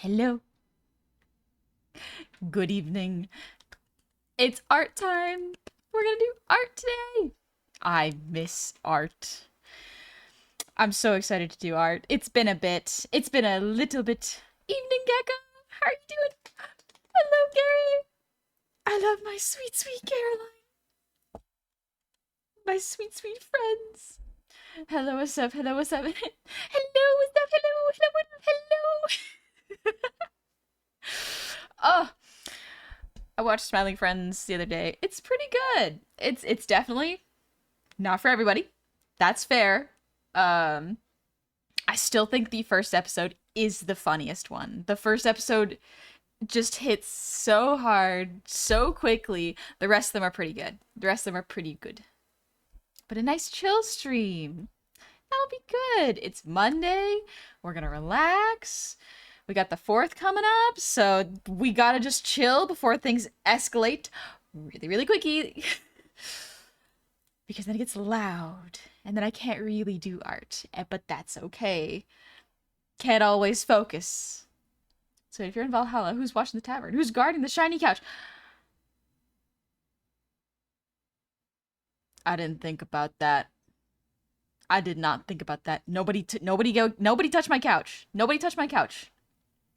Hello. Good evening. It's art time. We're gonna do art today. I miss art. I'm so excited to do art. It's been a bit. It's been a little bit. Evening, Gecko. How are you doing? Hello, Gary. I love my sweet, sweet Caroline. My sweet, sweet friends. Hello, what's up? Hello, what's up? Hello, what's up? Hello, hello, hello. Oh, I watched Smiling Friends the other day. It's pretty good. It's definitely not for everybody. That's fair. Um I still think the first episode is the funniest one. The first episode just hits so hard, so quickly. The rest of them are pretty good. The rest of them are pretty good. But a nice chill stream. That'll be good. It's Monday. We're gonna relax. We got the 4th coming up, so we gotta just chill before things escalate really, really quickly. Because then it gets loud, and then I can't really do art. But that's okay. Can't always focus. So if you're in Valhalla, who's watching the tavern? Who's guarding the shiny couch? I didn't think about that. I did not think about that. Nobody touch my couch. Nobody touch my couch.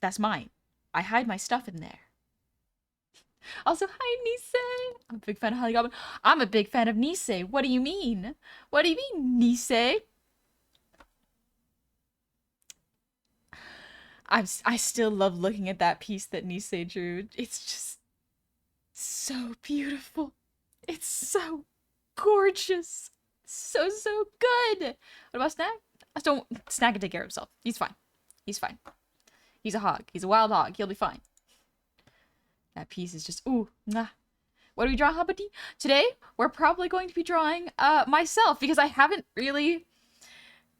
That's mine. I hide my stuff in there. Also, hi, Nisei. I'm a big fan of Holly Goblin. I'm a big fan of Nisei. What do you mean? What do you mean, Nisei? I still love looking at that piece that Nisei drew. It's just so beautiful. It's so gorgeous. So, so good. What about Snack? Don't Snack can take care of himself. He's fine. He's fine. He's a hog. He's a wild hog. He'll be fine. That piece is just ooh, nah. What do we draw, Hubbity? Today, we're probably going to be drawing myself because I haven't really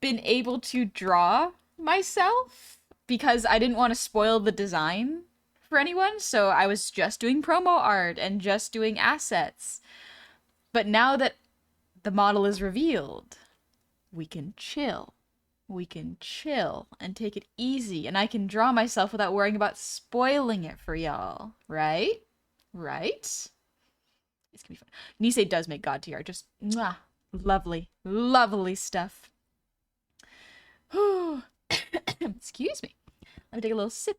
been able to draw myself because I didn't want to spoil the design for anyone, so I was just doing promo art and just doing assets. But now that the model is revealed, we can chill. We can chill and take it easy, and I can draw myself without worrying about spoiling it for y'all. Right? Right? It's gonna be fun. Nisei does make god tier art. Just mwah, lovely, lovely stuff. Excuse me. Let me take a little sip.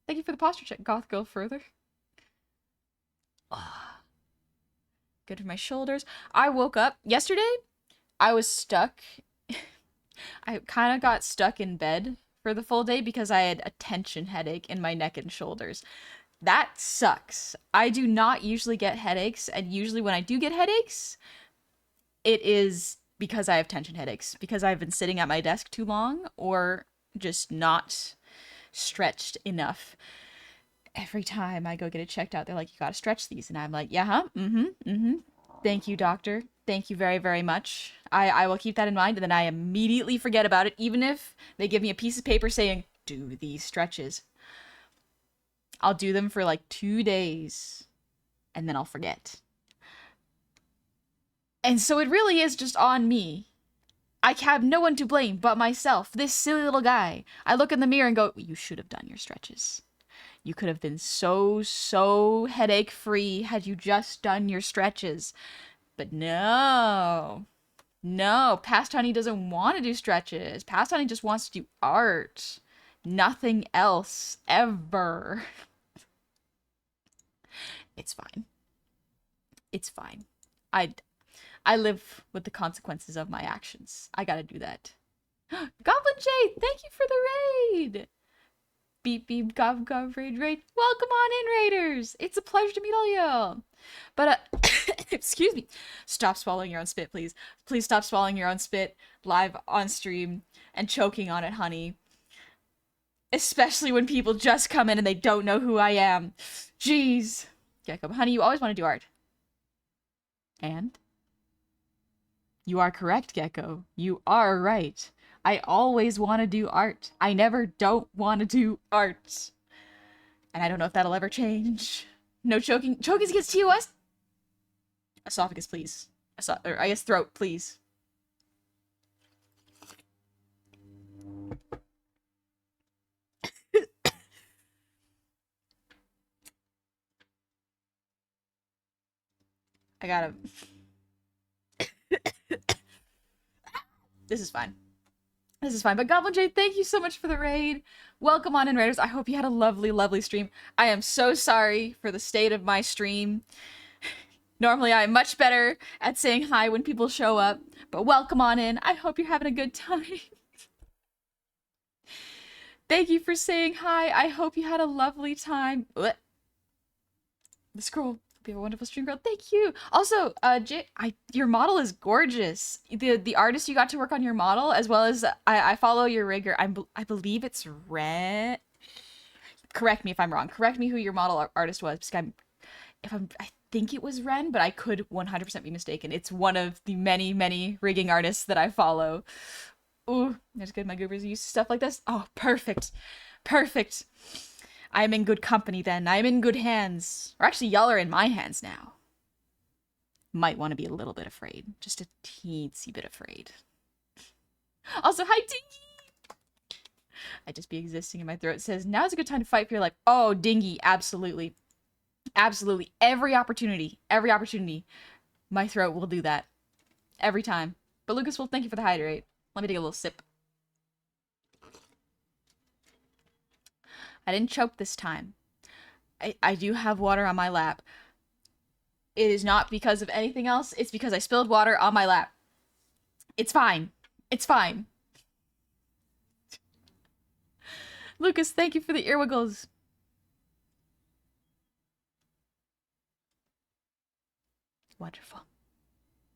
Thank you for the posture check. Goth girl further. Oh, good for my shoulders. I woke up yesterday. I was stuck. I kind of got stuck in bed for the full day because I had a tension headache in my neck and shoulders. That sucks. I do not usually get headaches, and usually when I do get headaches, it is because I have tension headaches, because I've been sitting at my desk too long or just not stretched enough. Every time I go get it checked out, they're like, you gotta stretch these. And I'm like, yeah, huh? Thank you, doctor. Thank you very, very much. I will keep that in mind, and then I immediately forget about it, even if they give me a piece of paper saying, do these stretches. I'll do them for like 2 days, and then I'll forget. And so it really is just on me. I have no one to blame but myself, this silly little guy. I look in the mirror and go, you should have done your stretches. You could have been so headache-free had you just done your stretches. But no. No, Past Honey doesn't want to do stretches. Past Honey just wants to do art. Nothing else, ever. It's fine. It's fine. I live with the consequences of my actions. I gotta do that. Goblin Jay, thank you for the raid! Beep beep gov gov raid raid. Welcome on in, raiders! It's a pleasure to meet all y'all. But excuse me. Stop swallowing your own spit, please. Please stop swallowing your own spit live on stream and choking on it, honey. Especially when people just come in and they don't know who I am. Jeez. Gecko, honey, you always want to do art. And? You are correct, Gecko. You are right. I always want to do art. I never don't want to do art. And I don't know if that'll ever change. No choking. Choking's against TOS? Esophagus, please. Or I guess throat, please. I gotta... This is fine. This is fine. But Goblin Jade, thank you so much for the raid. Welcome on in, Raiders. I hope you had a lovely, lovely stream. I am so sorry for the state of my stream. Normally, I am much better at saying hi when people show up. But welcome on in. I hope you're having a good time. Thank you for saying hi. I hope you had a lovely time. The scroll. Hope you have a wonderful stream, girl. Thank you. Also, your model is gorgeous. The artist you got to work on your model, as well as I follow your rigger. I believe it's Red. Correct me if I'm wrong. Correct me who your model artist was. Because I think it was Ren, but I could 100% be mistaken. It's one of the many, many rigging artists that I follow. Ooh, that's good. My goobers used to stuff like this. Oh, perfect. Perfect. I am in good company then. I am in good hands. Or actually, y'all are in my hands now. Might want to be a little bit afraid. Just a teensy bit afraid. Also, hi, Dingy! I just be existing in my throat. It says, now's a good time to fight for your life. Oh, Dingy, absolutely. Absolutely. Every opportunity. My throat will do that. Every time. But Lucas, well, thank you for the hydrate. Let me take a little sip. I didn't choke this time. I do have water on my lap. It is not because of anything else. It's because I spilled water on my lap. It's fine. It's fine. Lucas, thank you for the earwiggles. Wonderful.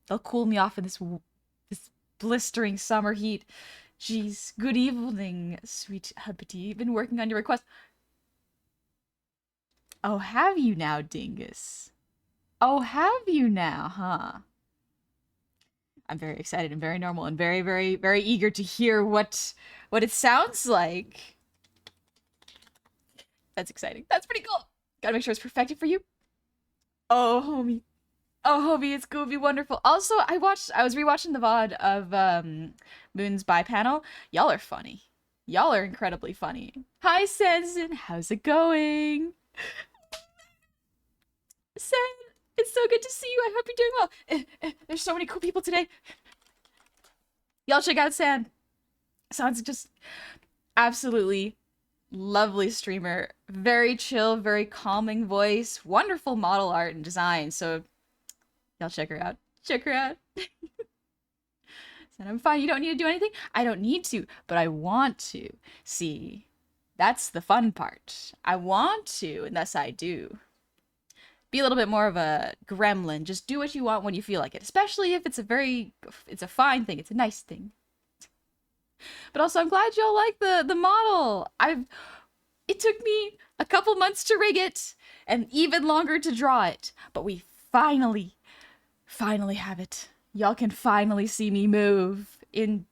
They'll cool me off in this blistering summer heat. Jeez. Good evening, sweet Hubbity. Been working on your request. Oh, have you now, Dingus? Oh, have you now, huh? I'm very excited and very normal and very, very, very eager to hear what it sounds like. That's exciting. That's pretty cool. Gotta make sure it's perfected for you. Oh, homie. Oh, homie, it's gonna be wonderful. Also, I was rewatching the VOD of Moon's Bi panel. Y'all are funny. Y'all are incredibly funny. Hi, Sanson. How's it going? San, it's so good to see you. I hope you're doing well. There's so many cool people today. Y'all check out San. San's just absolutely lovely streamer. Very chill, very calming voice. Wonderful model art and design. So y'all check her out. Check her out. Said, I'm fine. You don't need to do anything. I don't need to, but I want to. See, that's the fun part. I want to, and thus I do. Be a little bit more of a gremlin. Just do what you want when you feel like it. Especially if it's a fine thing. It's a nice thing. But also, I'm glad y'all like the model. It took me a couple months to rig it, and even longer to draw it. But we finally have it. Y'all can finally see me move in,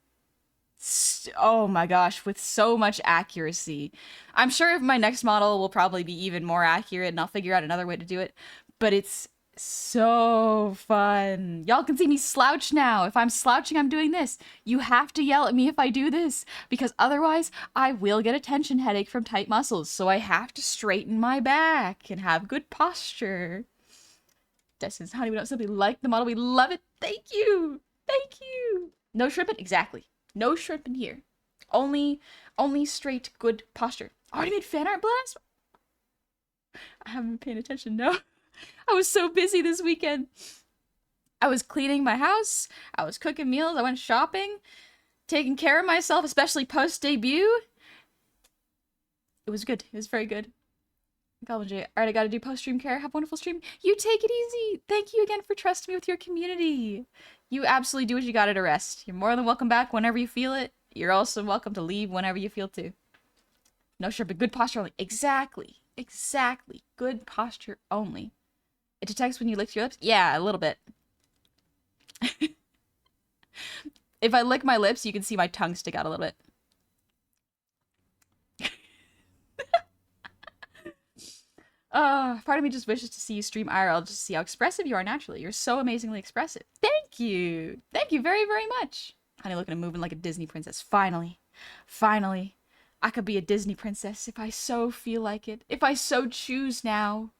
oh my gosh, with so much accuracy. I'm sure my next model will probably be even more accurate, and I'll figure out another way to do it. But it's so fun. Y'all can see me slouch now. If I'm slouching, I'm doing this. You have to yell at me if I do this, because otherwise I will get a tension headache from tight muscles. So I have to straighten my back and have good posture. Destin's honey, we don't simply like the model, we love it. Thank you. Thank you. No shrimping? Exactly. No shrimping here. Only straight good posture. Already made fan art blast? I haven't been paying attention, no. I was so busy this weekend. I was cleaning my house. I was cooking meals. I went shopping. Taking care of myself, especially post-debut. It was good. It was very good. Goblin J. Alright, I gotta do post-stream care. Have a wonderful stream. You take it easy. Thank you again for trusting me with your community. You absolutely do what you gotta to rest. You're more than welcome back whenever you feel it. You're also welcome to leave whenever you feel to. No, sure, but good posture only. Exactly. Exactly. Good posture only. It detects when you lick your lips? Yeah, a little bit. If I lick my lips, you can see my tongue stick out a little bit. Part of me just wishes to see you stream IRL just to see how expressive you are naturally. You're so amazingly expressive. Thank you. Thank you very, very much. Honey, looking and moving like a Disney princess. Finally. Finally. I could be a Disney princess if I so feel like it. If I so choose now.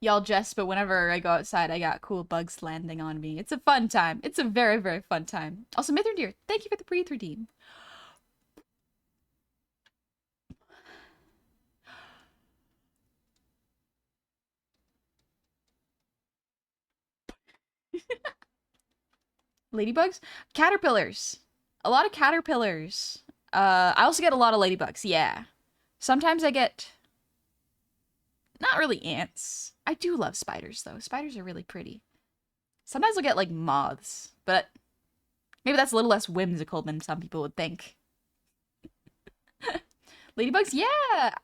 y'all jest, but whenever I go outside, I got cool bugs landing on me. It's a fun time. It's a very, very fun time. Also, Mithrin Deer, thank you for the breathe redeem. Ladybugs? Caterpillars. A lot of caterpillars. I also get a lot of ladybugs, yeah. Sometimes I get... not really ants. I do love spiders, though. Spiders are really pretty. Sometimes I'll get, like, moths, but maybe that's a little less whimsical than some people would think. Ladybugs? Yeah!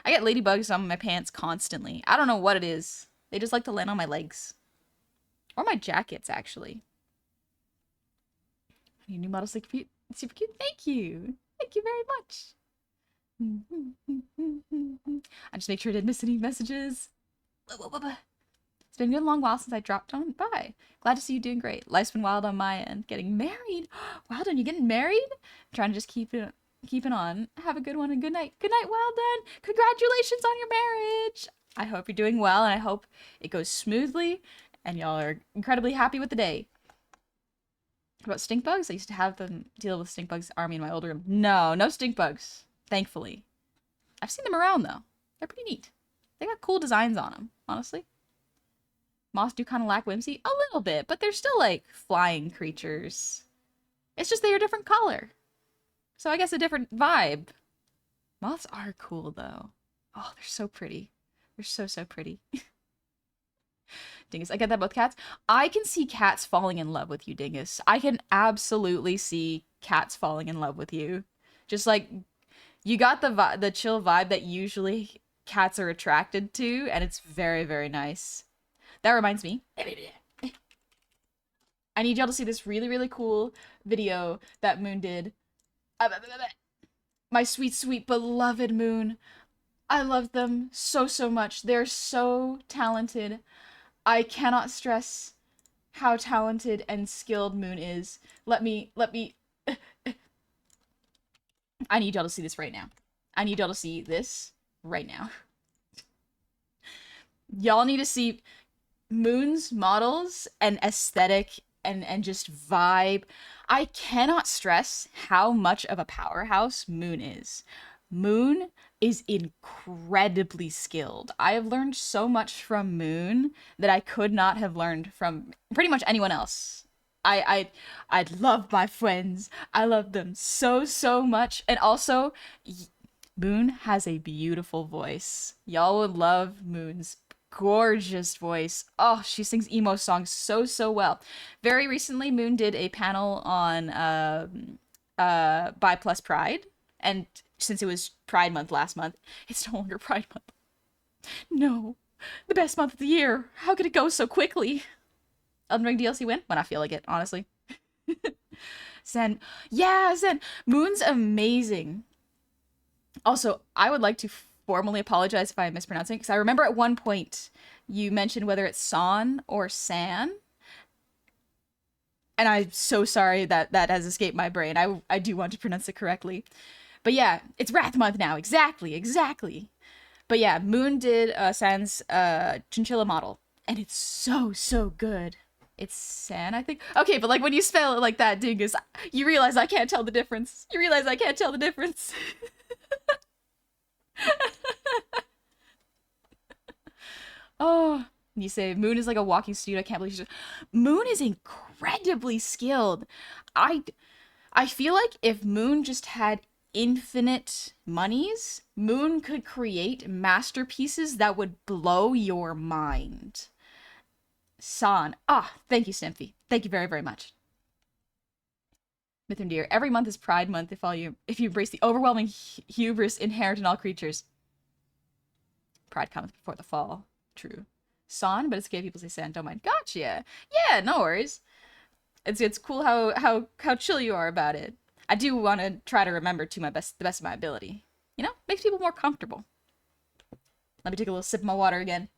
I get ladybugs on my pants constantly. I don't know what it is. They just like to land on my legs. Or my jackets, actually. Your new model's super cute. Super cute. Thank you. Thank you very much. I just make sure I didn't miss any messages. It's been a good long while since I dropped on by. Glad to see you doing great. Life's been wild on my end. Getting married. Weldon, you getting married? I'm trying to just keep it on. Have a good one and good night. Good night, Weldon. Congratulations on your marriage. I hope you're doing well, and I hope it goes smoothly, and y'all are incredibly happy with the day. About stink bugs? I used to have them deal with stink bugs army in my old room. No stink bugs. Thankfully. I've seen them around, though. They're pretty neat. They got cool designs on them, honestly. Moths do kind of lack whimsy. A little bit, but they're still, like, flying creatures. It's just they're a different color. So I guess a different vibe. Moths are cool, though. Oh, they're so pretty. They're so pretty. Dingus, I get that about cats. I can see cats falling in love with you, Dingus. I can absolutely see cats falling in love with you. Just like, you got the chill vibe that usually cats are attracted to, and it's very, very nice. That reminds me. I need y'all to see this really, really cool video that Moon did. My sweet, sweet, beloved Moon. I love them so much. They're so talented. I cannot stress how talented and skilled Moon is. Let me... I need y'all to see this right now. I need y'all to see this right now. Y'all need to see Moon's models and aesthetic and just vibe. I cannot stress how much of a powerhouse Moon is. Moon is incredibly skilled. I have learned so much from Moon that I could not have learned from pretty much anyone else. I love my friends. I love them so much. And also, Moon has a beautiful voice. Y'all would love Moon's gorgeous voice. Oh, she sings emo songs so well. Very recently, Moon did a panel on Bi Plus Pride, and since it was Pride Month last month, it's no longer Pride Month. No, the best month of the year. How could it go so quickly? Elden Ring DLC win? When I feel like it, honestly. Zen. Yeah, Zen. Moon's amazing. Also, I would like to formally apologize if I'm mispronouncing, because I remember at one point you mentioned whether it's San or San. And I'm so sorry that has escaped my brain. I do want to pronounce it correctly. But yeah, it's Wrath Month now. Exactly. But yeah, Moon did San's chinchilla model. And it's so good. It's San, I think. Okay, but like when you spell it like that, Dingus, you realize I can't tell the difference. Oh, you say Moon is like a walking studio. I can't believe she's... Moon is incredibly skilled. I feel like if Moon just had infinite monies, Moon could create masterpieces that would blow your mind. San. Ah, thank you, Stimpy. Thank you very, very much. Mithrin Deer. Every month is Pride Month if you embrace the overwhelming hubris inherent in all creatures. Pride comes before the fall. True. San, but it's gay people say San. Don't mind. Gotcha. Yeah, no worries. It's cool how chill you are about it. I do want to try to remember to the best of my ability. You know, makes people more comfortable. Let me take a little sip of my water again.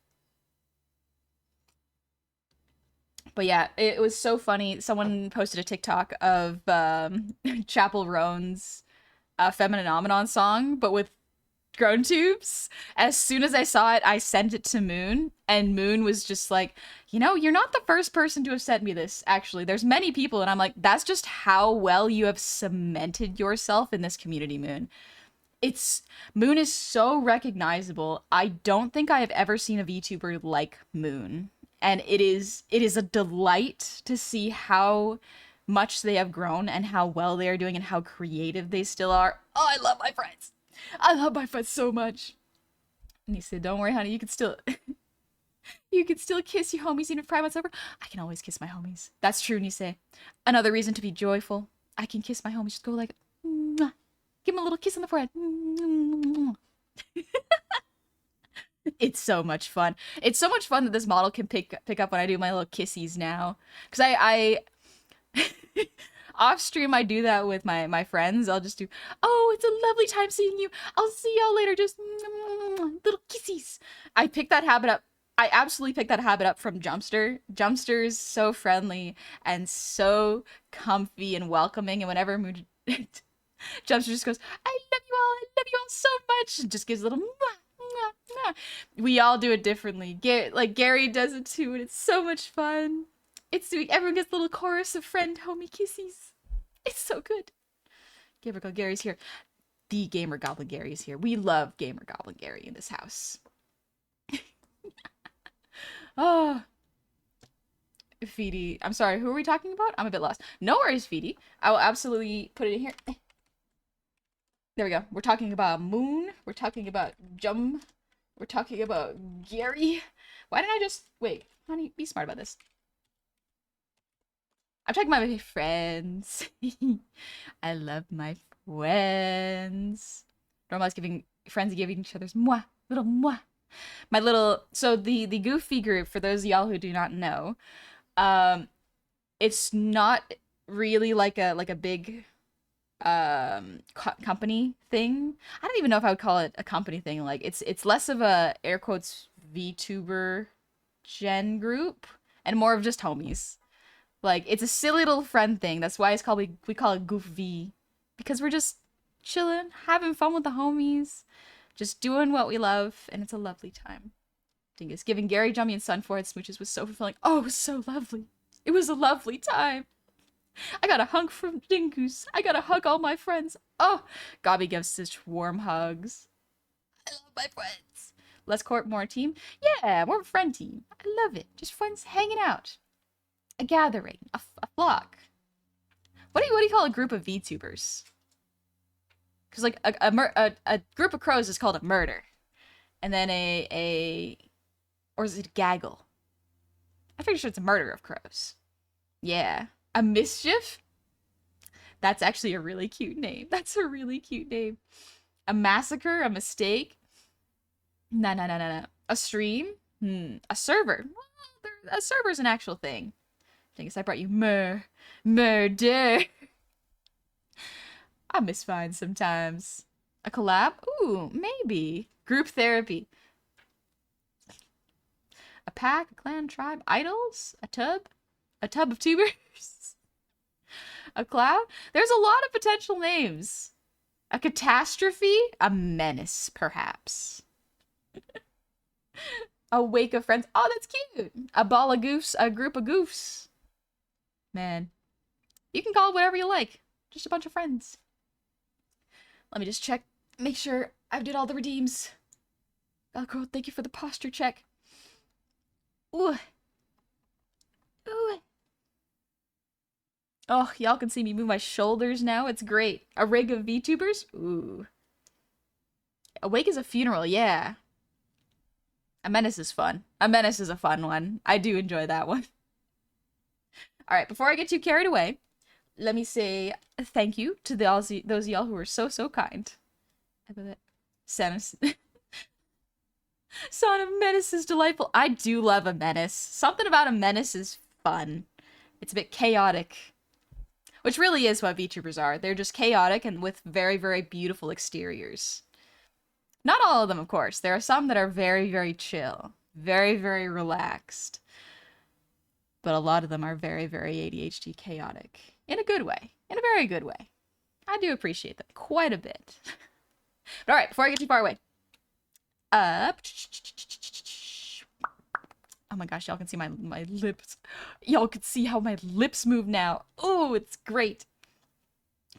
But yeah, it was so funny. Someone posted a TikTok of Chapel Roan's Feminine Omenon song, but with grown tubes. As soon as I saw it, I sent it to Moon, and Moon was just like, you know, you're not the first person to have sent me this, actually. There's many people, and I'm like, that's just how well you have cemented yourself in this community, Moon. It's Moon is so recognizable. I don't think I have ever seen a VTuber like Moon. And it is a delight to see how much they have grown and how well they are doing and how creative they still are. Oh, I love my friends. I love my friends so much. And he said, "Don't worry, honey. You can still, you can still kiss your homies even if Primate's over. I can always kiss my homies. That's true." And you say, "Another reason to be joyful. I can kiss my homies. Just go like, mwah. Give him a little kiss on the forehead." It's so much fun. It's so much fun that this model can pick up when I do my little kissies now. Because I off stream I do that with my friends. I'll just do, "Oh, it's a lovely time seeing you. I'll see y'all later. Just little kissies." I picked that habit up. I absolutely picked that habit up from Jumpster. Jumpster is so friendly and so comfy and welcoming. And whenever Jumpster just goes, I love you all so much," and just gives a little mwah, mwah, mwah. We all do it differently. Gary does it too, and it's so much fun. Everyone gets a little chorus of friend homie kissies. It's so good. Gary's here. The Gamer Goblin Gary is here. We love Gamer Goblin Gary in this house. Oh, Feedy. I'm sorry, who are we talking about? I'm a bit lost. No worries, Feedy. I will absolutely put it in here. There we go. We're talking about Moon. We're talking about We're talking about Gary. Why didn't I just... Wait, honey, be smart about this. I'm talking about my friends. I love my friends. Normalize giving friends giving each other's mwah, little mwah. My little... So the Goofy group, for those of y'all who do not know, it's not really like a big company thing. I don't even know if I would call it a company thing. Like it's less of a air quotes VTuber gen group and more of just homies. Like it's a silly little friend thing. That's why it's called we call it Goof V, because we're just chilling, having fun with the homies, just doing what we love, and it's a lovely time. Dingus giving Gary, Jummy, and Sun forehead smooches was so fulfilling. Oh, it was so lovely. It was a lovely time. I got a hug from Dingoose. I got to hug all my friends. Oh, Gobby gives such warm hugs. I love my friends. Less court, more team. Yeah, more friend team. I love it. Just friends hanging out. A gathering. A flock. What do you call a group of VTubers? Because like a group of crows is called a murder. And then or is it a gaggle? I'm pretty sure it's a murder of crows. Yeah. A mischief? That's actually a really cute name. That's a really cute name. A massacre? A mistake? No. A stream? A server? Well, a server's an actual thing. I guess I brought you murder. I miss fine sometimes. A collab? Ooh, maybe. Group therapy. A pack, a clan, tribe, idols, a tub of tubers. A cloud? There's a lot of potential names. A catastrophe? A menace, perhaps. A wake of friends. Oh, that's cute. A ball of goofs. A group of goofs. Man. You can call it whatever you like. Just a bunch of friends. Let me just check. Make sure I've did all the redeems. Oh, girl, thank you for the posture check. Ooh. Ooh. Oh, y'all can see me move my shoulders now. It's great. A rig of VTubers? Ooh. A wake is a funeral, yeah. A menace is fun. A menace is a fun one. I do enjoy that one. Alright, before I get too carried away, let me say thank you to those of y'all who were so kind. How about that? Son of Menace is delightful. I do love a menace. Something about a menace is fun. It's a bit chaotic. Which really is what VTubers are. They're just chaotic and with very, very beautiful exteriors. Not all of them, of course. There are some that are very, very chill. Very, very relaxed. But a lot of them are very, very ADHD chaotic. In a good way. In a very good way. I do appreciate that quite a bit. But all right, before I get too far away. Oh my gosh, y'all can see my lips. Y'all can see how my lips move now. Oh, it's great.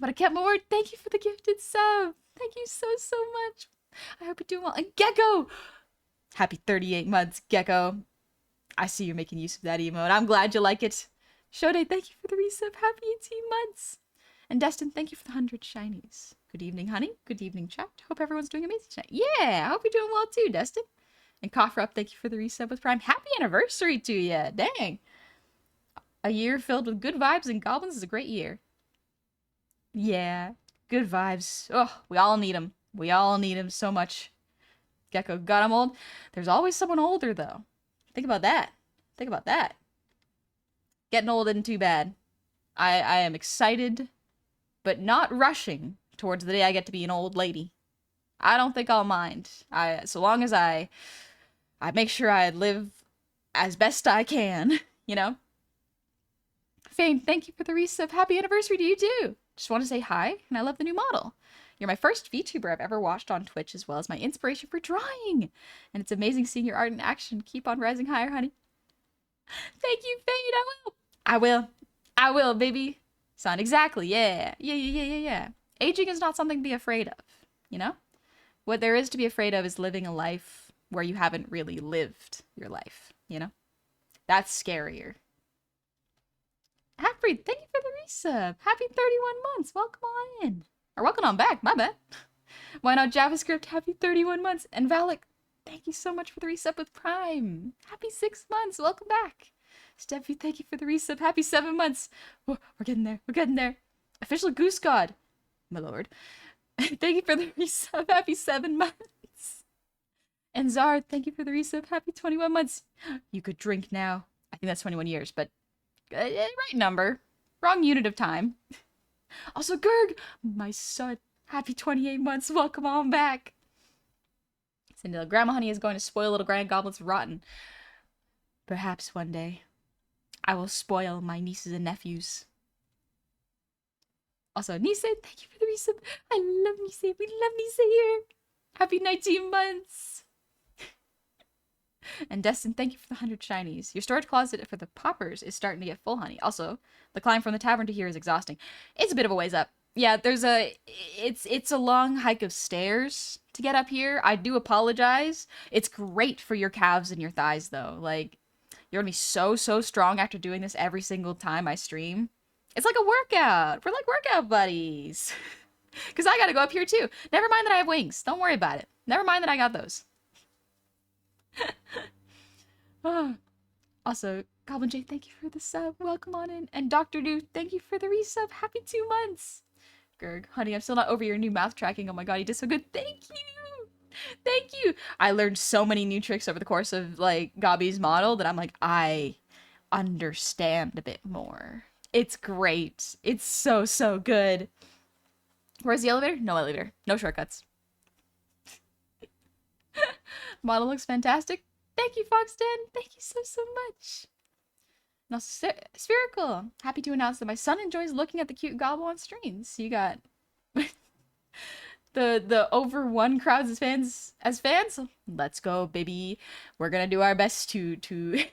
But I kept my word. Thank you for the gifted sub. Thank you so, so much. I hope you're doing well. And Gecko! Happy 38 months, Gecko. I see you're making use of that emote. I'm glad you like it. Shode, thank you for the resub. Happy 18 months. And Destin, thank you for the 100 shinies. Good evening, honey. Good evening, chat. Hope everyone's doing amazing tonight. Yeah, I hope you're doing well too, Destin. And Coffer Up, thank you for the resub with Prime. Happy anniversary to you. Dang. A year filled with good vibes and goblins is a great year. Yeah, good vibes. Oh, we all need them. We all need them so much. Gecko, God, I'm old. There's always someone older, though. Think about that. Think about that. Getting old isn't too bad. I am excited, but not rushing towards the day I get to be an old lady. I don't think I'll mind. So long as I make sure I live as best I can, you know? Fame, thank you for the resub. Happy anniversary to you, too. Just want to say hi, and I love the new model. You're my first VTuber I've ever watched on Twitch, as well as my inspiration for drawing. And it's amazing seeing your art in action. Keep on rising higher, honey. Thank you, Fade. I will. I will. I will, baby. Son, exactly. Yeah. Yeah. Aging is not something to be afraid of, you know? What there is to be afraid of is living a life where you haven't really lived your life, you know? That's scarier. Happy, thank you for the resub. Happy 31 months. Welcome on in. Or welcome on back. My bad. Why not JavaScript? Happy 31 months. And Valak, thank you so much for the resub with Prime. Happy 6 months. Welcome back. Steffi, thank you for the resub. Happy 7 months. Oh, we're getting there. We're getting there. Official Goose God. My lord. Thank you for the resub. Happy 7 months. And Zard, thank you for the resub. Happy 21 months. You could drink now. I think that's 21 years, but right number. Wrong unit of time. Also, Gerg, my son. Happy 28 months. Welcome on back. Cinderella, Grandma Honey is going to spoil little Grand Goblins rotten. Perhaps one day, I will spoil my nieces and nephews. Also, Nise, thank you for the resub. I love Nise. We love Nise here. Happy 19 months. And Destin, thank you for the 100 shinies. Your storage closet for the poppers is starting to get full, honey. Also, the climb from the tavern to here is exhausting. It's a bit of a ways up. Yeah, it's a long hike of stairs to get up here. I do apologize. It's great for your calves and your thighs, though. Like, you're gonna be so strong after doing this every single time I stream. It's like a workout. We're like workout buddies. Because I gotta go up here, too. Never mind that I have wings. Don't worry about it. Never mind that I got those. Also, Goblin J, thank you for the sub. Welcome on in. And Dr. Do, thank you for the resub. Happy 2 months. Gerg, honey, I'm still not over your new mouth tracking. Oh my god, you did so good. Thank you. Thank you. I learned so many new tricks over the course of, like, Gabi's model that I'm like, I understand a bit more. It's great. It's so good. Where's the elevator? No elevator. No shortcuts. Model looks fantastic. Thank you, Foxden. Thank you so much. And also, Spherical. Happy to announce that my son enjoys looking at the cute gobble on streams. You got the over one crowds as fans. Let's go, baby. We're gonna do our best to to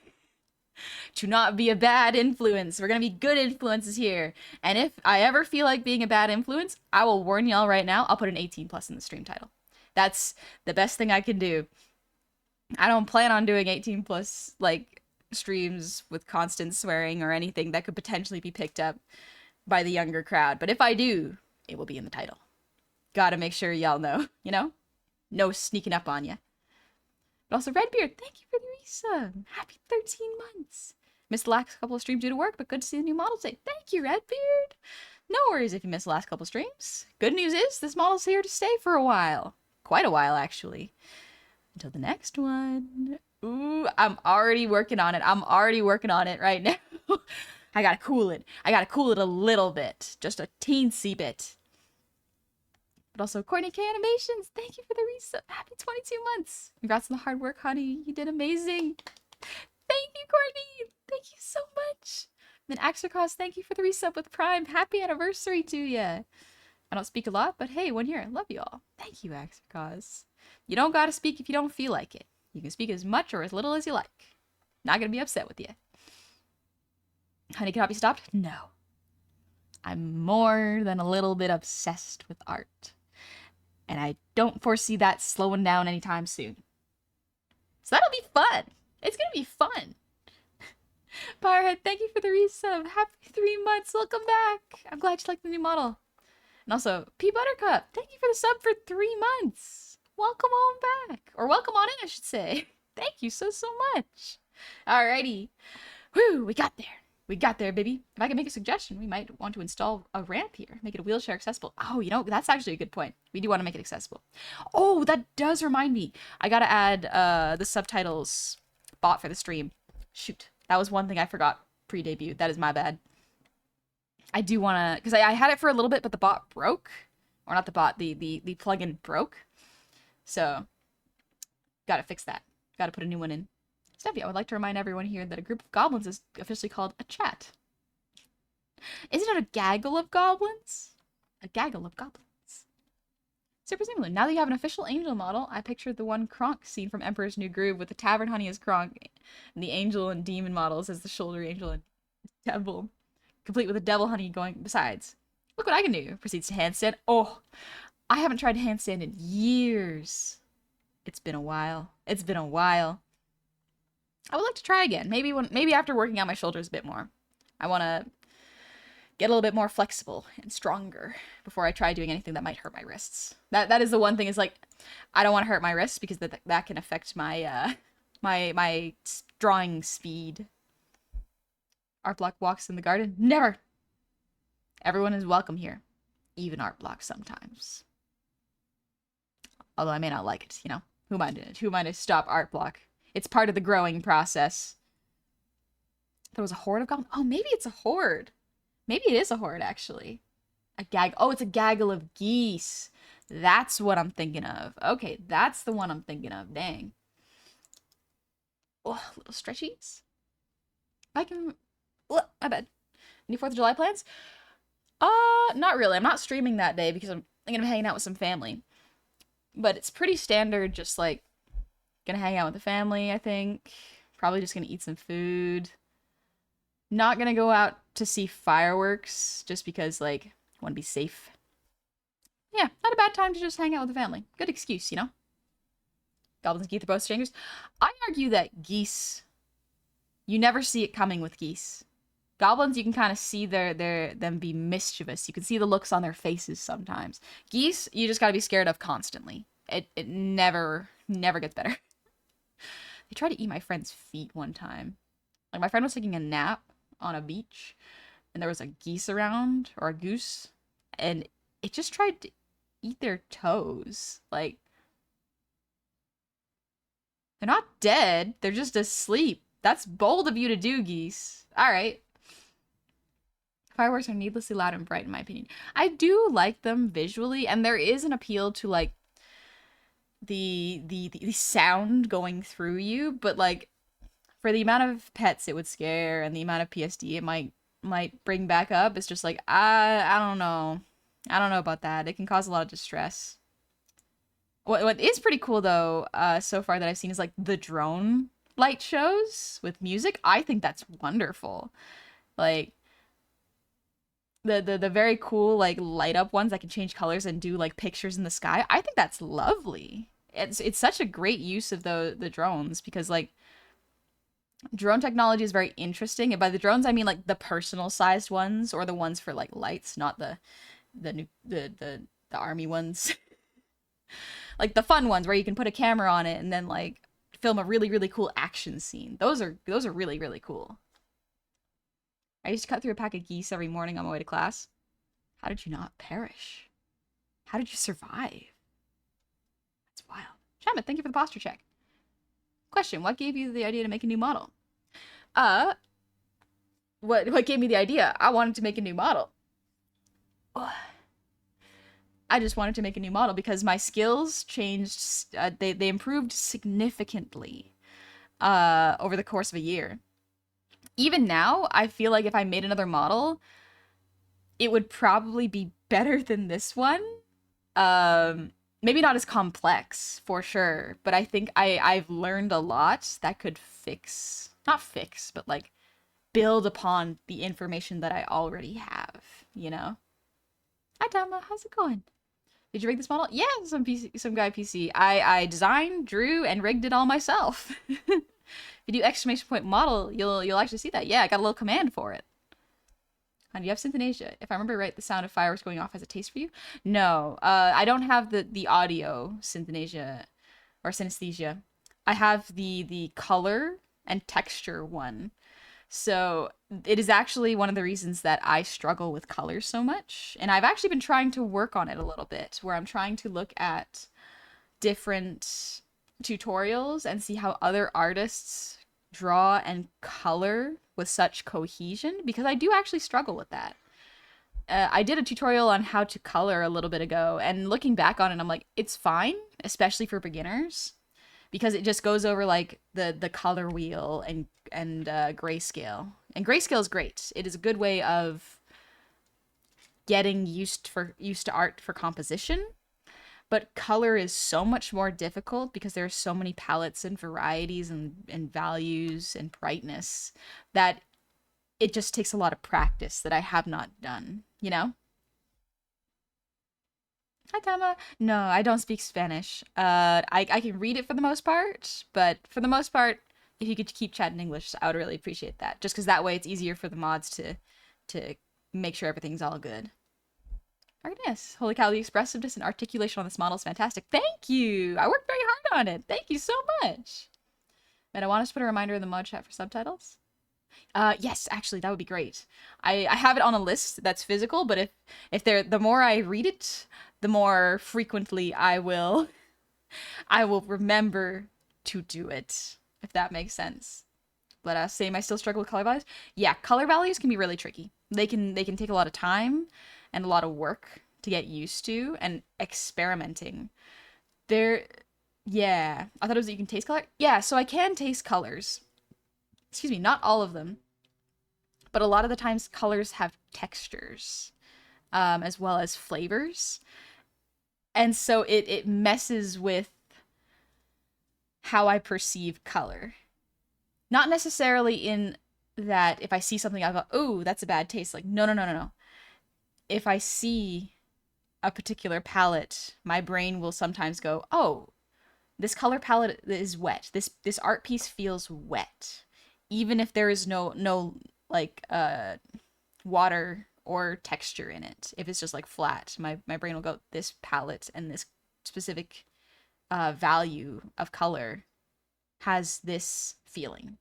not be a bad influence. We're gonna be good influences here. And if I ever feel like being a bad influence, I will warn y'all right now. I'll put an 18+ in the stream title. That's the best thing I can do. I don't plan on doing 18+ like streams with constant swearing or anything that could potentially be picked up by the younger crowd. But if I do, it will be in the title. Gotta make sure y'all know, you know? No sneaking up on ya. But also, Redbeard, thank you for the resub. Happy 13 months. Missed the last couple of streams due to work, but good to see the new model today. Thank you, Redbeard. No worries if you missed the last couple of streams. Good news is, this model's here to stay for a while. Quite a while, actually. Until the next one. Ooh, I'm already working on it. I'm already working on it right now. I gotta cool it. I gotta cool it a little bit. Just a teensy bit. But also, Courtney K Animations, thank you for the resub. Happy 22 months. Congrats on the hard work, honey. You did amazing. Thank you, Courtney. Thank you so much. And then Axercross, thank you for the resub with Prime. Happy anniversary to ya. I don't speak a lot, but hey, one here. Love you all. Thank you, Axercause. You don't gotta speak if you don't feel like it. You can speak as much or as little as you like. Not gonna be upset with you. Honey, cannot be stopped? No. I'm more than a little bit obsessed with art. And I don't foresee that slowing down anytime soon. So that'll be fun. It's gonna be fun. Firehead, thank you for the resub. Happy 3 months. Welcome back. I'm glad you like the new model. And also, P Buttercup, thank you for the sub for 3 months. Welcome on back. Or welcome on in, I should say. Thank you so much. Alrighty. Whew, we got there. We got there, baby. If I can make a suggestion, we might want to install a ramp here. Make it a wheelchair accessible. Oh, you know, that's actually a good point. We do want to make it accessible. Oh, that does remind me. I gotta add the subtitles bot for the stream. Shoot. That was one thing I forgot pre-debut. That is my bad. I do want to... Because I had it for a little bit, but the bot broke. Or not the bot. The plugin broke. So, gotta fix that. Gotta put a new one in. Steffi, I would like to remind everyone here that a group of goblins is officially called a chat. Isn't it a gaggle of goblins? A gaggle of goblins. So presumably, now that you have an official angel model, I pictured the one Kronk scene from Emperor's New Groove with the tavern honey as Kronk, and the angel and demon models as the shoulder angel and devil, complete with a devil honey going besides. Look what I can do. Proceeds to handstand. Oh, I haven't tried to handstand in years. It's been a while. It's been a while. I would like to try again. Maybe after working out my shoulders a bit more. I want to get a little bit more flexible and stronger before I try doing anything that might hurt my wrists. That is the one thing, is like, I don't want to hurt my wrists because that can affect my my drawing speed. Art block walks in the garden? Never. Everyone is welcome here. Even art block sometimes. Although I may not like it, you know. Who am I to stop art block? It's part of the growing process. There was a horde of goblins. Oh, maybe it's a horde. Maybe it is a horde, actually. Oh, it's a gaggle of geese. That's what I'm thinking of. Okay, that's the one I'm thinking of. Dang. Oh, little stretchies. I can... Oh, my bad. Any 4th of July plans? Not really. I'm not streaming that day because I'm gonna be hanging out with some family. But it's pretty standard, just like, gonna hang out with the family, I think. Probably just gonna eat some food. Not gonna go out to see fireworks, just because, like, I want to be safe. Yeah, not a bad time to just hang out with the family. Good excuse, you know? Goblins and geese are both strangers. I argue that geese, you never see it coming with geese. Goblins, you can kind of see them be mischievous. You can see the looks on their faces sometimes. Geese, you just gotta be scared of constantly. It never gets better. They tried to eat my friend's feet one time. Like, my friend was taking a nap on a beach, and there was a geese around, or a goose, and it just tried to eat their toes. Like, they're not dead, they're just asleep. That's bold of you to do, geese. Alright. Fireworks are needlessly loud and bright, in my opinion. I do like them visually, and there is an appeal to, like, the sound going through you, but, like, for the amount of pets it would scare and the amount of PSD it might bring back up, it's just like, I don't know. I don't know about that. It can cause a lot of distress. What is pretty cool, though, so far that I've seen is, like, the drone light shows with music. I think that's wonderful. Like, the very cool, like, light up ones that can change colors and do, like, pictures in the sky. I think that's lovely. It's such a great use of the drones, because, like, drone technology is very interesting. And by the drones, I mean, like, the personal sized ones, or the ones for, like, lights, not the army ones. Like, the fun ones where you can put a camera on it and then, like, film a really, really cool action scene. Those are really, really cool. I used to cut through a pack of geese every morning on my way to class. How did you not perish? How did you survive? That's wild. Shaman, thank you for the posture check. Question, what gave you the idea to make a new model? What gave me the idea? I wanted to make a new model. I just wanted to make a new model because my skills changed, they improved significantly over the course of a year. Even now, I feel like if I made another model, it would probably be better than this one. Maybe not as complex for sure, but I think I've learned a lot that could not fix, but like build upon the information that I already have, you know? Hi Tama, how's it going? Did you rig this model? Yeah, some guy PC. I designed, drew, and rigged it all myself. If you do exclamation point model, you'll actually see that. Yeah, I got a little command for it. Do you have synesthesia? If I remember right, the sound of fireworks going off has a taste for you. No, I don't have the audio synesthesia or synesthesia. I have the color and texture one. So it is actually one of the reasons that I struggle with colors so much. And I've actually been trying to work on it a little bit, where I'm trying to look at different tutorials and see how other artists draw and color with such cohesion, because I do actually struggle with that. I did a tutorial on how to color a little bit ago, and looking back on it, I'm like, it's fine, especially for beginners, because it just goes over like the color wheel and grayscale. And grayscale is great. It is a good way of getting used to art for composition. But color is so much more difficult because there are so many palettes and varieties and values and brightness that it just takes a lot of practice that I have not done, you know? Hi, Tama. No, I don't speak Spanish. I can read it for the most part, but for the most part, if you could keep chatting English, I would really appreciate that. Just because that way it's easier for the mods to make sure everything's all good. Argus, holy cow, the expressiveness and articulation on this model is fantastic. Thank you! I worked very hard on it. Thank you so much. And I want us to put a reminder in the mod chat for subtitles. Yes, actually, that would be great. I have it on a list that's physical, but if the more I read it, the more frequently I will remember to do it, if that makes sense. But same, I still struggle with color values. Yeah, color values can be really tricky. They can take a lot of time and a lot of work to get used to, and experimenting. Yeah, I thought it was that you can taste color. Yeah, so I can taste colors. Excuse me, not all of them, but a lot of the times colors have textures, as well as flavors. And so it messes with how I perceive color. Not necessarily in that if I see something, I'll go, oh, that's a bad taste. Like, no. If I see a particular palette, my brain will sometimes go, oh, this color palette is wet. This art piece feels wet. Even if there is no like water or texture in it. If it's just like flat, my brain will go, this palette and this specific value of color has this feeling.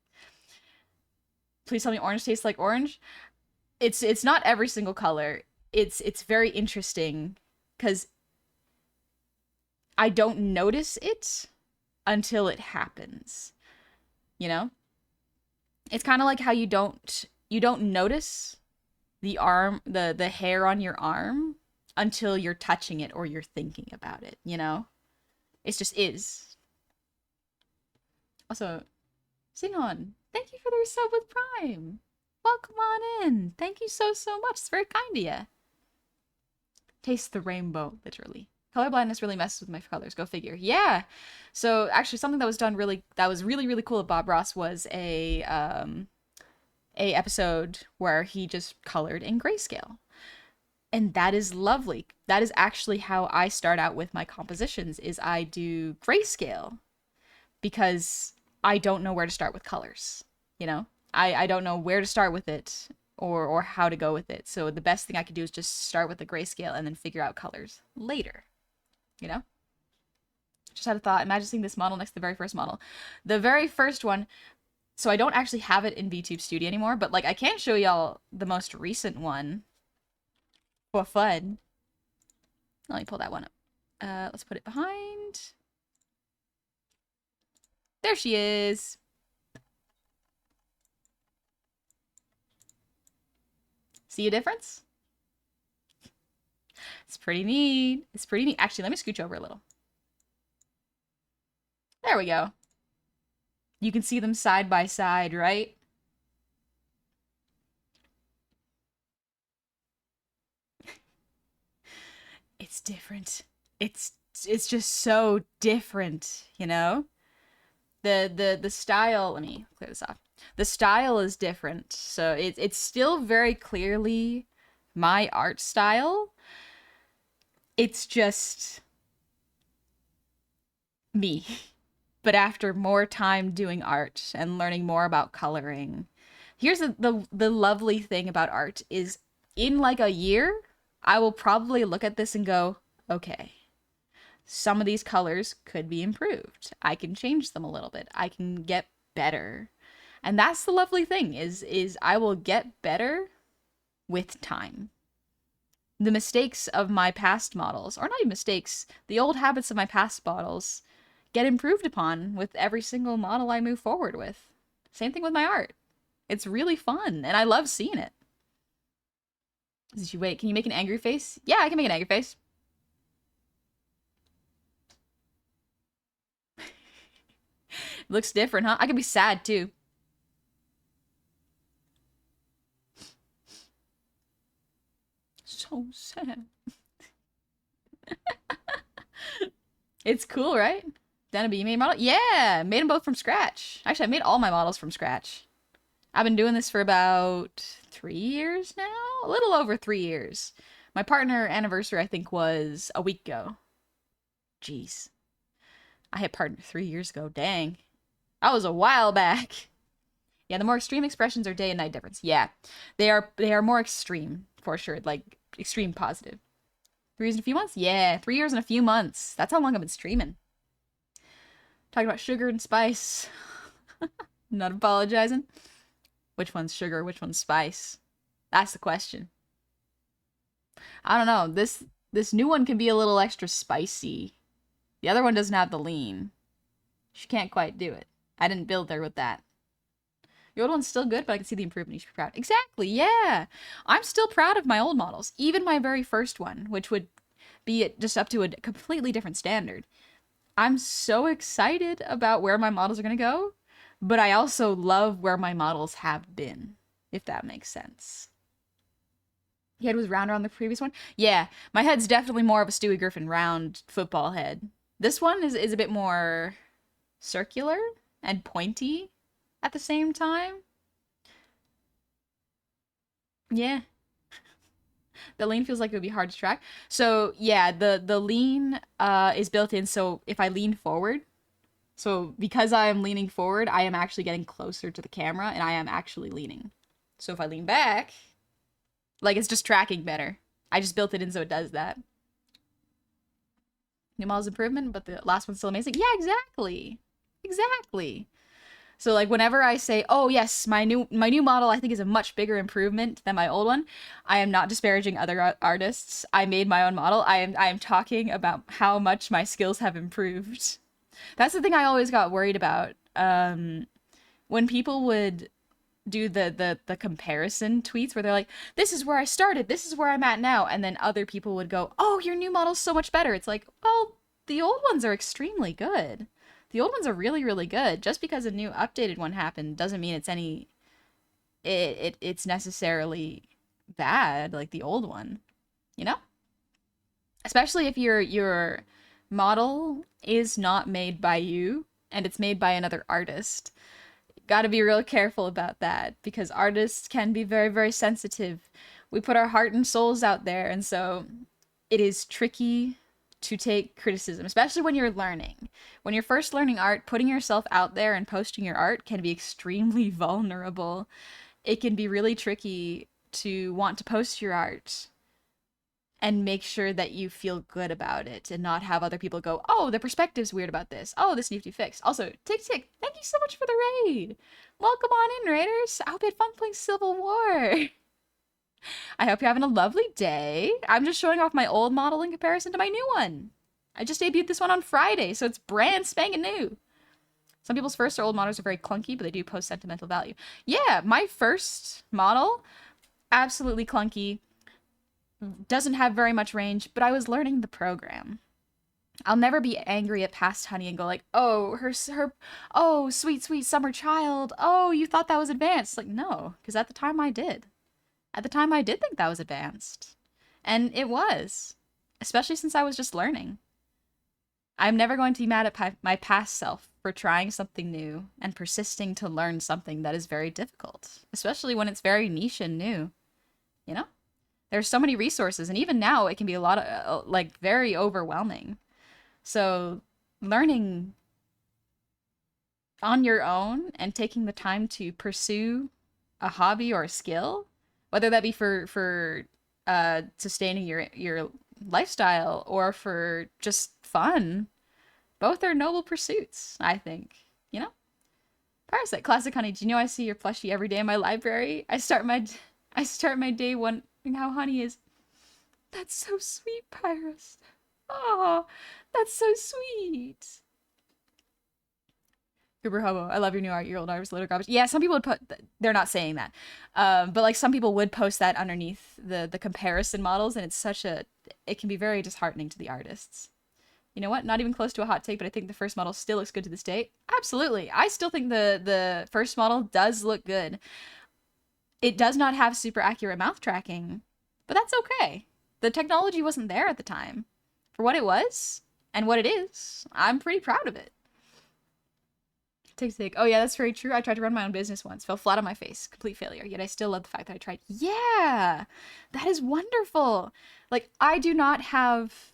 Please tell me orange tastes like orange. It's not every single color. It's very interesting because I don't notice it until it happens. You know? It's kind of like how you don't notice the hair on your arm until you're touching it or you're thinking about it, you know? It just is. Also, Sinhon, thank you for the resub with Prime. Welcome on in. Thank you so much. It's very kind of you. Taste the rainbow, literally. Colorblindness really messes with my colors. Go figure. Yeah. So actually, something that was really cool at Bob Ross was a episode where he just colored in grayscale. And that is lovely. That is actually how I start out with my compositions, is I do grayscale because I don't know where to start with colors, you know? I don't know where to start with it or how to go with it. So the best thing I could do is just start with the grayscale and then figure out colors later, you know? Just had a thought. Imagine seeing this model next to the very first model. The very first one, so I don't actually have it in VTube Studio anymore, but like I can show y'all the most recent one for fun. Let me pull that one up. Let's put it behind. There she is. See a difference? It's pretty neat. It's pretty neat. Actually, let me scooch over a little. There we go. You can see them side by side, right? it's different. It's it's just so different, you know? The style, let me clear this off. The style is different. So it's still very clearly my art style. It's just me. But after more time doing art and learning more about coloring. Here's the lovely thing about art is in like a year, I will probably look at this and go, okay, some of these colors could be improved. I can change them a little bit. I can get better. And that's the lovely thing is I will get better with time. The mistakes of my past models, or not even mistakes, the old habits of my past models get improved upon with every single model I move forward with. Same thing with my art. It's really fun, and I love seeing it. Did you wait? Can you make an angry face? Yeah, I can make an angry face. Looks different, huh? I can be sad too. So sad. It's cool, right? Dana, you made a model? Yeah, made them both from scratch. Actually, I made all my models from scratch. I've been doing this for about 3 years now? A little over 3 years. My partner anniversary, I think, was a week ago. Jeez. I had partner 3 years ago. Dang. That was a while back. Yeah, the more extreme expressions are day and night difference. Yeah, they are more extreme for sure. Like extreme positive. 3 years in a few months? Yeah, 3 years in a few months. That's how long I've been streaming. Talking about sugar and spice. Not apologizing. Which one's sugar? Which one's spice? That's the question. I don't know. This new one can be a little extra spicy. The other one doesn't have the lean. She can't quite do it. I didn't build her with that. The old one's still good, but I can see the improvement. You should be proud. Exactly, yeah. I'm still proud of my old models. Even my very first one, which would be just up to a completely different standard. I'm so excited about where my models are going to go, but I also love where my models have been, if that makes sense. Your head was rounder on the previous one? Yeah, my head's definitely more of a Stewie Griffin round football head. This one is a bit more circular and pointy at the same time. Yeah. The lean feels like it would be hard to track. So yeah, the lean is built in, so if I lean forward, so because I am leaning forward, I am actually getting closer to the camera and I am actually leaning. So if I lean back, like it's just tracking better. I just built it in so it does that. New model's improvement, but the last one's still amazing. Yeah, exactly. Exactly. So like whenever I say, "Oh yes, my new model I think is a much bigger improvement than my old one," I am not disparaging other artists. I made my own model. I am talking about how much my skills have improved. That's the thing I always got worried about. When people would do the comparison tweets where they're like, "This is where I started. This is where I'm at now," and then other people would go, "Oh, your new model's so much better." It's like, well, the old ones are extremely good. The old ones are really, really good. Just because a new updated one happened doesn't mean it's necessarily bad like the old one, you know? Especially if your model is not made by you and it's made by another artist. Got to be real careful about that because artists can be very, very sensitive. We put our heart and souls out there, and so it is tricky to take criticism, especially when you're learning. When you're first learning art, putting yourself out there and posting your art can be extremely vulnerable. It can be really tricky to want to post your art and make sure that you feel good about it and not have other people go, "Oh, the perspective's weird about this. Oh, this needs to be fixed." Also, Tick Tick, thank you so much for the raid. Welcome on in, raiders. I hope you had fun playing Civil War. I hope you're having a lovely day. I'm just showing off my old model in comparison to my new one. I just debuted this one on Friday, so it's brand spanking new. Some people's first or old models are very clunky, but they do post sentimental value. Yeah, my first model, absolutely clunky. Doesn't have very much range, but I was learning the program. I'll never be angry at Past Honey and go like, "Oh, oh, sweet, sweet summer child. Oh, you thought that was advanced." Like, no, because at the time I did. At the time I did think that was advanced. And it was. especially since I was just learning. I'm never going to be mad at my past self for trying something new and persisting to learn something that is very difficult, especially when it's very niche and new, you know? There's so many resources, and even now it can be a lot of, like, very overwhelming. So, learning on your own and taking the time to pursue a hobby or a skill, whether that be for sustaining your lifestyle or for just fun, both are noble pursuits, I think. You know? Parasite, classic honey. Do you know I see your plushie every day in my library? I start my day wondering how honey is. That's so sweet, Pyrus. Oh, that's so sweet. Uber hobo. I love your new art. Your old art was little garbage. Yeah, some people would put. They're not saying that, but like some people would post that underneath the comparison models, and it's such a. It can be very disheartening to the artists. You know what? Not even close to a hot take, but I think the first model still looks good to this day. Absolutely, I still think the first model does look good. It does not have super accurate mouth tracking, but that's okay. The technology wasn't there at the time. For what it was and what it is, I'm pretty proud of it. Take. Oh yeah, that's very true. I tried to run my own business once, fell flat on my face, complete failure. Yet I still love the fact that I tried. Yeah, that is wonderful. Like I do not have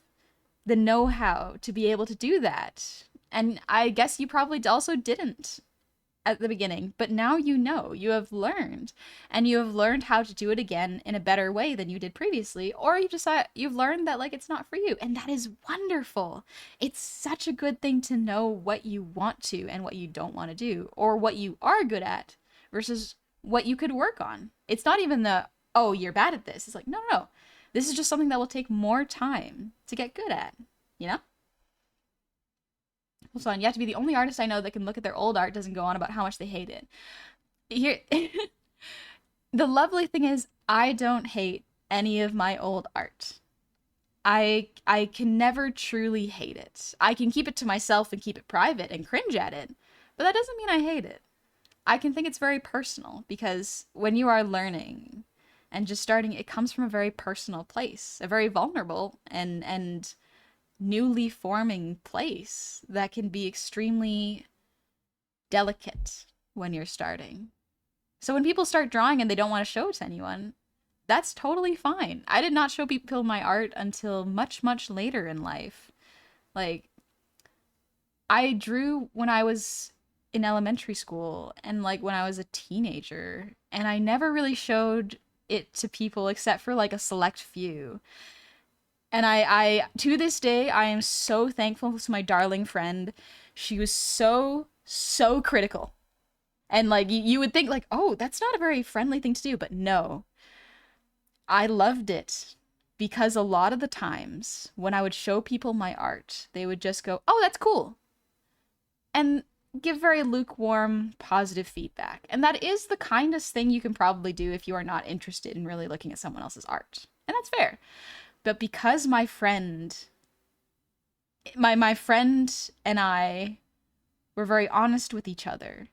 the know-how to be able to do that, and I guess you probably also didn't at the beginning, but now you know, you have learned, and you have learned how to do it again in a better way than you did previously, or you've learned that like it's not for you, and that is wonderful. It's such a good thing to know what you want to and what you don't want to do, or what you are good at versus what you could work on. It's not even the, oh, you're bad at this. It's like, no, no, no. This is just something that will take more time to get good at, you know? Hold on, you have to be the only artist I know that can look at their old art doesn't go on about how much they hate it. Here, the lovely thing is, I don't hate any of my old art. I can never truly hate it. I can keep it to myself and keep it private and cringe at it, but that doesn't mean I hate it. I can think it's very personal because when you are learning and just starting, it comes from a very personal place, a very vulnerable and newly forming place that can be extremely delicate when you're starting. So when people start drawing and they don't want to show it to anyone, that's totally fine. I did not show people my art until much, much later in life. Like, I drew when I was in elementary school and like when I was a teenager, and I never really showed it to people except for like a select few. And I to this day, I am so thankful to my darling friend. She was so, so critical. And like you would think like, oh, that's not a very friendly thing to do, but no. I loved it because a lot of the times when I would show people my art, they would just go, "Oh, that's cool." And give very lukewarm, positive feedback. And that is the kindest thing you can probably do if you are not interested in really looking at someone else's art. And that's fair. But because my friend and I were very honest with each other,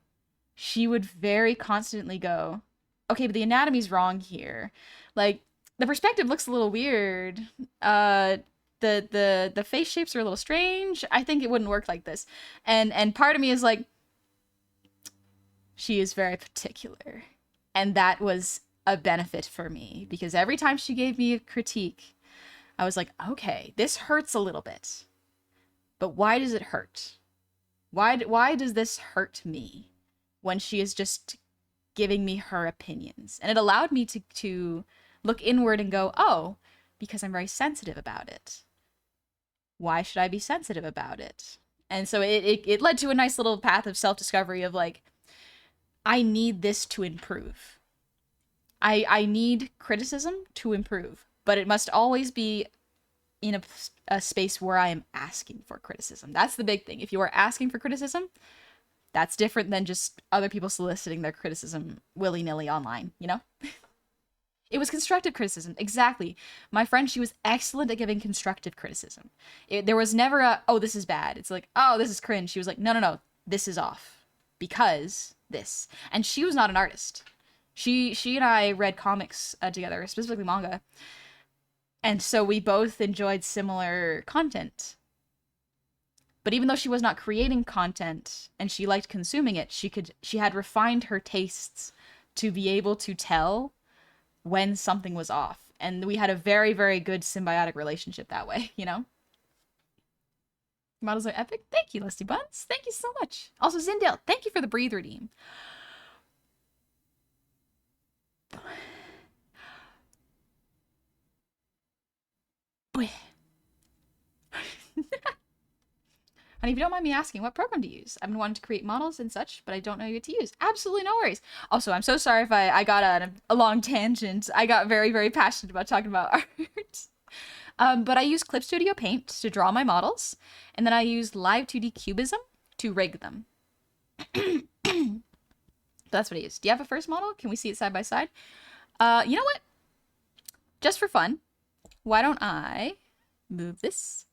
she would very constantly go, okay, but the anatomy's wrong here. Like, the perspective looks a little weird. The face shapes are a little strange. I think it wouldn't work like this. And part of me is like, she is very particular. And that was a benefit for me because every time she gave me a critique, I was like, okay, this hurts a little bit. But why does it hurt? Why does this hurt me when she is just giving me her opinions? And it allowed me to look inward and go, oh, because I'm very sensitive about it. Why should I be sensitive about it? And so it led to a nice little path of self-discovery of like, I need this to improve. I need criticism to improve, but it must always be in a space where I am asking for criticism. That's the big thing. If you are asking for criticism, that's different than just other people soliciting their criticism willy-nilly online, you know? It was constructive criticism. Exactly. My friend, she was excellent at giving constructive criticism. There was never a, oh, this is bad. It's like, oh, this is cringe. She was like, no, no, no, this is off. Because this. And she was not an artist. She and I read comics together, specifically manga. And so we both enjoyed similar content. But even though she was not creating content and she liked consuming it, she had refined her tastes to be able to tell when something was off. And we had a very, very good symbiotic relationship that way, you know? Models are epic. Thank you, Lusty Buns. Thank you so much. Also, Zindale, thank you for the breathe redeem. And if you don't mind me asking, what program to use? I've been wanting to create models and such, but I don't know what to use. Absolutely no worries. Also, I'm so sorry if I got on a long tangent. I got very, very passionate about talking about art. But I use Clip Studio Paint to draw my models, and then I use Live 2D Cubism to rig them. That's what I use. Do you have a first model? Can we see it side by side? You know what? Just for fun, why don't I move this?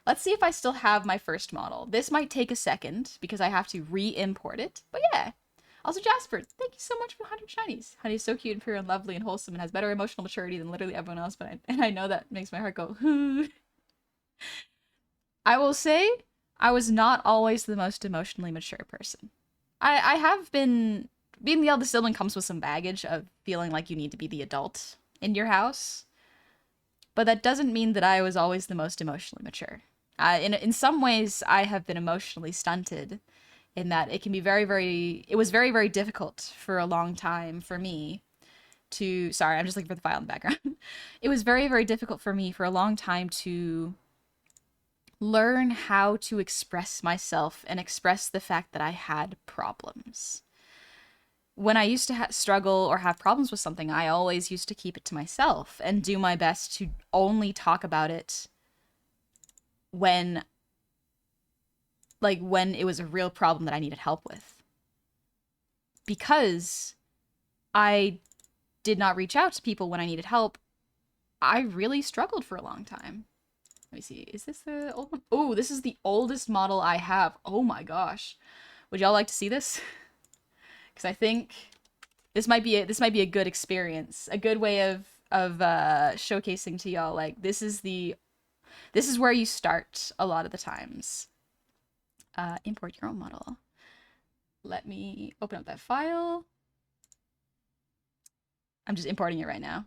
Let's see if I still have my first model. This might take a second because I have to re-import it, but yeah. Also, Jasper, thank you so much for 100 shinies. Honey is so cute and pure and lovely and wholesome and has better emotional maturity than literally everyone else, and I know that makes my heart go, I will say, I was not always the most emotionally mature person. I have been... Being the eldest sibling comes with some baggage of feeling like you need to be the adult in your house. But that doesn't mean that I was always the most emotionally mature. In some ways, I have been emotionally stunted in that it can be it was very, very difficult for a long time for me to, sorry, I'm just looking for the file in the background. It was very, very difficult for me for a long time to learn how to express myself and express the fact that I had problems. When I used to struggle or have problems with something, I always used to keep it to myself and do my best to only talk about it when it was a real problem that I needed help with. Because I did not reach out to people when I needed help, I really struggled for a long time. Let me see. Is this the old one? Oh, this is the oldest model I have. Oh my gosh. Would y'all like to see this? Because I think this might be a good experience, a good way of showcasing to y'all, like, this is where you start a lot of the times. Import your own model. Let me open up that file. I'm just importing it right now.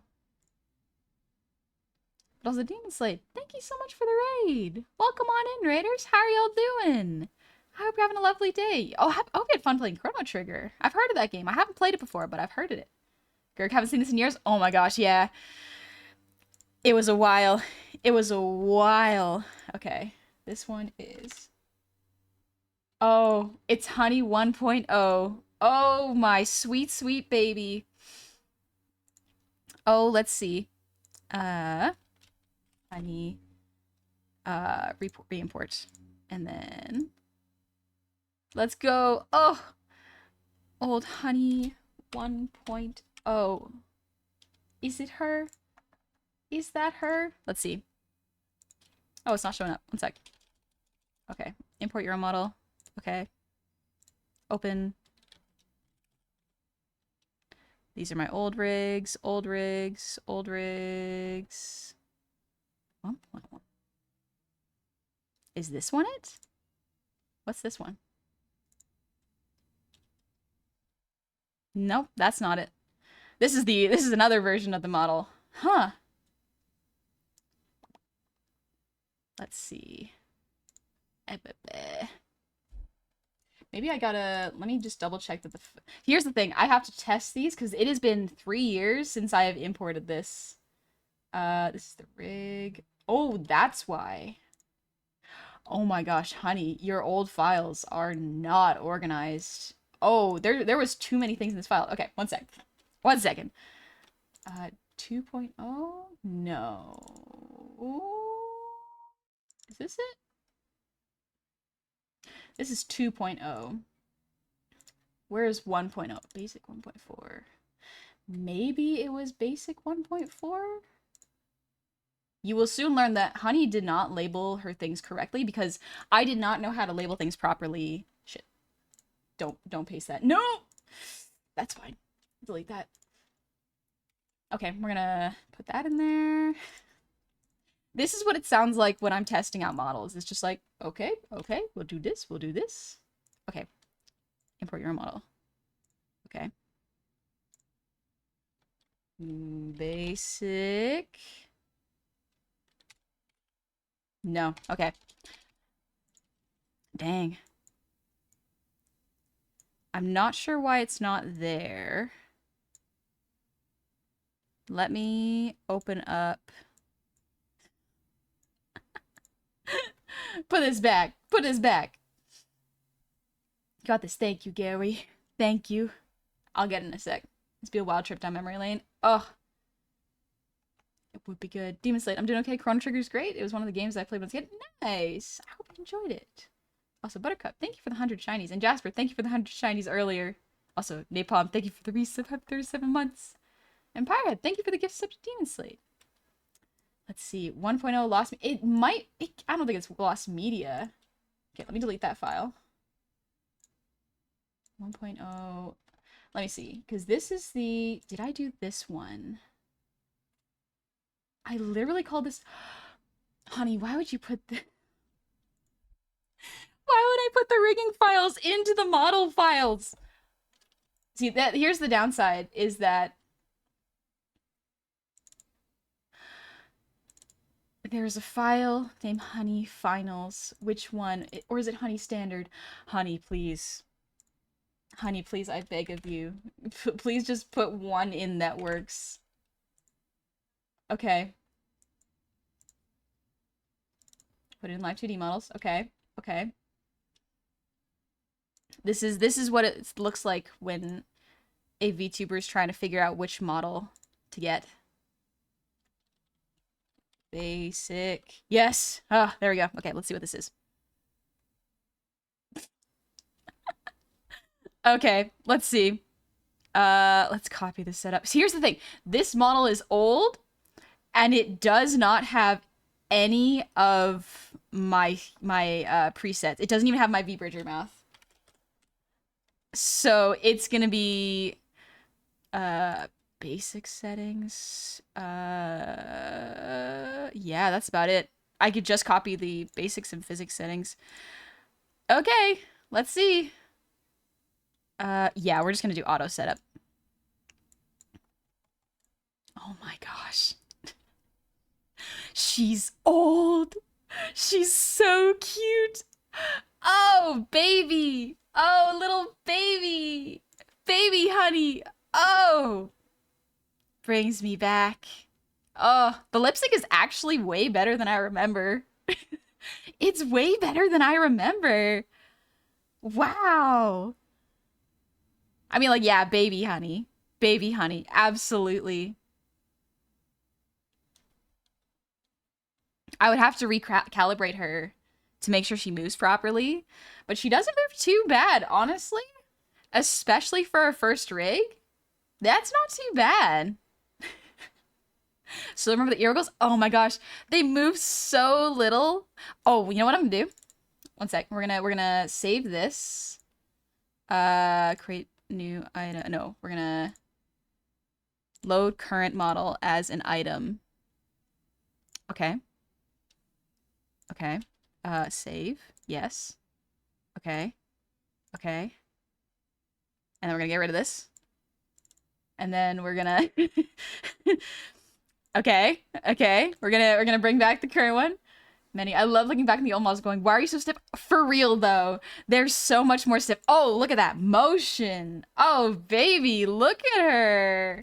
But also, Demon Slate, thank you so much for the raid. Welcome on in, raiders. How are y'all doing? I hope you're having a lovely day. Oh, I hope you had fun playing Chrono Trigger. I've heard of that game. I haven't played it before, but I've heard of it. Girk, haven't seen this in years? Oh my gosh, yeah. It was a while. It was a while. Okay, this one is... Oh, it's Honey 1.0. Oh, my sweet, sweet baby. Oh, let's see. Honey, re-import. And then... Let's go. Oh! Old Honey 1.0. Is it her? Is that her? Let's see. Oh, it's not showing up. One sec. Okay. Import your own model. Okay. Open. These are my old rigs. Old rigs. Old rigs. 1.1. Is this one it? What's this one? Nope, that's not it. This is another version of the model. Huh. Let's see. Maybe I gotta, let me just double check that here's the thing, I have to test these because it has been 3 years since I have imported this. This is the rig. Oh, that's why. Oh my gosh, honey, your old files are not organized. Oh, there was too many things in this file. Okay, one sec. 1 second. 2.0? No. Is this it? This is 2.0. Where is 1.0? Basic 1.4. Maybe it was basic 1.4? You will soon learn that Honey did not label her things correctly because I did not know how to label things properly. Shit. Don't paste that. No! That's fine. Delete that. Okay, we're gonna put that in there. This is what it sounds like when I'm testing out models. It's just like, okay, we'll do this, we'll do this. Okay, import your own model. Okay. Basic. No, okay. Dang. I'm not sure why it's not there. Let me open up. Put this back. Put this back. Got this. Thank you, Gary. Thank you. I'll get it in a sec. This be a wild trip down memory lane. Oh. It would be good. Demon Slate, I'm doing okay. Chrono Trigger's great. It was one of the games I played when I was a kid. Nice. I hope you enjoyed it. Also, Buttercup, thank you for the 100 shinies. And Jasper, thank you for the 100 shinies earlier. Also, Napalm, thank you for the resub. 37 months. And Pyrehead, thank you for the gift sub to Demon Slate. Let's see. 1.0 lost me. It might. I don't think it's lost media. Okay, let me delete that file. 1.0. Let me see. Because this is the. Did I do this one? I literally called this. Honey, why would you put the. Why would I put the rigging files into the model files? See, that here's the downside, is that there's a file named Honey Finals. Which one? Or is it Honey Standard? Honey, please. Honey, please, I beg of you. Please just put one in that works. Okay. Put it in live 2D models. Okay. Okay. This is what it looks like when a VTuber is trying to figure out which model to get. Basic. Yes. Ah, there we go. Okay, let's see what this is. Okay, let's see. Let's copy the setup. So here's the thing. This model is old, and it does not have any of my presets. It doesn't even have my V-Bridger mouth. So it's gonna be basic settings. Yeah, that's about it. I could just copy the basics and physics settings. Okay, let's see. Yeah, we're just gonna do auto setup. Oh my gosh. She's old. She's so cute. Oh, baby. Oh, little baby. Baby honey. Oh. Brings me back. Oh, the lipstick is actually way better than I remember. It's way better than I remember. Wow. I mean, like, yeah, baby honey. Baby honey. Absolutely. I would have to recalibrate her to make sure she moves properly. But she doesn't move too bad, honestly. Especially for a first rig. That's not too bad. So remember the Irregals? Oh my gosh. They move so little. Oh, you know what I'm gonna do? One sec. We're gonna save this. Create new item. No, we're gonna load current model as an item. Okay. Okay. Save. Yes. Okay. Okay. And then we're gonna get rid of this. And then we're gonna Okay. Okay. We're gonna bring back the current one. Many. I love looking back at the old models going, why are you so stiff? For real though. They're so much more stiff. Oh, look at that motion. Oh, baby, look at her.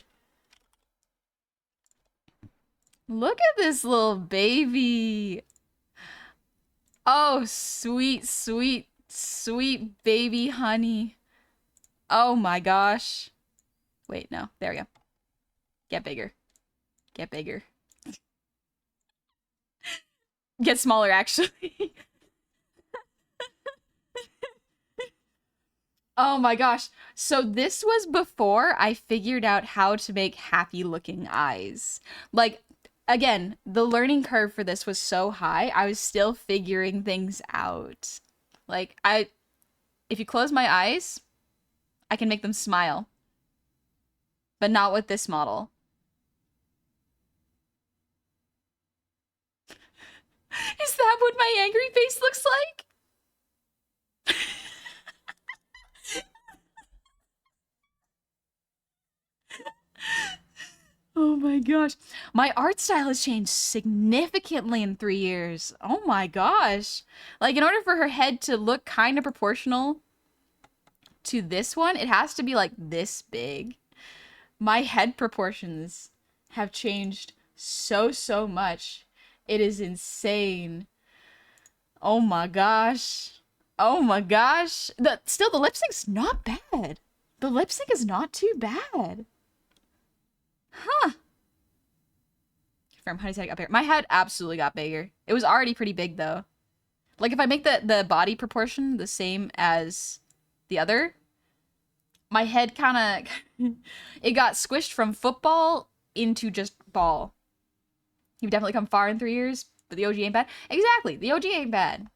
Look at this little baby. Oh, sweet, sweet, sweet baby honey. Oh my gosh. Wait, no. There we go. Get bigger. Get bigger. Get smaller, actually. Oh my gosh. So this was before I figured out how to make happy looking eyes. Like, again, the learning curve for this was so high, I was still figuring things out. Like, if you close my eyes, I can make them smile. But not with this model. Is that what my angry face looks like? Oh my gosh. My art style has changed significantly in 3 years. Oh my gosh. Like, in order for her head to look kind of proportional to this one, it has to be like this big. My head proportions have changed so much. It is insane. Oh my gosh. Oh my gosh. Still, the lip sync's not bad. The lip sync is not too bad. Huh. From Honey's head up here. My head absolutely got bigger. It was already pretty big though. Like if I make the body proportion the same as the other, my head kind of it got squished from football into just ball. You've definitely come far in 3 years, but the OG ain't bad. Exactly, the OG ain't bad.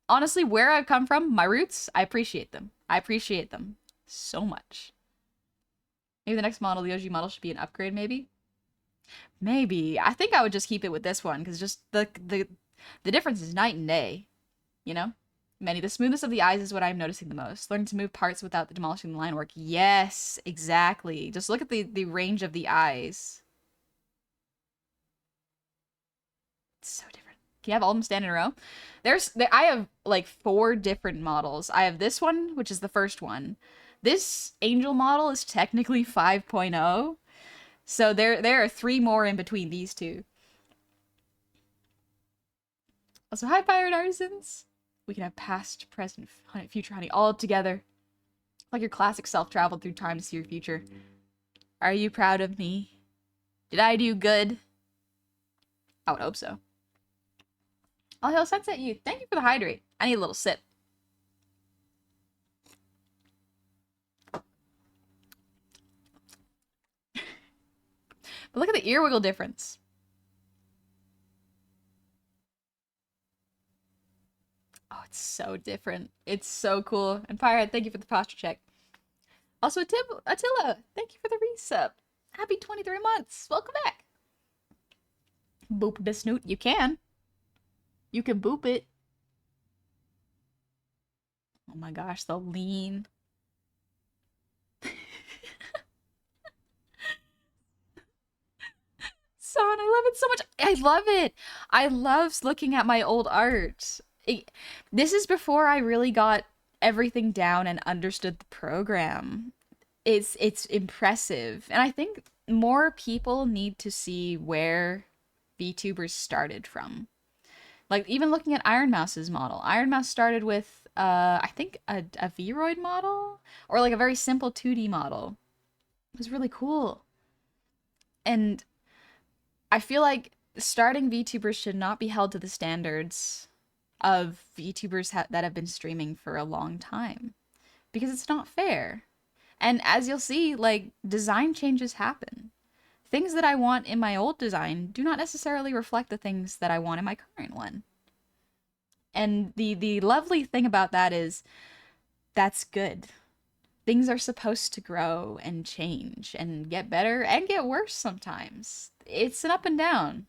Honestly, where I've come from, my roots, I appreciate them. I appreciate them so much. Maybe the next model, the OG model, should be an upgrade, maybe? Maybe. I think I would just keep it with this one, because just the difference is night and day, you know? Many, the smoothness of the eyes is what I'm noticing the most. Learning to move parts without demolishing the line work. Yes, exactly. Just look at the range of the eyes. It's so different. Can you have all of them stand in a row? I have like 4 different models. I have this one, which is the first one. This angel model is technically 5.0. So there are 3 more in between these two. Also, hi, Pirate Artisans. We can have past, present, future honey all together. Like your classic self traveled through time to see your future. Are you proud of me? Did I do good? I would hope so. I'll hail Sunset you. Thank you for the hydrate. I need a little sip. But look at the ear wiggle difference. Oh, it's so different. It's so cool. And Pirate, thank you for the posture check. Also, Attila, thank you for the resub. Happy 23 months. Welcome back. Boop the snoot. You can. You can boop it. Oh my gosh, the lean. Son, I love it so much. I love it. I love looking at my old art. This is before I really got everything down and understood the program. It's impressive. And I think more people need to see where VTubers started from. Like, even looking at Iron Mouse's model. Iron Mouse started with, I think, a Vroid model? Or, like, a very simple 2D model. It was really cool. And I feel like starting VTubers should not be held to the standards of VTubers that have been streaming for a long time. Because it's not fair. And as you'll see, like, design changes happen. Things that I want in my old design do not necessarily reflect the things that I want in my current one. And the lovely thing about that is that's good. Things are supposed to grow and change and get better and get worse sometimes. It's an up and down.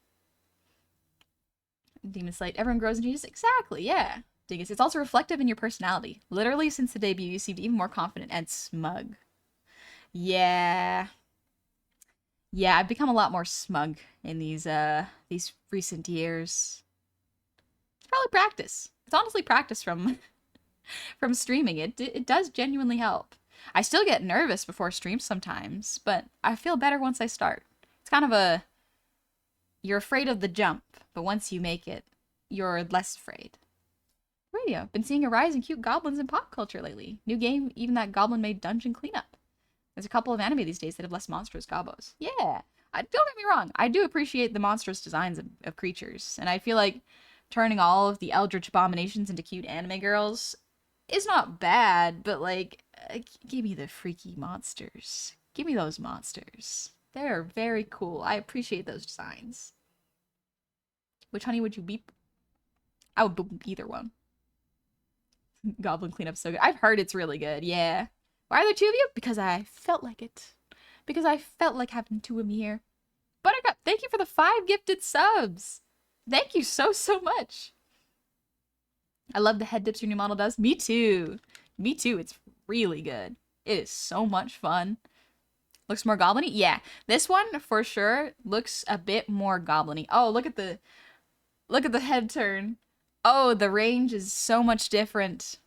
Demon Slate, everyone grows and changes. Exactly, yeah. Dingus, it's also reflective in your personality. Literally, since the debut, you seemed even more confident and smug. Yeah. Yeah, I've become a lot more smug in these recent years. It's probably practice. It's honestly practice from from streaming. It does genuinely help. I still get nervous before streams sometimes, but I feel better once I start. It's kind of you're afraid of the jump, but once you make it, you're less afraid. Radio. Been seeing a rise in cute goblins in pop culture lately. New game, even that goblin-made dungeon cleanup. There's a couple of anime these days that have less monstrous gobos. Yeah, don't get me wrong. I do appreciate the monstrous designs of creatures, and I feel like turning all of the eldritch abominations into cute anime girls is not bad, but like, give me the freaky monsters. Give me those monsters. They're very cool. I appreciate those designs. Which honey would you beep? I would boop either one. Goblin cleanup's so good. I've heard it's really good, yeah. Why are there 2 of you? Because I felt like it. Because I felt like having 2 of me here. Buttercup, thank you for the 5 gifted subs. Thank you so much. I love the head dips your new model does. Me too. Me too. It's really good. It is so much fun. Looks more goblin-y? Yeah. This one for sure looks a bit more goblin-y. Oh, look at the head turn. Oh, the range is so much different.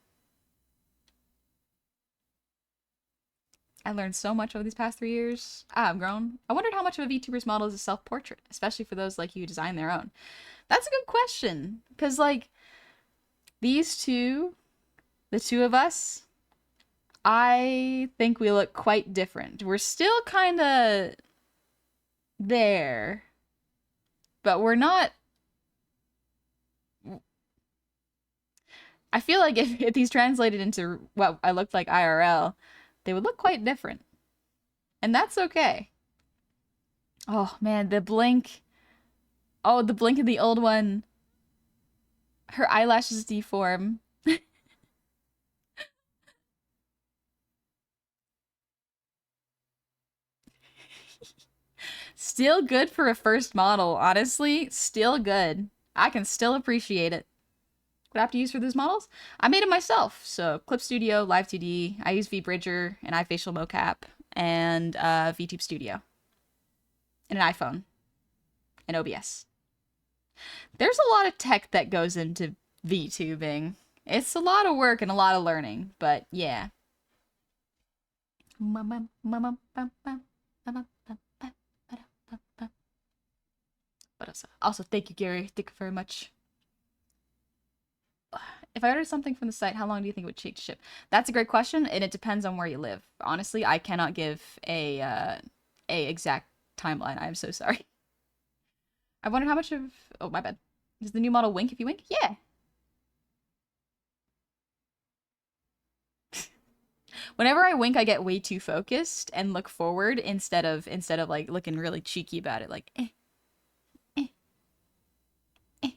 I learned so much over these past 3 years. I've grown. I wondered how much of a VTuber's model is a self-portrait, especially for those like you who design their own. That's a good question. Because, like, these two, the two of us, I think we look quite different. We're still kind of there, but we're not. I feel like if these translated into what I looked like IRL, they would look quite different. And that's okay. Oh man, the blink. Oh, the blink of the old one. Her eyelashes deform. Still good for a first model, honestly. Still good. I can still appreciate it. What I have to use for those models? I made them myself. So Clip Studio, Live 2D. I use VBridger, an iFacial mocap, and VTube Studio, and an iPhone, and OBS. There's a lot of tech that goes into VTubing. It's a lot of work and a lot of learning, but yeah. But also, thank you, Gary. Thank you very much. If I ordered something from the site, how long do you think it would take to ship? That's a great question, and it depends on where you live. Honestly, I cannot give a exact timeline. I am so sorry. I wondered how much of... Oh, my bad. Does the new model wink if you wink? Yeah. Whenever I wink, I get way too focused and look forward instead of like looking really cheeky about it, like eh, eh, eh.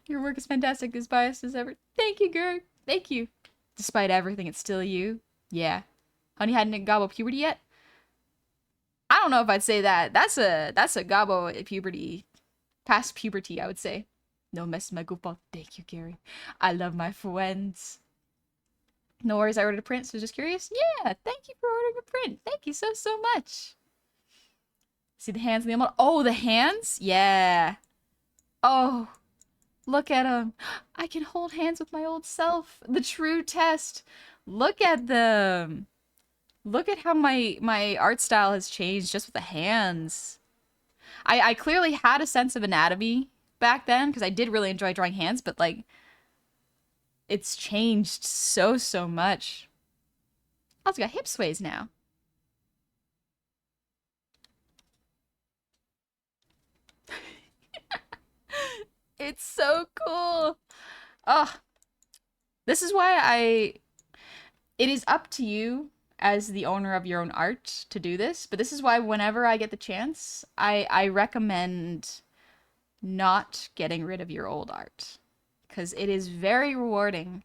Your work is fantastic, as biased as ever. Thank you, girl. Thank you. Despite everything, it's still you. Yeah. Honey hadn't gobble puberty yet? I don't know if I'd say that. That's a gobble at puberty. Past puberty, I would say. No mess my goofball. Thank you, Gary. I love my friends. No worries, I ordered a print, so just curious. Yeah, thank you for ordering a print. Thank you so, so much. See the hands in the model? Oh, the hands? Yeah. Oh, look at them. I can hold hands with my old self. The true test. Look at them. Look at how my art style has changed just with the hands. I clearly had a sense of anatomy back then because I did really enjoy drawing hands, but like it's changed so, so much. I also got hip sways now. It's so cool. Oh, this is why it is up to you as the owner of your own art to do this, but this is why whenever I get the chance, I recommend not getting rid of your old art because it is very rewarding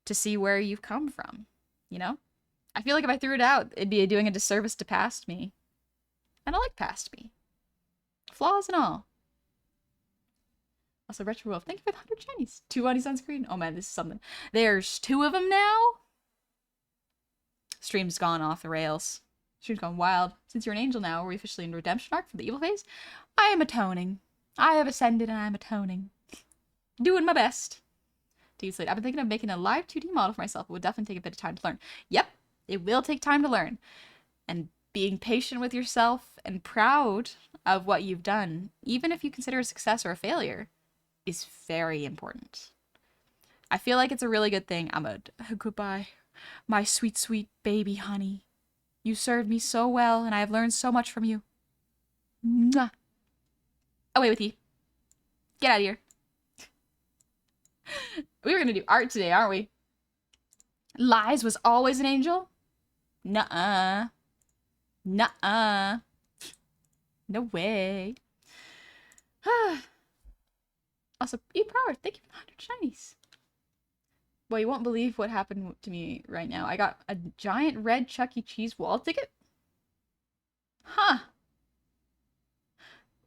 to see where you've come from, you know? I feel like if I threw it out, it'd be doing a disservice to past me. And I like past me. Flaws and all. Also, Retro Wolf, thank you for the 100 Chinese. 2 bodies on screen. Oh man, this is something. There's 2 of them now? Stream's gone off the rails. Stream's gone wild. Since you're an angel now, are we officially in redemption arc for the evil phase? I am atoning. I have ascended and I'm atoning. Doing my best. I've been thinking of making a live 2D model for myself. It would definitely take a bit of time to learn. Yep, it will take time to learn. And being patient with yourself and proud of what you've done, even if you consider a success or a failure, is very important. I feel like it's a really good thing. Goodbye, my sweet, sweet baby honey. You served me so well, and I have learned so much from you. Mwah. Away with you. Get out of here. We were gonna do art today, aren't we? Lies was always an angel? Nuh-uh. Nuh-uh. No way. Also, E-Power, thank you for the 100 shinies. Well, you won't believe what happened to me right now. I got a giant red Chuck E. Cheese wall ticket. Huh.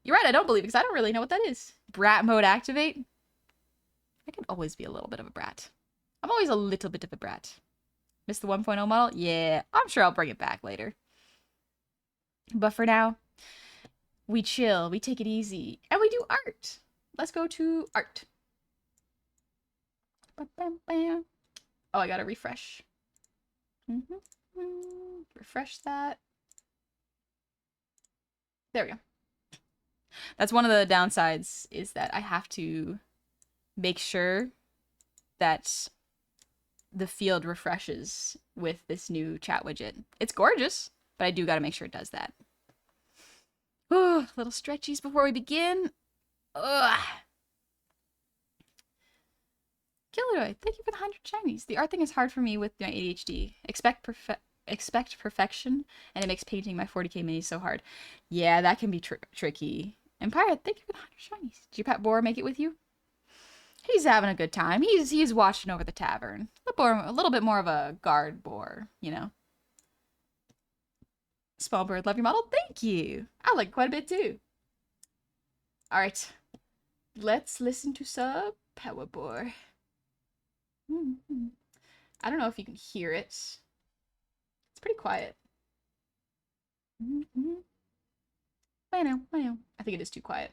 You're right, I don't believe it because I don't really know what that is. Brat mode activate? I can always be a little bit of a brat. I'm always a little bit of a brat. Miss the 1.0 model? Yeah, I'm sure I'll bring it back later. But for now, we chill, we take it easy, and we do art. Let's go to art. Oh, I gotta refresh. Refresh that. There we go. That's one of the downsides, is that I have to make sure that the field refreshes with this new chat widget. It's gorgeous, but I do gotta make sure it does that. Oh, little stretchies before we begin. Ugh. Kilroy, thank you for the 100 shinies. The art thing is hard for me with my ADHD. Expect perfection, and it makes painting my 40k minis so hard. Yeah, that can be tricky. Empire, thank you for the 100 shinies. Did your pet boar make it with you? He's having a good time. He's watching over the tavern. A little bit more of a guard boar, you know. Small bird, love your model. Thank you. I like it quite a bit too. All right, let's listen to some power boar. I don't know if you can hear it. It's pretty quiet. I think it is too quiet.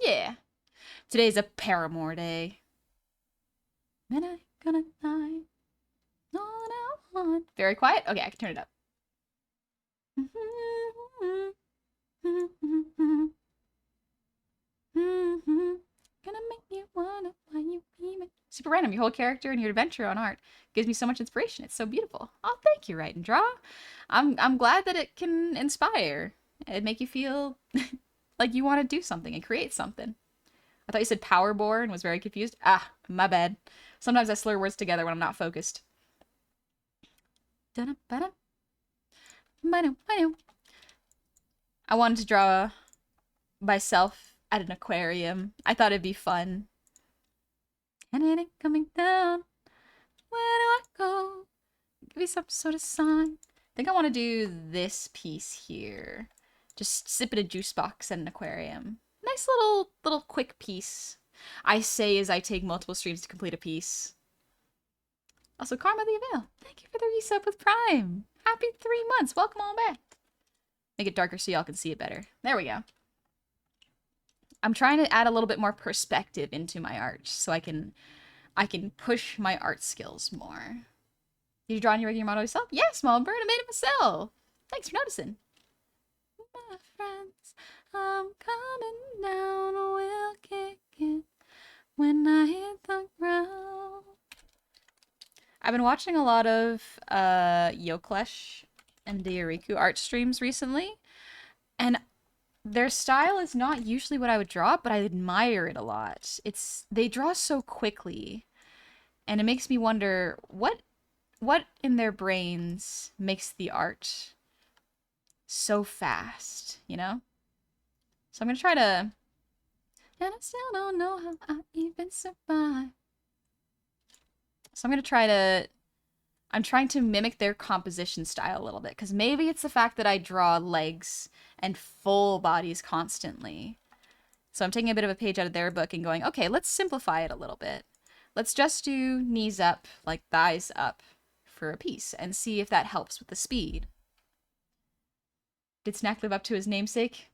Yeah. Today's a paramour day. Then I gonna die. Very quiet? Okay, I can turn it up. Gonna make you wanna why you beaming. Super random. Your whole character and your adventure on art gives me so much inspiration. It's so beautiful. Oh, thank you, Write and Draw. I'm glad that it can inspire and make you feel like you want to do something and create something. I thought you said power bore and was very confused. Ah, my bad. Sometimes I slur words together when I'm not focused. I wanted to draw myself at an aquarium. I thought it'd be fun. And it ain't coming down. Where do I go? Give me some sort of sign. I think I want to do this piece here. Just sip in a juice box at an aquarium. Nice little quick piece. I say as I take multiple streams to complete a piece. Also, Karma the Avail. Thank you for the resub with Prime. Happy 3 months. Welcome on back. Make it darker so y'all can see it better. There we go. I'm trying to add a little bit more perspective into my art so I can push my art skills more. Did you draw any regular model yourself? Yeah, small bird. I made it myself. Thanks for noticing. My friends, I'm coming down. We'll kick it when I hit the ground. I've been watching a lot of Yoklesh and Diariku art streams recently, and their style is not usually what I would draw, but I admire it a lot. They draw so quickly, and it makes me wonder what in their brains makes the art so fast, you know? So I'm gonna try to... And I still don't know how I even survive. So I'm gonna try to... I'm trying to mimic their composition style a little bit, because maybe it's the fact that I draw legs and full bodies constantly. So I'm taking a bit of a page out of their book and going, okay, let's simplify it a little bit. Let's just do knees up, like thighs up for a piece, and see if that helps with the speed. Did Snack live up to his namesake?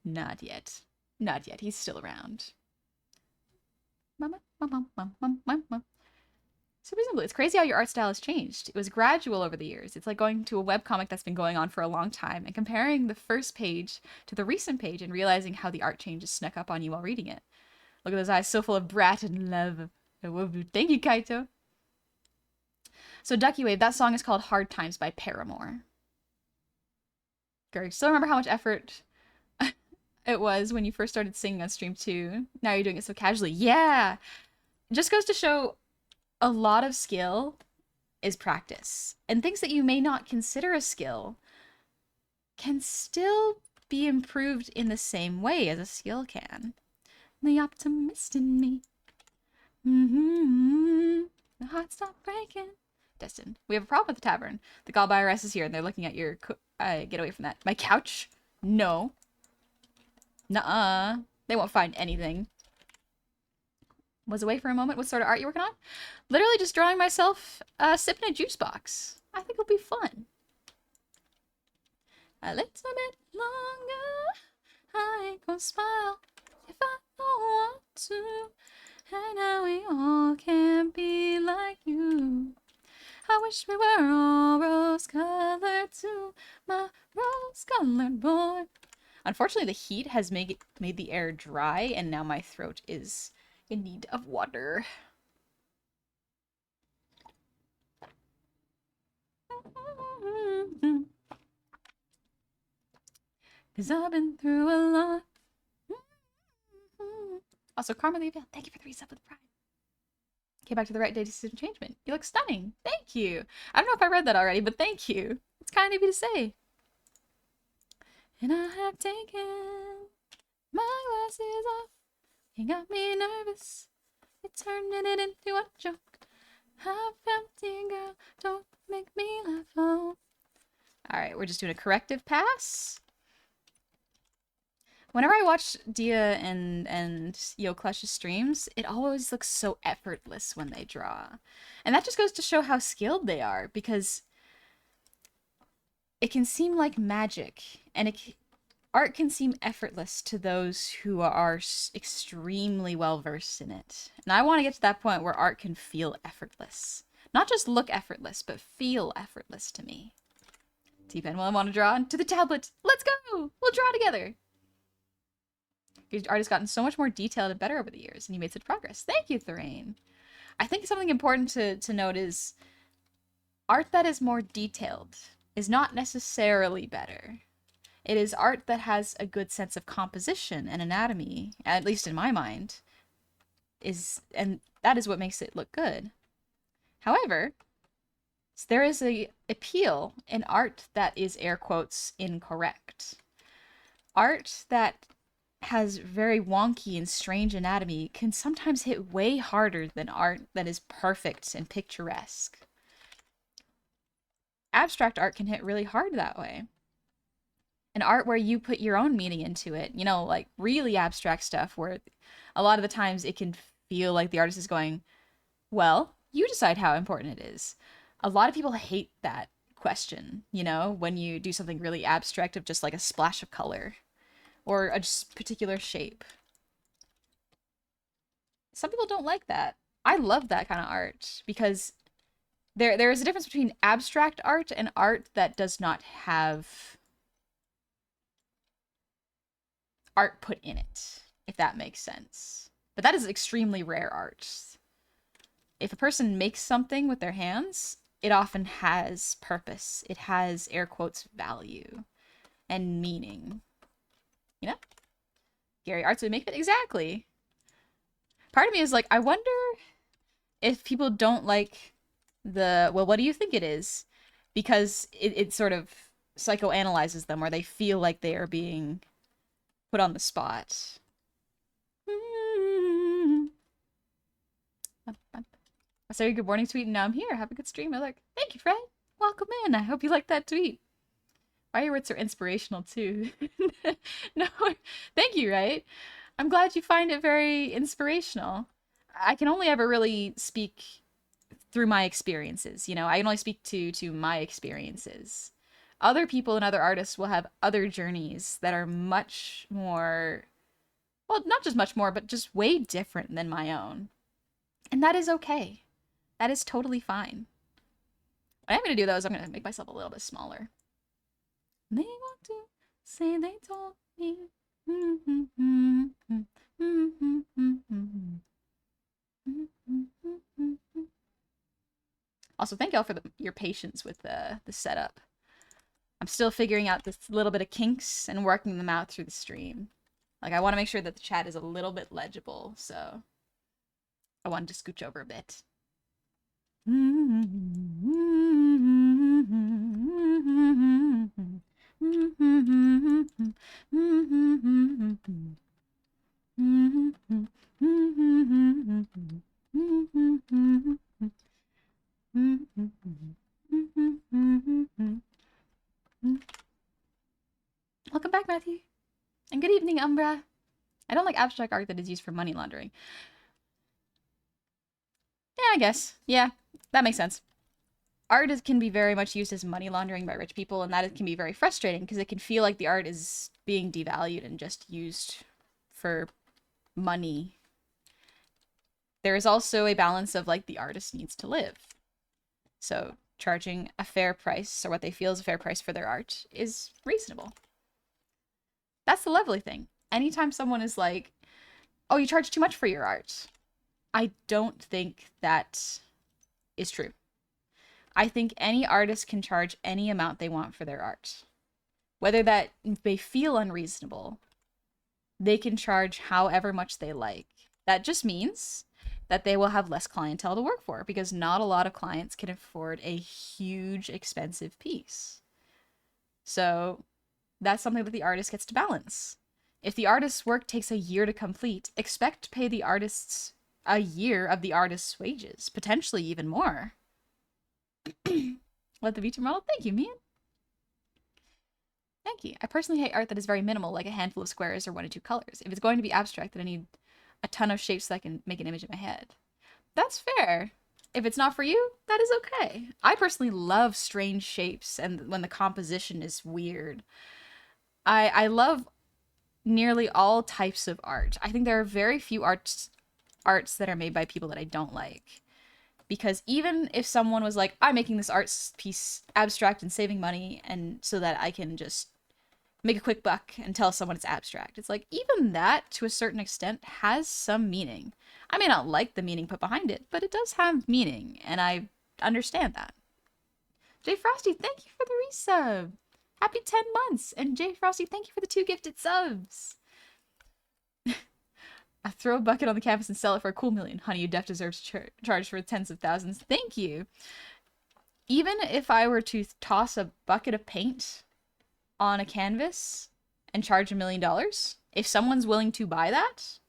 Not yet. Not yet. He's still around. Super simple. It's crazy how your art style has changed. It was gradual over the years. It's like going to a webcomic that's been going on for a long time and comparing the first page to the recent page and realizing how the art changes snuck up on you while reading it. Look at those eyes, so full of brat and love. Thank you, Kaito. So Ducky Wave, that song is called Hard Times by Paramore. Greg, still remember how much effort it was when you first started singing on stream too? Now you're doing it so casually. Yeah! It just goes to show a lot of skill is practice. And things that you may not consider a skill can still be improved in the same way as a skill can. The optimist in me. The heart stopped breaking. Destin, we have a problem at the tavern. The Galbyress is here and they're looking at your... get away from that. My couch? No. Nuh-uh. They won't find anything. Was away for a moment. What sort of art you working on? Literally just drawing myself sipping a juice box. I think it'll be fun. A little bit longer. I ain't gonna smile if I don't want to. And now we all can be like you. I wish we were all rose-colored too, my rose-colored boy. Unfortunately, the heat has made the air dry, and now my throat is in need of water. Cause I've been through a lot. Also, Karma Leville, thank you for the resub with Prime. Came back to the right day decision changement. You look stunning. Thank you. I don't know if I read that already, but thank you. It's kind of you to say. And I have taken my glasses off. You got me nervous. You're turning it into a joke. Half empty, girl. Don't make me laugh. Oh. Alright, we're just doing a corrective pass. Whenever I watch Dia and Yo Clutch's streams, it always looks so effortless when they draw. And that just goes to show how skilled they are, because it can seem like magic, and art can seem effortless to those who are extremely well versed in it. And I want to get to that point where art can feel effortless. Not just look effortless, but feel effortless to me. T-Pen, well, I want to draw to the tablet. Let's go! We'll draw together! Your art has gotten so much more detailed and better over the years, and you made such progress. Thank you, Thorane. I think something important to note is art that is more detailed is not necessarily better. It is art that has a good sense of composition and anatomy, at least in my mind, and that is what makes it look good. However, there is a appeal in art that is, air quotes, incorrect. Art that has very wonky and strange anatomy can sometimes hit way harder than art that is perfect and picturesque. Abstract art can hit really hard that way. And art where you put your own meaning into it, you know, like really abstract stuff where a lot of the times it can feel like the artist is going, well, you decide how important it is. A lot of people hate that question, you know, when you do something really abstract of just like a splash of color or a just particular shape. Some people don't like that. I love that kind of art because there is a difference between abstract art and art that does not have art put in it, if that makes sense. But that is extremely rare art. If a person makes something with their hands, it often has purpose. It has, air quotes, value and meaning. You know? Gary Arts would make it exactly. Part of me is like, I wonder if people don't like the, well, what do you think it is? Because it sort of psychoanalyzes them, or they feel like they are being put on the spot. I saw your good morning tweet and now I'm here. Have a good stream. I'm like, thank you, Fred. Welcome in. I hope you like that tweet. Why your words are inspirational too. No, thank you, right? I'm glad you find it very inspirational. I can only ever really speak through my experiences, you know? I can only speak to my experiences. Other people and other artists will have other journeys that are much more, well, not just much more, but just way different than my own. And that is okay. That is totally fine. What I'm going to do, though, is I'm going to make myself a little bit smaller. They want to say they told me. Also, thank y'all for your patience with the setup. I'm still figuring out this little bit of kinks and working them out through the stream. Like, I want to make sure that the chat is a little bit legible, so I wanted to scooch over a bit. Welcome back, bruh. I don't like abstract art that is used for money laundering. Yeah, I guess. Yeah, that makes sense. Art can be very much used as money laundering by rich people, and that can be very frustrating because it can feel like the art is being devalued and just used for money. There is also a balance of like the artist needs to live. So charging a fair price, or what they feel is a fair price for their art, is reasonable. That's the lovely thing. Anytime someone is like, oh, you charge too much for your art, I don't think that is true. I think any artist can charge any amount they want for their art. Whether that may feel unreasonable, they can charge however much they like. That just means that they will have less clientele to work for because not a lot of clients can afford a huge, expensive piece. So that's something that the artist gets to balance. If the artist's work takes a year to complete, expect to pay the artists a year of the artist's wages, potentially even more. Let the future model. Thank you, Mian. Thank you. I personally hate art that is very minimal, like a handful of squares or 1 or 2 colors. If it's going to be abstract, then I need a ton of shapes so I can make an image in my head. That's fair. If it's not for you, that is okay. I personally love strange shapes and when the composition is weird. I love nearly all types of art. I think there are very few arts that are made by people that I don't like. Because even if someone was like, I'm making this art piece abstract and saving money and so that I can just make a quick buck and tell someone it's abstract. It's like, even that, to a certain extent, has some meaning. I may not like the meaning put behind it, but it does have meaning, and I understand that. Jay Frosty, thank you for the resub. Happy 10 months. And Jay Frosty, thank you for the 2 gifted subs. I throw a bucket on the canvas and sell it for a cool million. Honey, you def deserves charge for tens of thousands. Thank you. Even if I were to toss a bucket of paint on a canvas and charge $1 million, if someone's willing to buy that,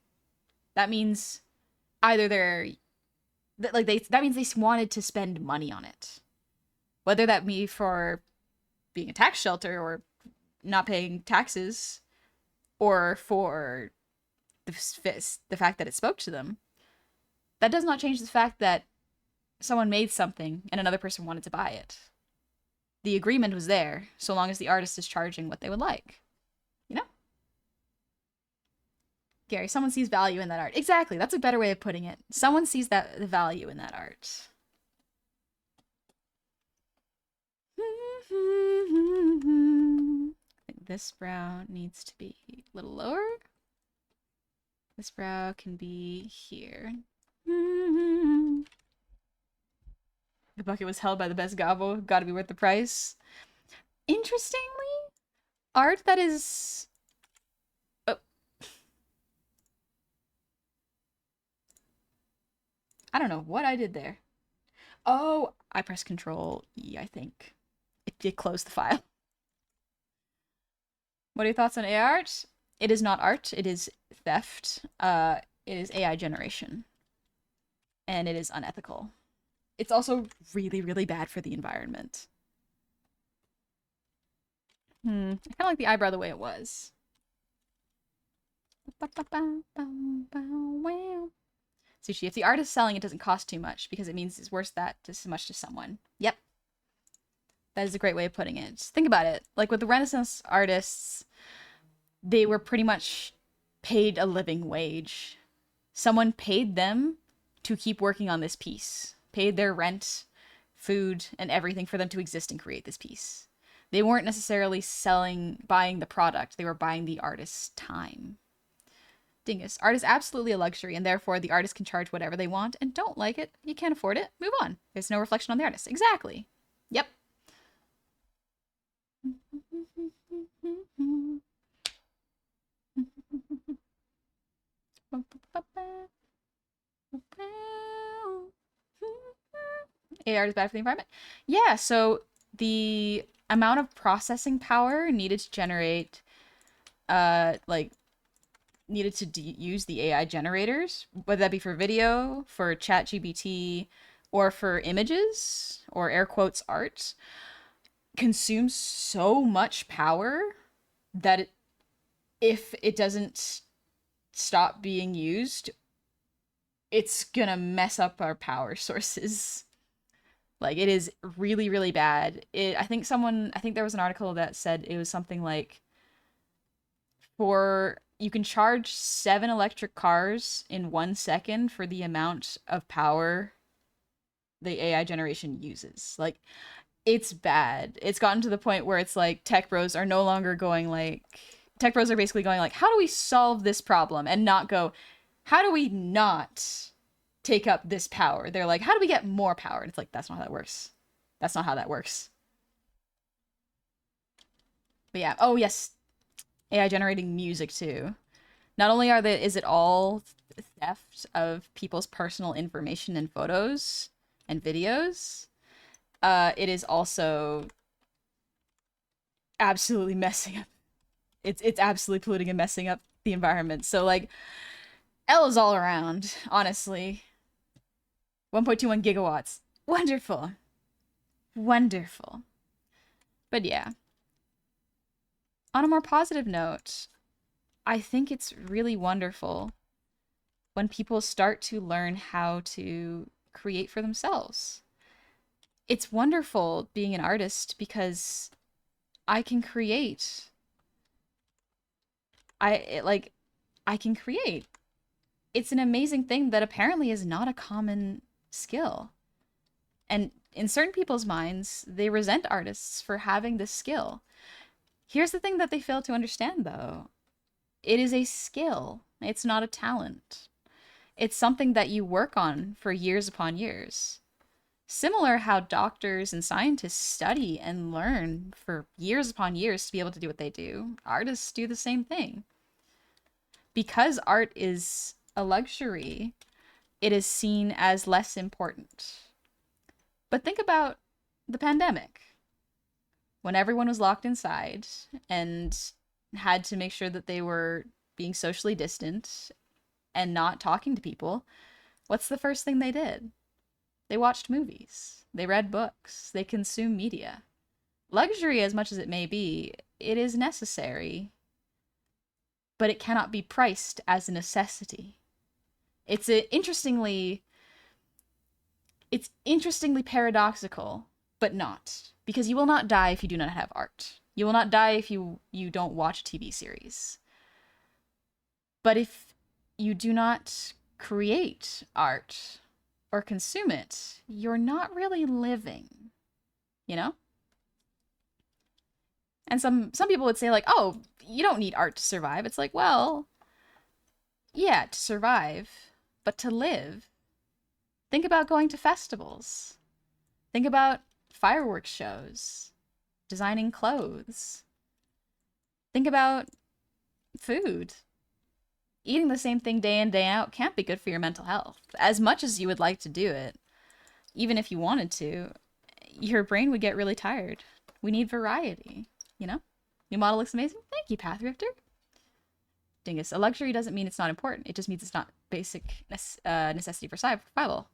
that means either that means they wanted to spend money on it. Whether that be for being a tax shelter or not paying taxes or for the fact that it spoke to them, that does not change the fact that someone made something and another person wanted to buy it. The agreement was there, so long as the artist is charging what they would like. You know? Gary, someone sees value in that art. Exactly, that's a better way of putting it. Someone sees the value in that art. I think this brow needs to be a little lower. This brow can be here. The bucket was held by the best gobbo. Gotta be worth the price. Interestingly, art that is... Oh. I don't know what I did there. Oh, I pressed Control E, I think. It closed the file. What are your thoughts on AI art? It is not art. It is theft. It is AI generation. And it is unethical. It's also really, really bad for the environment. I kind of like the eyebrow the way it was. Sushi, if the art is selling, it doesn't cost too much because it means it's worth that just as much to someone. Yep. That is a great way of putting it. Just think about it. Like with the Renaissance artists, they were pretty much paid a living wage. Someone paid them to keep working on this piece. Paid their rent, food, and everything for them to exist and create this piece. They weren't necessarily buying the product. They were buying the artist's time. Dingus. Art is absolutely a luxury, and therefore the artist can charge whatever they want, and don't like it, you can't afford it, move on. There's no reflection on the artist. Exactly. Yep. AI art is bad for the environment. Yeah, so the amount of processing power needed to generate, needed to use the AI generators, whether that be for video, for ChatGPT, or for images, or air quotes art, consumes so much power that if it doesn't stop being used, it's gonna mess up our power sources. Like, it is really, really bad. I think there was an article that said it was something like, you can charge 7 electric cars in 1 second for the amount of power the AI generation uses. Like, it's bad. It's gotten to the point where it's like tech bros are no longer going like, tech bros are basically going like, how do we solve this problem? And not go, how do we not take up this power? They're like, how do we get more power? And it's like, that's not how that works. That's not how that works. But yeah, oh yes, AI generating music too. Not only is it all theft of people's personal information and photos and videos, it is also absolutely messing up. It's absolutely polluting and messing up the environment. So like, L is all around, honestly. 1.21 gigawatts. Wonderful. Wonderful. But yeah. On a more positive note, I think it's really wonderful when people start to learn how to create for themselves. It's wonderful being an artist because I can create. I can create. It's an amazing thing that apparently is not a common skill. And in certain people's minds, they resent artists for having this skill. Here's the thing that they fail to understand, though. It is a skill. It's not a talent. It's something that you work on for years upon years. Similar how doctors and scientists study and learn for years upon years to be able to do what they do, artists do the same thing. Because art is a luxury, it is seen as less important. But think about the pandemic, when everyone was locked inside and had to make sure that they were being socially distant and not talking to people. What's the first thing they did? They watched movies. They read books. They consumed media. Luxury, as much as it may be, it is necessary, but it cannot be priced as a necessity. It's interestingly paradoxical, but not. Because you will not die if you do not have art. You will not die if you don't watch a TV series. But if you do not create art or consume it, you're not really living, you know? And some people would say like, oh, you don't need art to survive. It's like, well, yeah, to survive, but to live. Think about going to festivals. Think about fireworks shows, designing clothes. Think about food. Eating the same thing day in, day out can't be good for your mental health. As much as you would like to do it, even if you wanted to, your brain would get really tired. We need variety, you know? New model looks amazing. Thank you, Pathrifter. Dingus, a luxury doesn't mean it's not important. It just means it's not basic necessity for survival.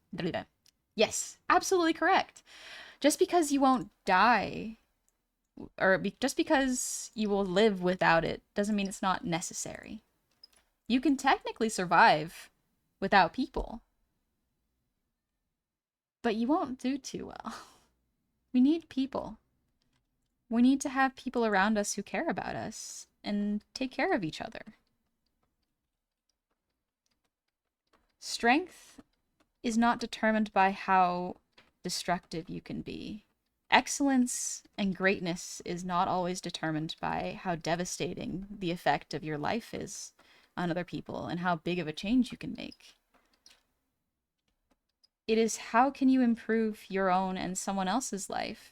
Yes, absolutely correct. Just because you won't die, or just because you will live without it, doesn't mean it's not necessary. You can technically survive without people, but you won't do too well. We need people. We need to have people around us who care about us and take care of each other. Strength is not determined by how destructive you can be. Excellence and greatness is not always determined by how devastating the effect of your life is on other people and how big of a change you can make. It is how can you improve your own and someone else's life?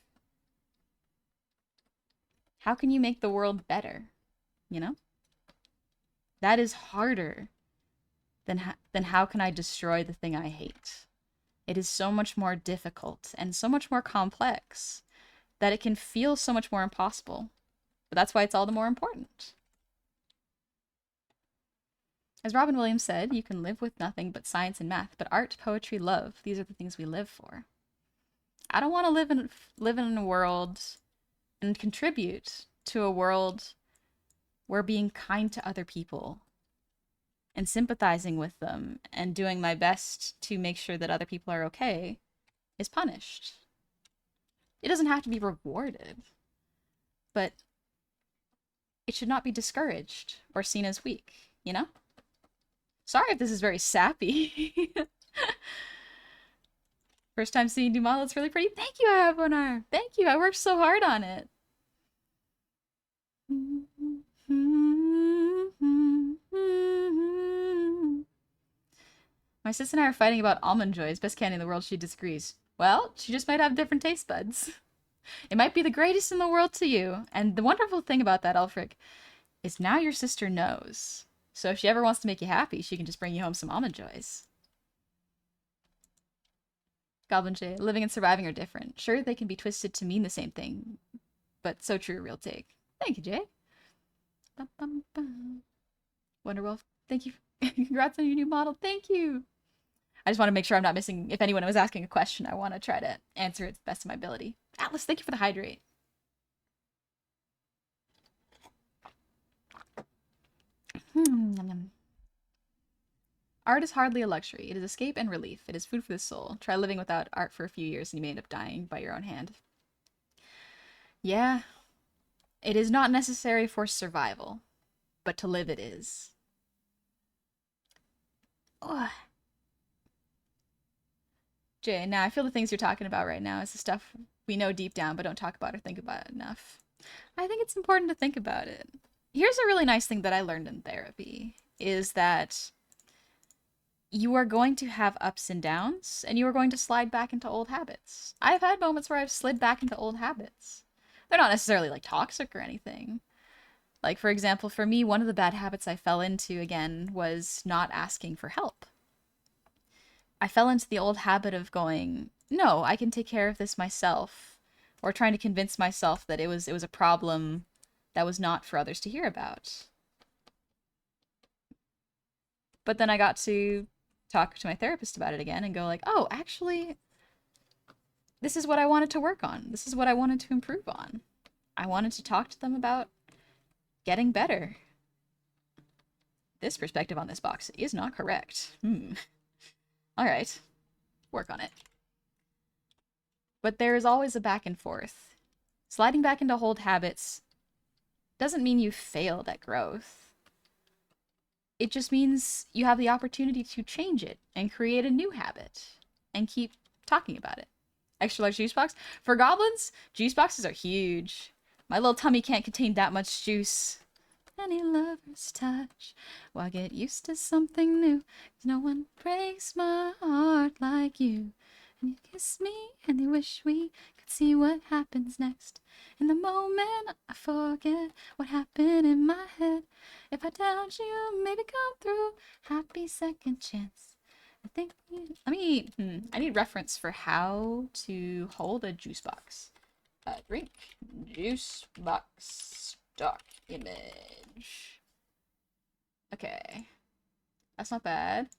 How can you make the world better? You know? That is harder than how can I destroy the thing I hate. It is so much more difficult and so much more complex that it can feel so much more impossible. But that's why it's all the more important. As Robin Williams said, you can live with nothing but science and math, but art, poetry, love, these are the things we live for. I don't want to live in a world and contribute to a world where being kind to other people and sympathizing with them and doing my best to make sure that other people are okay is punished. It doesn't have to be rewarded, but it should not be discouraged or seen as weak, you know? Sorry if this is very sappy. First time seeing new model, it's really pretty. Thank you, Abonar. Thank you. I worked so hard on it. My sister and I are fighting about almond joys, best candy in the world. She disagrees. Well, she just might have different taste buds. It might be the greatest in the world to you. And the wonderful thing about that, Elfric, is now your sister knows. So if she ever wants to make you happy, she can just bring you home some almond joys. Goblin Jay, living and surviving are different. Sure, they can be twisted to mean the same thing, but so true, real take. Thank you, Jay. Bum, bum, bum. Wonderwolf, thank you. Congrats on your new model. Thank you. I just want to make sure I'm not missing. If anyone was asking a question, I want to try to answer it to the best of my ability. Atlas, thank you for the hydrate. Art is hardly a luxury. It is escape and relief. It is food for the soul. Try living without art for a few years and you may end up dying by your own hand. Yeah. It is not necessary for survival, but to live it is. Ugh. Jay, now I feel the things you're talking about right now is the stuff we know deep down but don't talk about or think about enough. I think it's important to think about it. Here's a really nice thing that I learned in therapy, is that you are going to have ups and downs, and you are going to slide back into old habits. I've had moments where I've slid back into old habits. They're not necessarily, like, toxic or anything. Like, for example, for me, one of the bad habits I fell into, again, was not asking for help. I fell into the old habit of going, no, I can take care of this myself, or trying to convince myself that it was a problem that was not for others to hear about. But then I got to talk to my therapist about it again and go like, oh, actually, this is what I wanted to work on. This is what I wanted to improve on. I wanted to talk to them about getting better. This perspective on this box is not correct. All right, work on it. But there is always a back and forth. Sliding back into old habits doesn't mean you failed at growth. It just means you have the opportunity to change it and create a new habit and keep talking about it. Extra large juice box? For goblins, juice boxes are huge. My little tummy can't contain that much juice. Any lover's touch. Well, get used to something new. 'Cause no one breaks my heart like you. And you kiss me and you wish we could see what happens next. In the moment, I forget what happened in my head. If I doubt you, maybe come through. Happy second chance. I think I need reference for how to hold a juice box. Drink juice box stock image. Okay, that's not bad.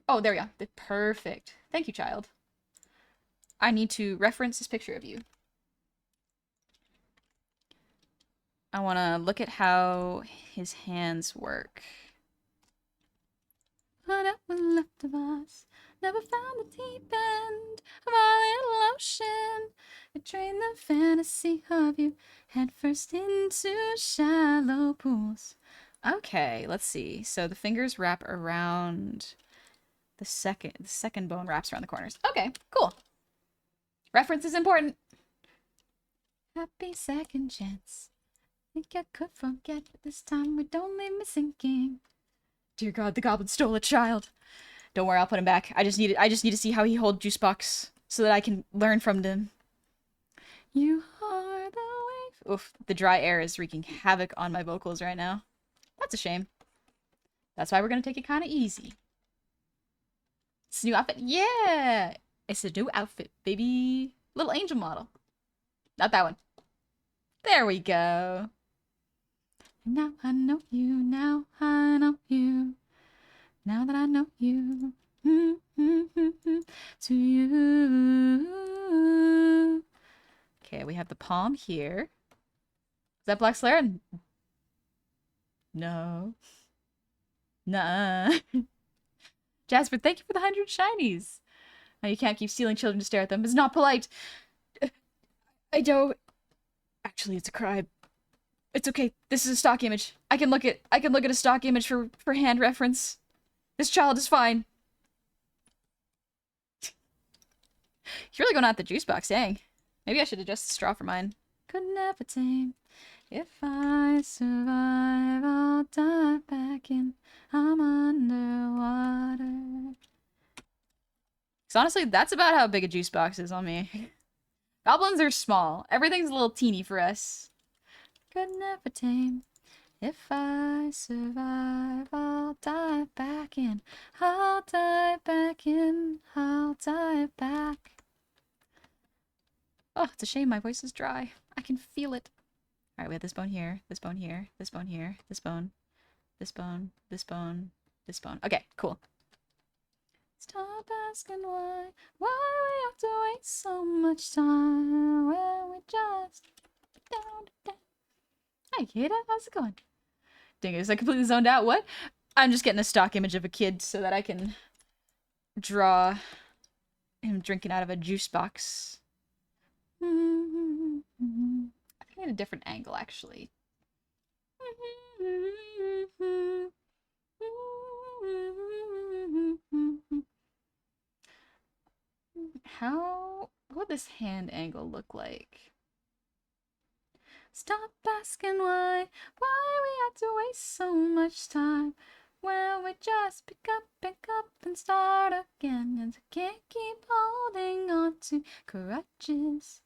Oh, there we go. Perfect. Thank you, child. I need to reference this picture of you. I want to look at how his hands work. What was left of us never found the deep end of our little ocean. It drained the fantasy of you head first into shallow pools. Okay, let's see. So the fingers wrap around the second bone wraps around the corners. Okay, cool. Reference is important. Happy second chance. Think I could forget, but this time we don't leave me sinking. Dear God, the goblin stole a child. Don't worry, I'll put him back. I just need to see how he holds juice box so that I can learn from them. You are the wave. Oof, the dry air is wreaking havoc on my vocals right now. That's a shame. That's why we're gonna take it kind of easy. It's a new outfit. Yeah, it's a new outfit, baby. Little angel model. Not that one. There we go. Now I know you, now I know you. Now that I know you, to you. Okay, we have the palm here. Is that Black Slayer? No. Nuh-uh. Jasper, thank you for the 100 shinies. Now you can't keep stealing children to stare at them. It's not polite. I don't. Actually, it's a crime. It's okay. This is a stock image. I can look at a stock image for hand reference. This child is fine. You're really going out the juice box, dang. Maybe I should adjust the straw for mine. Could never tame. If I survive, I'll dive back in. I'm underwater. Because honestly, that's about how big a juice box is on me. Goblins are small. Everything's a little teeny for us. Could never tame. If I survive, I'll dive back in. I'll dive back in. I'll dive back. Oh, it's a shame my voice is dry. I can feel it. Alright, we have this bone here, this bone here, this bone here, this bone, this bone, this bone, this bone. Okay, cool. Stop asking why we have to waste so much time when we just down. Hi, Kata, how's it going? Dang it, is I completely zoned out? What? I'm just getting a stock image of a kid so that I can draw him drinking out of a juice box. I think I need a different angle, actually. What would this hand angle look like? Stop asking why we have to waste so much time when we just pick up and start again, and can't keep holding on to grudges.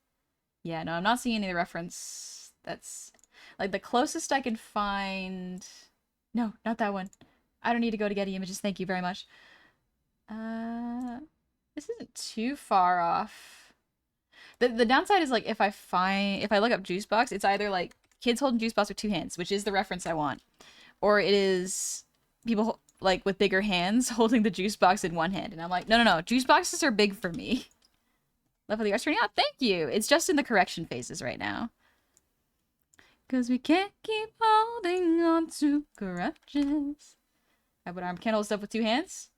Yeah, no, I'm not seeing any reference. That's like the closest I could find. No, not that one. I don't need to go to Getty Images. Thank you very much. This isn't too far off. The downside is like if I look up juice box, it's either like kids holding juice box with two hands, which is the reference I want, or it is people like with bigger hands holding the juice box in one hand, and I'm like, no, juice boxes are big for me. Love how the art's turning out. Thank you. It's just in the correction phases right now. Cause we can't keep holding on to grudges. I would arm candle stuff with two hands.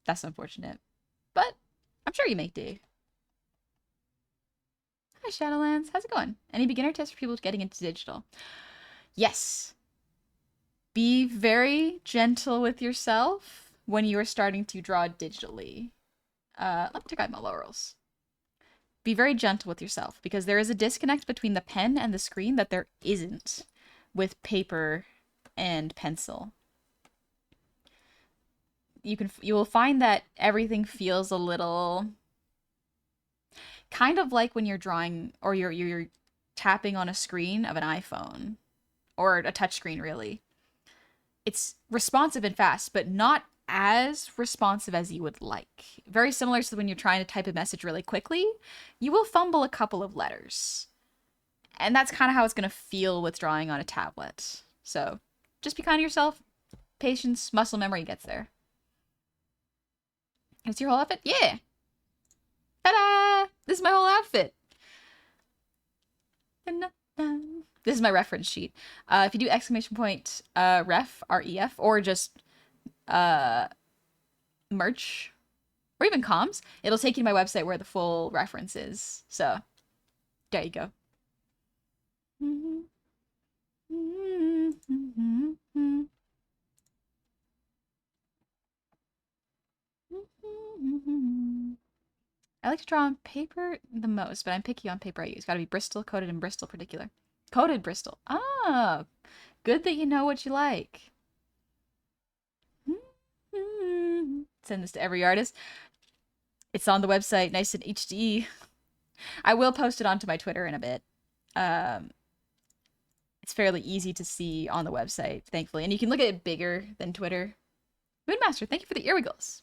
That's unfortunate, but I'm sure you make do. Hi, Shadowlands. How's it going? Any beginner tips for people getting into digital? Yes. Be very gentle with yourself when you are starting to draw digitally. Let me take out my laurels. Be very gentle with yourself because there is a disconnect between the pen and the screen that there isn't with paper and pencil. You will find that everything feels a little kind of like when you're drawing or you're tapping on a screen of an iPhone or a touchscreen, really. It's responsive and fast, but not as responsive as you would like. Very similar to when you're trying to type a message really quickly, you will fumble a couple of letters. And that's kind of how it's going to feel with drawing on a tablet. So just be kind to yourself. Patience, muscle memory gets there. It's your whole outfit? Yeah! Ta-da! This is my whole outfit. This is my reference sheet. If you do exclamation point ref, R-E-F, or just merch, or even comms, it'll take you to my website where the full reference is. So, there you go. I like to draw on paper the most, but I'm picky on paper I use. Gotta be Bristol, coated, and Bristol particular. Coated Bristol. Ah, good that you know what you like. Send this to every artist. It's on the website, nice and HD. I will post it onto my Twitter in a bit. It's fairly easy to see on the website, thankfully. And you can look at it bigger than Twitter. Moonmaster, thank you for the earwiggles.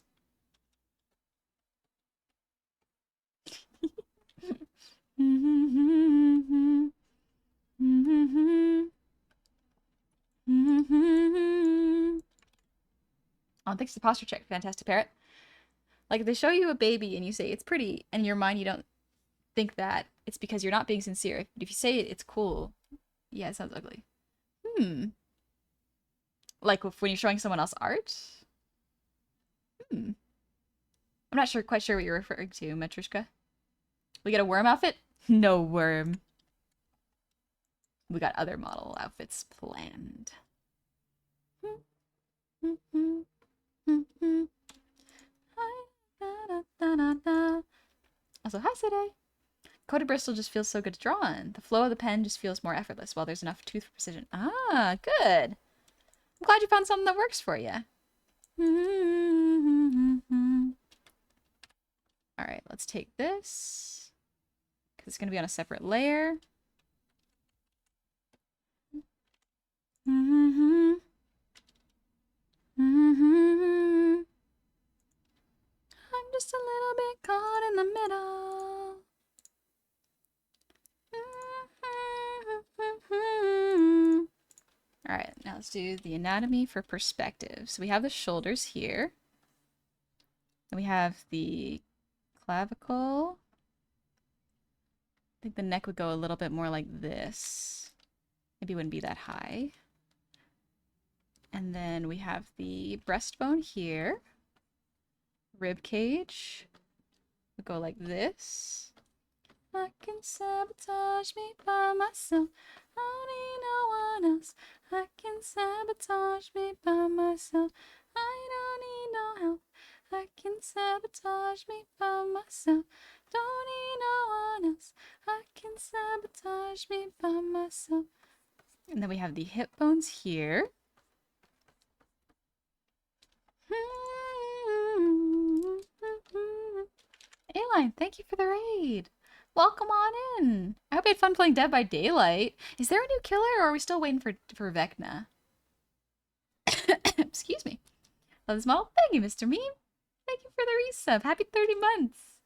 Oh, thanks to posture check, fantastic parrot. Like if they show you a baby and you say it's pretty, and in your mind you don't think that, it's because you're not being sincere. But if you say it's cool, yeah, it sounds ugly. Like when you're showing someone else art? Hmm. I'm not quite sure what you're referring to, Matryoshka. We get a worm outfit? No worm. We got other model outfits planned. Also, hi, Sede. Coated bristle just feels so good to draw on. The flow of the pen just feels more effortless while there's enough tooth for precision. Ah, good. I'm glad you found something that works for you. All right, let's take this because it's going to be on a separate layer. I'm just a little bit caught in the middle. All right, now let's do the anatomy for perspective. So we have the shoulders here. Then we have the clavicle. I think the neck would go a little bit more like this. Maybe it wouldn't be that high. And then we have the breastbone here. Rib cage would go like this. I can sabotage me by myself. I don't need no one else. I can sabotage me by myself. I don't need no help. I can sabotage me by myself. Don't need no one else. I can sabotage me by myself. And then we have the hip bones here. Aline, thank you for the raid. Welcome on in. I hope you had fun playing Dead by Daylight. Is there a new killer, or are we still waiting for Vecna? Excuse me. Love this model. Thank you, Mr. Meme. Thank you for the resub. Happy 30 months.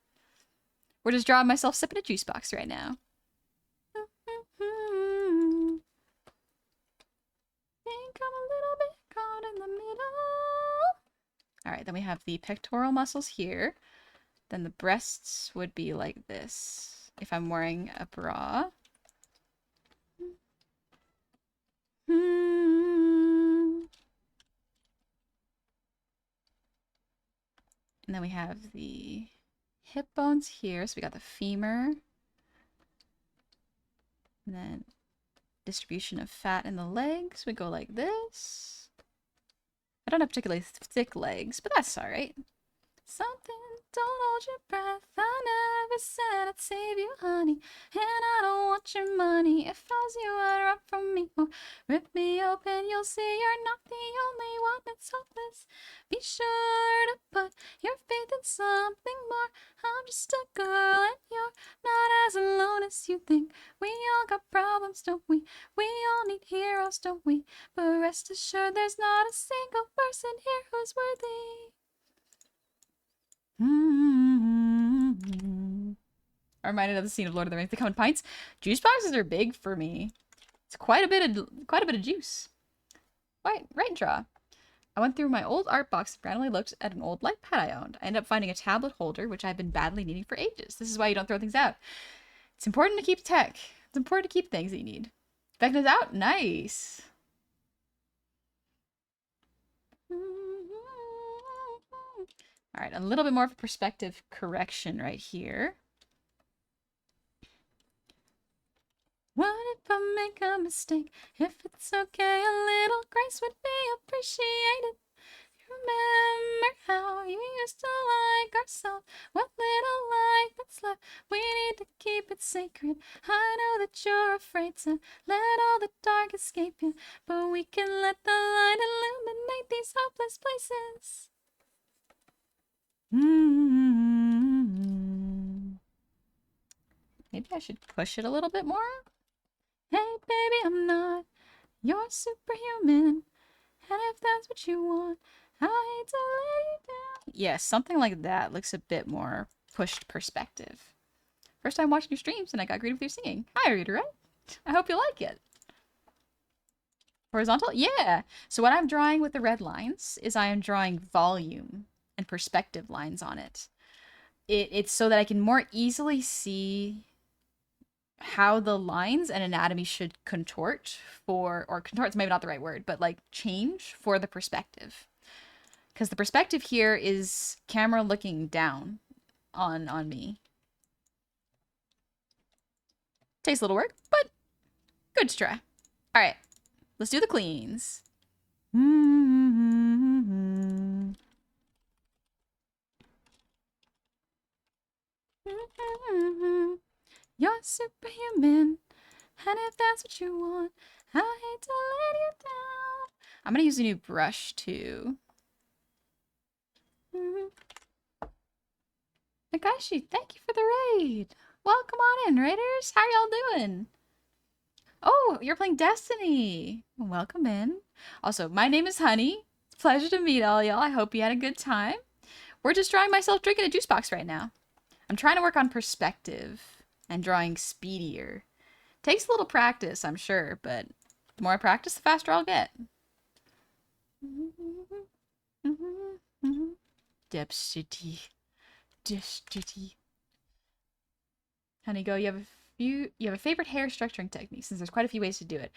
We're just drawing myself sipping a juice box right now. Think I'm a little bit caught in the middle. All right, then we have the pectoral muscles here. Then the breasts would be like this if I'm wearing a bra. And then we have the hip bones here. So we got the femur. And then distribution of fat in the legs would go like this. I don't have particularly thick legs, but that's all right. Something, don't hold your breath. I never said I'd save you, honey. And I don't want your money. If I was you, I'd run from me or rip me open. You'll see you're not the only one that's hopeless. Be sure to put your faith in something more. I'm just a girl and you're not as alone as you think. We all got problems, don't we? We all need heroes, don't we? But rest assured there's not a single person here who's worthy. I'm reminded of the scene of Lord of the Rings. They come in pints. Juice boxes are big for me. It's quite a bit of juice. Right draw. I went through my old art box and randomly looked at an old light pad I owned. I ended up finding a tablet holder, which I've been badly needing for ages. This is why you don't throw things out. It's important to keep tech. It's important to keep things that you need. Vecna's out? Nice. All right, a little bit more of a perspective correction right here. What if I make a mistake? If it's okay, a little grace would be appreciated. Remember how you used to like ourselves? What little light that's left, we need to keep it sacred. I know that you're afraid to let all the dark escape you, but we can let the light illuminate these hopeless places. Maybe I should push it a little bit more. Hey, baby, I'm not your superhuman. And if that's what you want, I hate to let you down. Yeah, something like that looks a bit more pushed perspective. First time watching your streams and I got greeted with your singing. Hi, Reader. I hope you like it. Horizontal? Yeah. So what I'm drawing with the red lines is I am drawing volume and perspective lines on it. It's so that I can more easily see how the lines and anatomy should contort or contort's maybe not the right word, but like change for the perspective. Because the perspective here is camera looking down on me. Takes a little work, but good to try. All right, let's do the cleans. You're superhuman, and if that's what you want, I hate to let you down. I'm gonna use a new brush too. Nakashi, thank you for the raid. Welcome on in, raiders. How y'all doing? Oh, you're playing Destiny. Welcome in. Also, my name is Honey. It's a pleasure to meet all y'all. I hope you had a good time. We're just drawing myself drinking a juice box right now. I'm trying to work on perspective and drawing speedier. Takes a little practice, I'm sure, but the more I practice, the faster I'll get. Destiny. Honey, go. You have a favorite hair structuring technique, since there's quite a few ways to do it.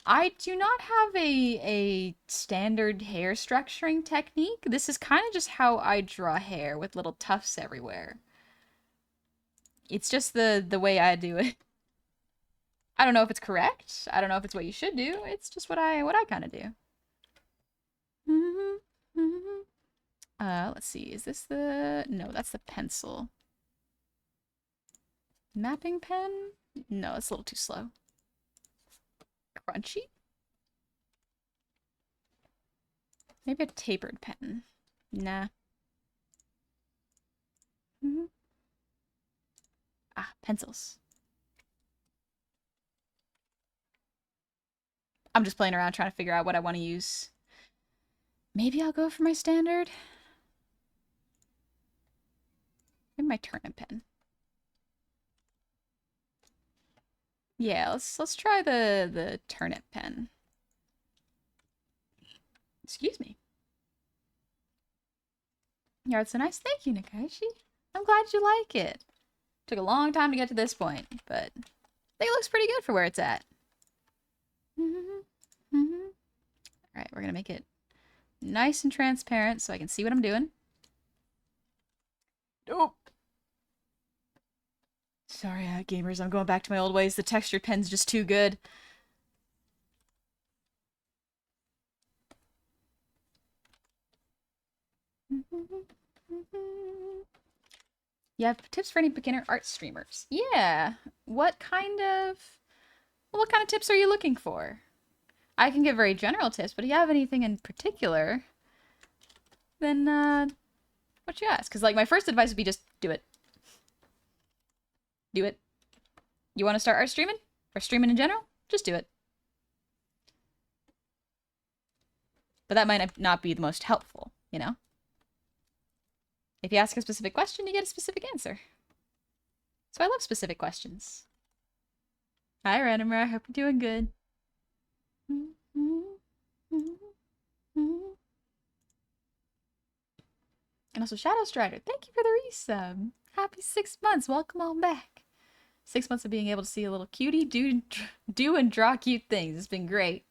I do not have a standard hair structuring technique. This is kind of just how I draw hair with little tufts everywhere. It's just the way I do it. I don't know if it's correct. I don't know if it's what you should do. It's just what I kind of do. Let's see. Is this the... No, that's the pencil. Mapping pen? No, it's a little too slow. Crunchy? Maybe a tapered pen. Nah. Ah, pencils. I'm just playing around trying to figure out what I want to use. Maybe I'll go for my standard. Maybe my turnip pen. Yeah, let's try the turnip pen. Excuse me. Yeah, it's so nice. Thank you, Nakashi. I'm glad you like it. Took a long time to get to this point, but I think it looks pretty good for where it's at. Alright, we're gonna make it nice and transparent so I can see what I'm doing. Oh! Sorry, gamers, I'm going back to my old ways. The textured pen's just too good. You have tips for any beginner art streamers? Yeah. What kind of tips are you looking for? I can give very general tips, but if you have anything in particular, then what you ask? Because like my first advice would be just do it. Do it. You want to start art streaming or streaming in general? Just do it. But that might not be the most helpful, you know? If you ask a specific question, you get a specific answer. So I love specific questions. Hi, Ranimer. I hope you're doing good. And also, Shadow Strider, thank you for the resub. Happy 6 months. Welcome on back. 6 months of being able to see a little cutie do and draw cute things. It's been great.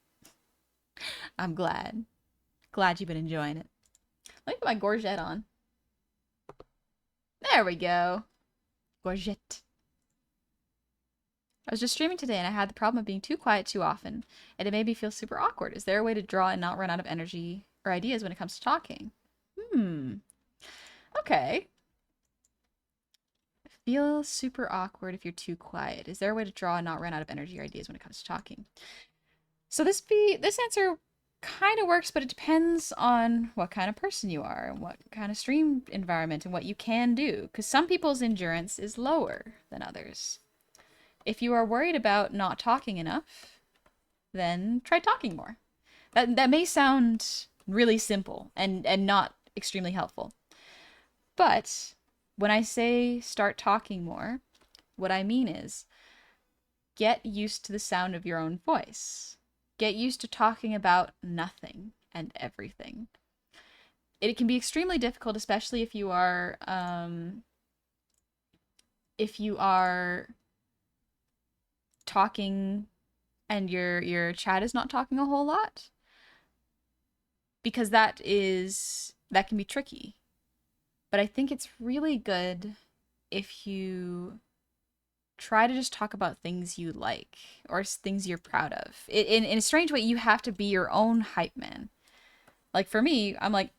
I'm glad. Glad you've been enjoying it. Let me put my gorget on. There we go. Gorget. I was just streaming today and I had the problem of being too quiet too often, and it made me feel super awkward. Is there a way to draw and not run out of energy or ideas when it comes to talking? Okay. Feel super awkward if you're too quiet. Is there a way to draw and not run out of energy or ideas when it comes to talking? So this answer kind of works, but it depends on what kind of person you are and what kind of stream environment and what you can do, because some people's endurance is lower than others. If you are worried about not talking enough, then try talking more. That may sound really simple and not extremely helpful. But when I say start talking more, what I mean is get used to the sound of your own voice. Get used to talking about nothing and everything. It can be extremely difficult, especially if you are talking and your chat is not talking a whole lot, because that can be tricky. But I think it's really good if you try to just talk about things you like or things you're proud of. In a strange way, you have to be your own hype man. Like for me, I'm like,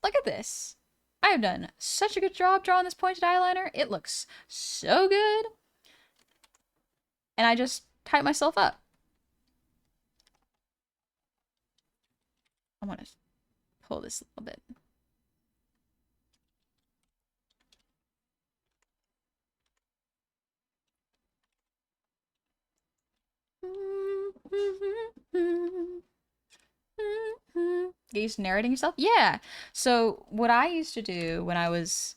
look at this. I have done such a good job drawing this pointed eyeliner. It looks so good. And I just hype myself up. I want to pull this a little bit. Get used to narrating yourself? Yeah. So what I used to do when I was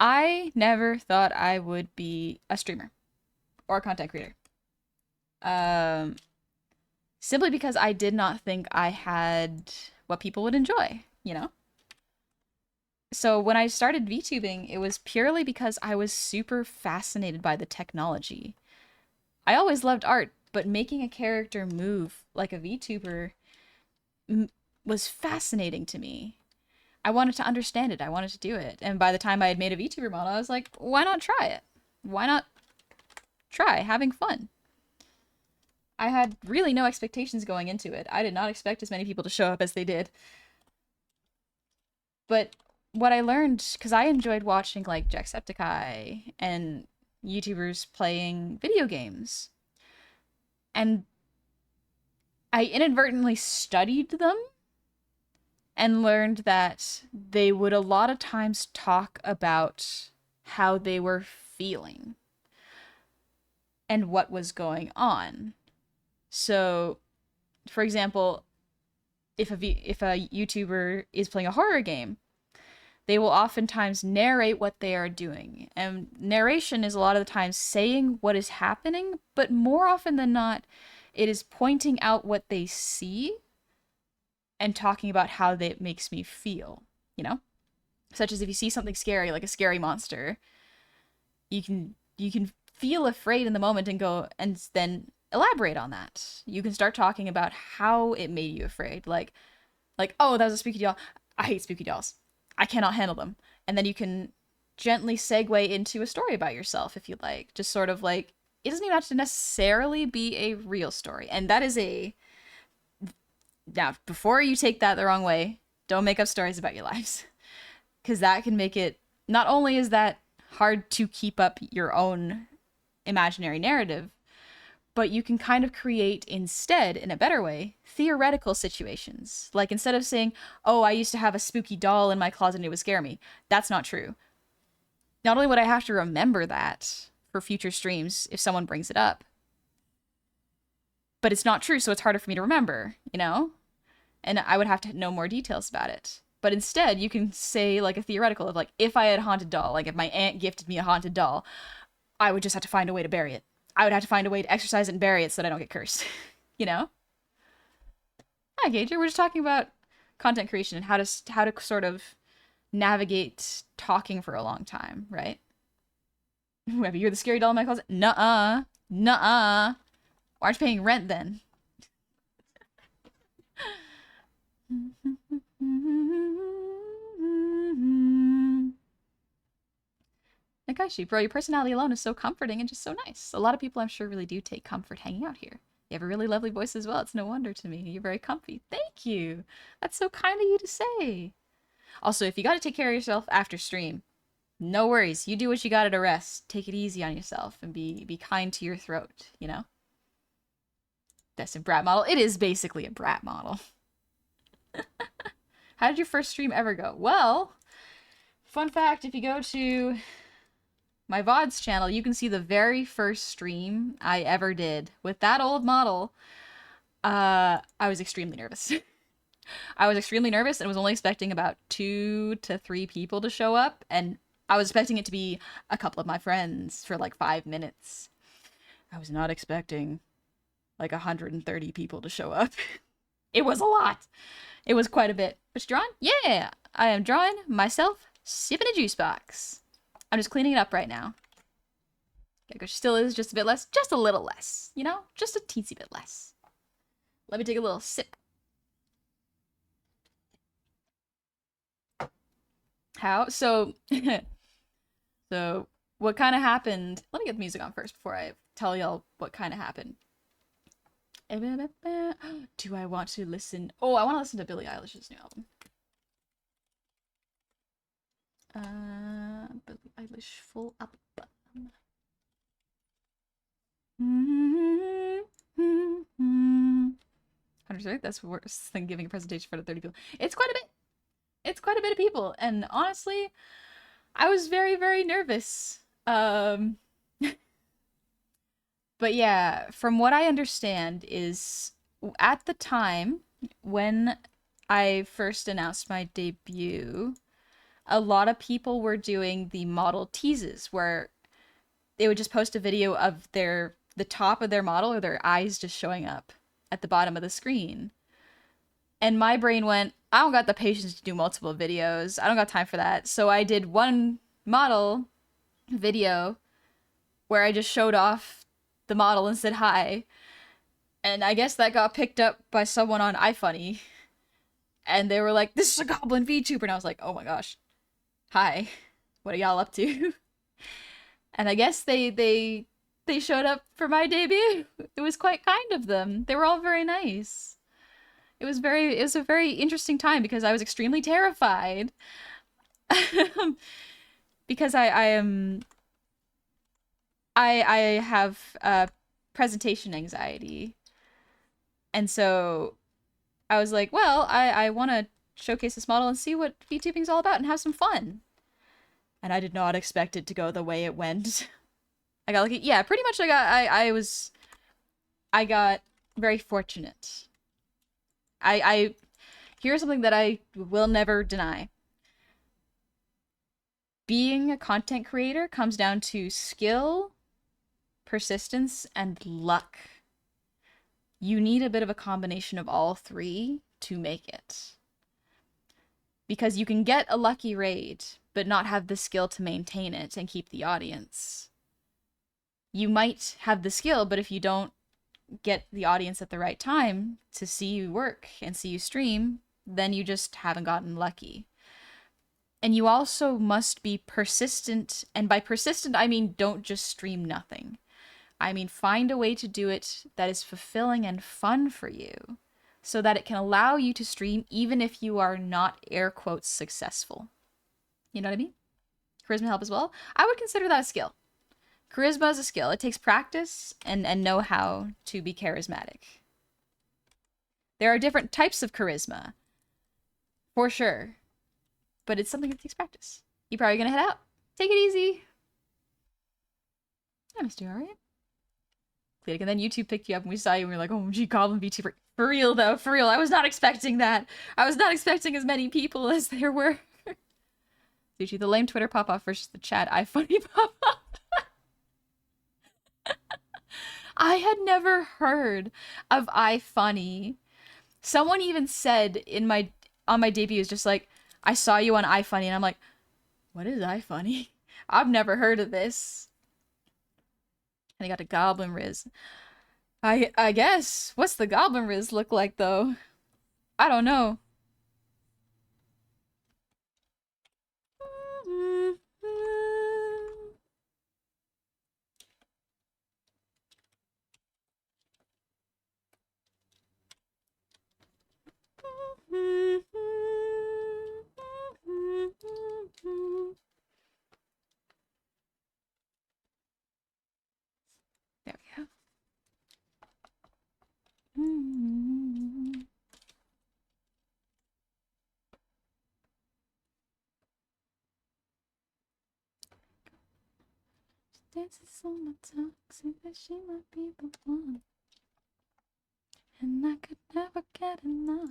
I never thought I would be a streamer or a content creator. Um Simply because I did not think I had what people would enjoy, you know? So when I started VTubing, it was purely because I was super fascinated by the technology. I always loved art, but making a character move like a VTuber was fascinating to me. I wanted to understand it. I wanted to do it. And by the time I had made a VTuber model, I was like, why not try it? Why not try having fun? I had really no expectations going into it. I did not expect as many people to show up as they did. But what I learned, because I enjoyed watching like Jacksepticeye and YouTubers playing video games. And I inadvertently studied them and learned that they would a lot of times talk about how they were feeling and what was going on. So, for example, if a YouTuber is playing a horror game, they will oftentimes narrate what they are doing. And narration is a lot of the times saying what is happening, but more often than not, it is pointing out what they see and talking about how it makes me feel, you know? Such as if you see something scary, like a scary monster, you can feel afraid in the moment and go and then elaborate on that. You can start talking about how it made you afraid. Like, oh, that was a spooky doll. I hate spooky dolls. I cannot handle them. And then you can gently segue into a story about yourself if you like. Just sort of like, it doesn't even have to necessarily be a real story. And that is now, before you take that the wrong way, don't make up stories about your lives. Because that can make it, not only is that hard to keep up your own imaginary narrative, but you can kind of create instead, in a better way, theoretical situations. Like instead of saying, oh, I used to have a spooky doll in my closet and it would scare me. That's not true. Not only would I have to remember that for future streams if someone brings it up, but it's not true, so it's harder for me to remember, you know? And I would have to know more details about it. But instead, you can say like a theoretical of like, if I had a haunted doll, like if my aunt gifted me a haunted doll, I would just have to find a way to bury it. I would have to find a way to exercise it and bury it so that I don't get cursed. You know? Hi, Gager. We're just talking about content creation and how to sort of navigate talking for a long time, right? Whoever, you're the scary doll in my closet? Nuh-uh. Nuh-uh. Why aren't you paying rent then? Nakaishi, bro, your personality alone is so comforting and just so nice. A lot of people, I'm sure, really do take comfort hanging out here. You have a really lovely voice as well. It's no wonder to me. You're very comfy. Thank you. That's so kind of you to say. Also, if you got to take care of yourself after stream, no worries. You do what you got to rest. Take it easy on yourself and be kind to your throat, you know? That's a brat model. It is basically a brat model. How did your first stream ever go? Well, fun fact, if you go to my VOD's channel, you can see the very first stream I ever did with that old model. I was extremely nervous. I was extremely nervous and was only expecting about 2 to 3 people to show up, and I was expecting it to be a couple of my friends for like 5 minutes. I was not expecting like 130 people to show up. It was a lot. It was quite a bit. But you drawing? Yeah! I am drawing myself sipping a juice box. I'm just cleaning it up right now. Gecko still is just a bit less, just a little less, you know? Just a teensy bit less. Let me take a little sip. How? So, so what kind of happened? Let me get the music on first before I tell y'all what kind of happened. Do I want to listen? Oh, I want to listen to Billie Eilish's new album. Billie Eilish full album. That's worse than giving a presentation for 30 people. It's quite a bit. It's quite a bit of people, and honestly, I was very, very nervous. But yeah, from what I understand is at the time when I first announced my debut, a lot of people were doing the model teases where they would just post a video of the top of their model or their eyes just showing up at the bottom of the screen. And my brain went, I don't got the patience to do multiple videos. I don't got time for that. So I did one model video where I just showed off the model and said hi. And I guess that got picked up by someone on iFunny. And they were like, this is a Goblin VTuber. And I was like, oh my gosh. Hi. What are y'all up to? And I guess they showed up for my debut. It was quite kind of them. They were all very nice. It was a very interesting time because I was extremely terrified. Because I have presentation anxiety. And so I was like, well, I want to showcase this model and see what VTubing's all about and have some fun. And I did not expect it to go the way it went. I got lucky. Yeah, pretty much I got very fortunate. Here's something that I will never deny. Being a content creator comes down to skill, persistence, and luck. You need a bit of a combination of all three to make it. Because you can get a lucky raid, but not have the skill to maintain it and keep the audience. You might have the skill, but if you don't get the audience at the right time to see you work and see you stream, then you just haven't gotten lucky. And you also must be persistent, and by persistent, I mean don't just stream nothing. I mean find a way to do it that is fulfilling and fun for you, so that it can allow you to stream even if you are not air quotes successful. You know what I mean? Charisma help as well. I would consider that a skill. Charisma is a skill. It takes practice and know-how to be charismatic. There are different types of charisma, for sure. But it's something that takes practice. You probably gonna head out. Take it easy. I missed you, alright? And then YouTube picked you up and we saw you and we were like, oh, gee, Goblin VTuber. For real, though. For real. I was not expecting that. I was not expecting as many people as there were. Sushi, the lame Twitter pop-off versus the chat iFunny pop-off. I had never heard of iFunny. Someone even said on my debut is just like, I saw you on iFunny, and I'm like, what is iFunny? I've never heard of this. And they got a Goblin Riz. I guess. What's the Goblin Riz look like, though? I don't know. There we go. Dances on my tongue, say that she might be the one. And I could never get enough.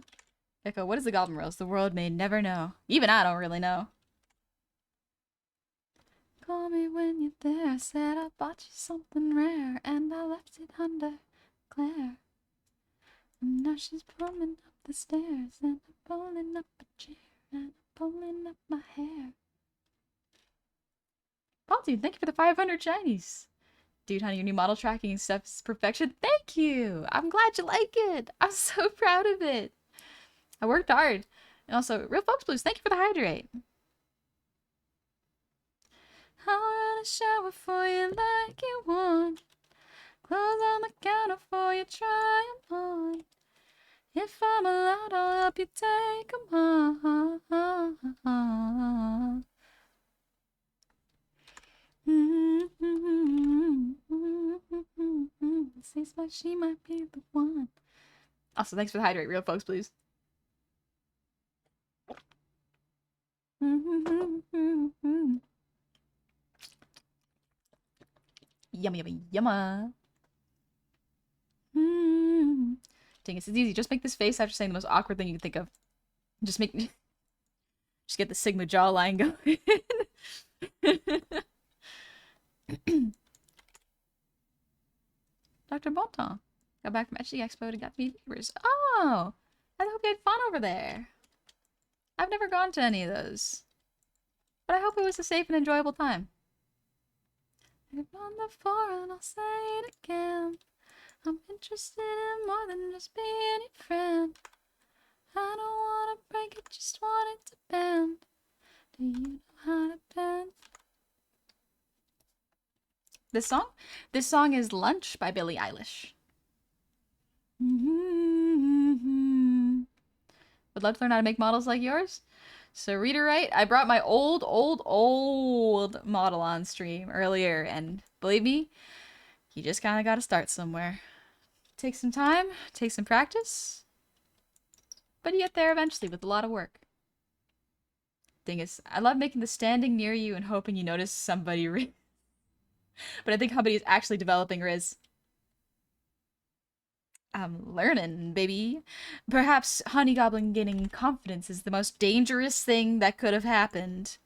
Echo, what is the Goblin Rose? The world may never know. Even I don't really know. Call me when you're there. I said I bought you something rare, and I left it under Claire. And now she's pulling up the stairs, and I'm pulling up a chair, and I'm pulling up my hair. Balti, thank you for the 500 shinies. Dude, honey, your new model tracking stuff is perfection. Thank you. I'm glad you like it. I'm so proud of it. I worked hard. And also, Real Folks Blues, thank you for the hydrate. I'll run a shower for you like you want. Clothes on the counter for you, try 'em on. If I'm allowed, I'll help you take 'em on. Seems like she might be the one. Also, thanks for the hydrate, Real Folks Blues. Yummy, yummy, yumma. Dang, it's easy. Just make this face after saying the most awkward thing you can think of. Just get the Sigma jawline going. Dr. Bonton got back from Etching Expo and got to meet neighbors. Oh, I hope you had fun over there. I've never gone to any of those, but I hope it was a safe and enjoyable time. I've gone before and I'll say it again. I'm interested in more than just being your friend. I don't want to break it, just want it to bend. Do you know how to bend? This song? This song is Lunch by Billie Eilish. Would love to learn how to make models like yours. So read or write. I brought my old model on stream earlier, and believe me, you just kind of got to start somewhere. Take some time, take some practice, but you get there eventually with a lot of work. Thing is, I love making the standing near you and hoping you notice somebody but I think somebody is actually developing Riz. I'm learning, baby. Perhaps Honey Goblin gaining confidence is the most dangerous thing that could have happened.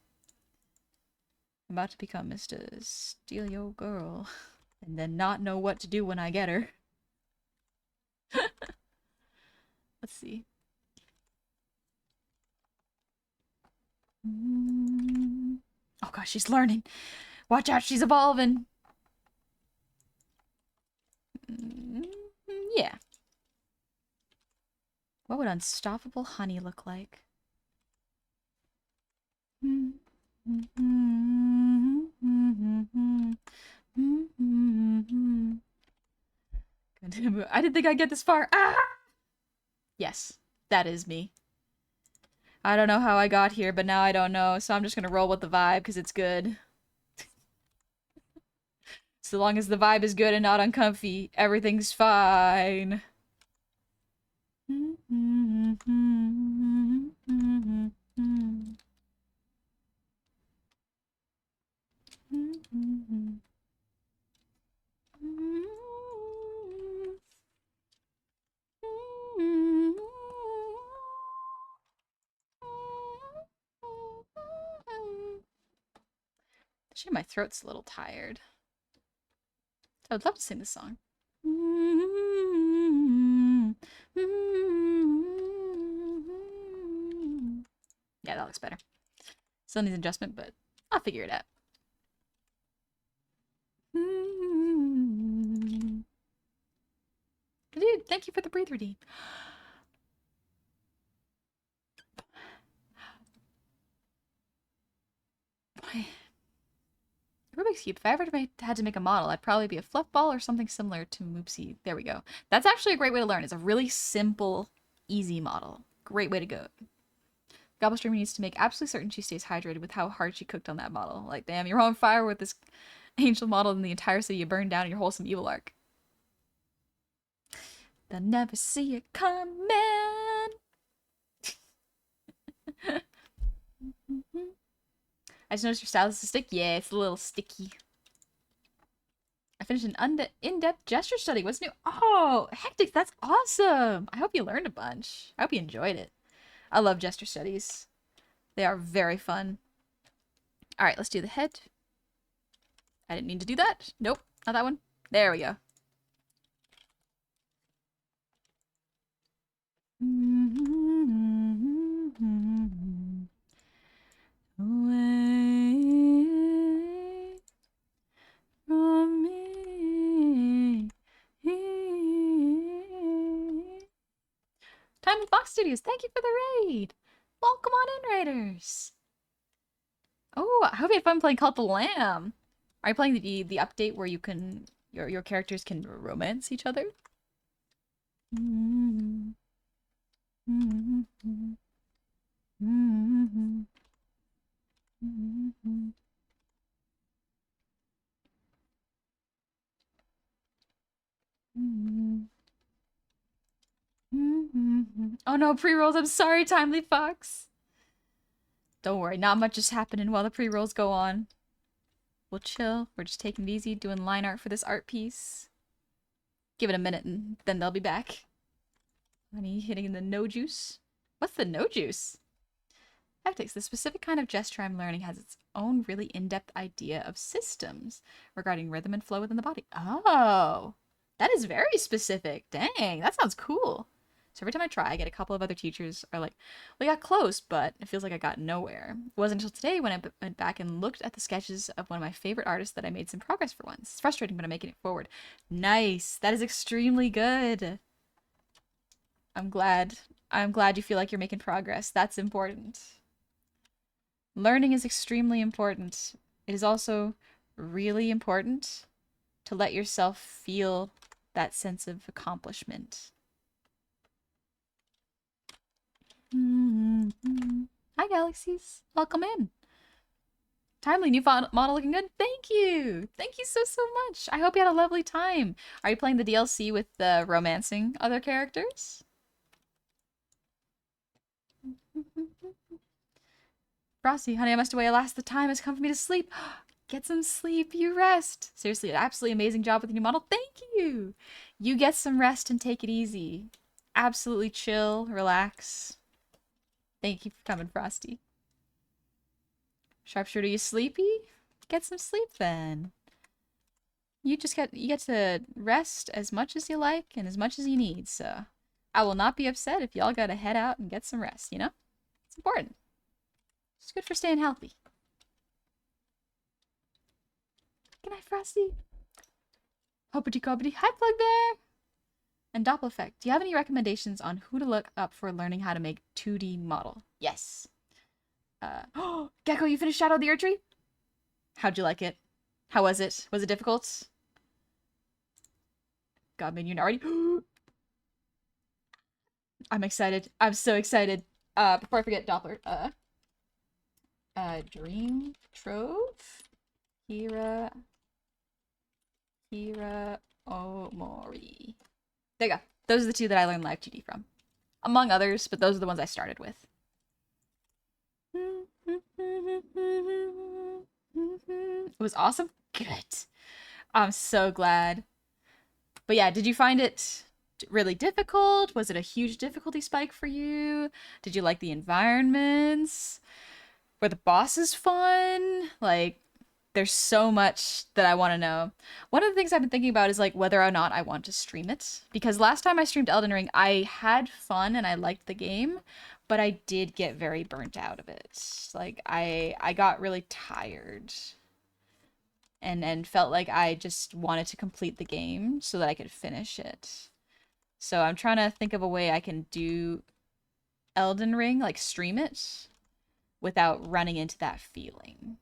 I'm about to become Mr. Steal Your Girl, and then not know what to do when I get her. Let's see. Oh gosh, she's learning. Watch out, she's evolving. Yeah. What would unstoppable honey look like? I didn't think I'd get this far. Ah! Yes, that is me. I don't know how I got here, but now I don't know, so I'm just gonna roll with the vibe because it's good. So long as the vibe is good and not uncomfy, everything's fine. Actually, my throat's a little tired. I would love to sing this song. Yeah, that looks better. Still needs adjustment, but I'll figure it out. Dude, thank you for the breathe redeem. Rubik's Cube. If I ever had to make a model, I'd probably be a fluff ball or something similar to Moopsie. There we go. That's actually a great way to learn. It's a really simple, easy model. Great way to go. Gobble Streamer needs to make absolutely certain she stays hydrated with how hard she cooked on that model. Like, damn, you're on fire with this angel model and the entire city you burned down in your wholesome evil arc. They'll never see it coming. I just noticed your stylus is stick. Yeah, it's a little sticky. I finished an in-depth gesture study. What's new? Oh, Hectic, that's awesome. I hope you learned a bunch. I hope you enjoyed it. I love gesture studies. They are very fun. All right, let's do the head. I didn't mean to do that. Nope, not that one. There we go. Away from me. Studios, thank you for the raid. Welcome on in, raiders. Oh, I hope you had fun playing Cult of the Lamb. Are you playing the update where you can your characters can romance each other? Oh no, pre-rolls. I'm sorry, Timely Fox. Don't worry, not much is happening while the pre-rolls go on. We'll chill. We're just taking it easy, doing line art for this art piece. Give it a minute and then they'll be back. Honey hitting the no juice. What's the no juice? Haptics. The specific kind of gesture I'm learning has its own really in-depth idea of systems regarding rhythm and flow within the body. Oh, that is very specific. Dang, that sounds cool. So every time I try, I get a couple of other teachers are like, we got close, but it feels like I got nowhere. It wasn't until today when I went back and looked at the sketches of one of my favorite artists that I made some progress for once. It's frustrating, but I'm making it forward. Nice. That is extremely good. I'm glad. I'm glad you feel like you're making progress. That's important. Learning is extremely important. It is also really important to let yourself feel that sense of accomplishment. Hi, Galaxies. Welcome in. Timely new model looking good. Thank you. Thank you so much. I hope you had a lovely time. Are you playing the DLC with the romancing other characters? Frosty, honey, I must away. Alas, the time has come for me to sleep. Get some sleep. You rest. Seriously, an absolutely amazing job with the new model. Thank you. You get some rest and take it easy. Absolutely chill, relax. Thank you for coming, Frosty. Sharpshooter, you sleepy? Get some sleep then. You get to rest as much as you like and as much as you need, so I will not be upset if y'all gotta head out and get some rest, you know? It's important. It's good for staying healthy. Good night, Frosty. Hoppity coppity. Hi, Plug Bear! And Doppel Effect. Do you have any recommendations on who to look up for learning how to make 2D model? Yes. Gecko, you finished Shadow of the Erdtree? How'd you like it? How was it? Was it difficult? God, man, you already. I'm excited. I'm so excited. Before I forget, Doppler. Dream Trove? Kira Omori. There you go. Those are the two that I learned Live 2D from. Among others, but those are the ones I started with. It was awesome? Good. I'm so glad. But yeah, did you find it really difficult? Was it a huge difficulty spike for you? Did you like the environments? Were the bosses fun? Like, there's so much that I want to know. One of the things I've been thinking about is like whether or not I want to stream it. Because last time I streamed Elden Ring, I had fun and I liked the game, but I did get very burnt out of it. Like I got really tired and felt like I just wanted to complete the game so that I could finish it. So I'm trying to think of a way I can do Elden Ring, like stream it, without running into that feeling.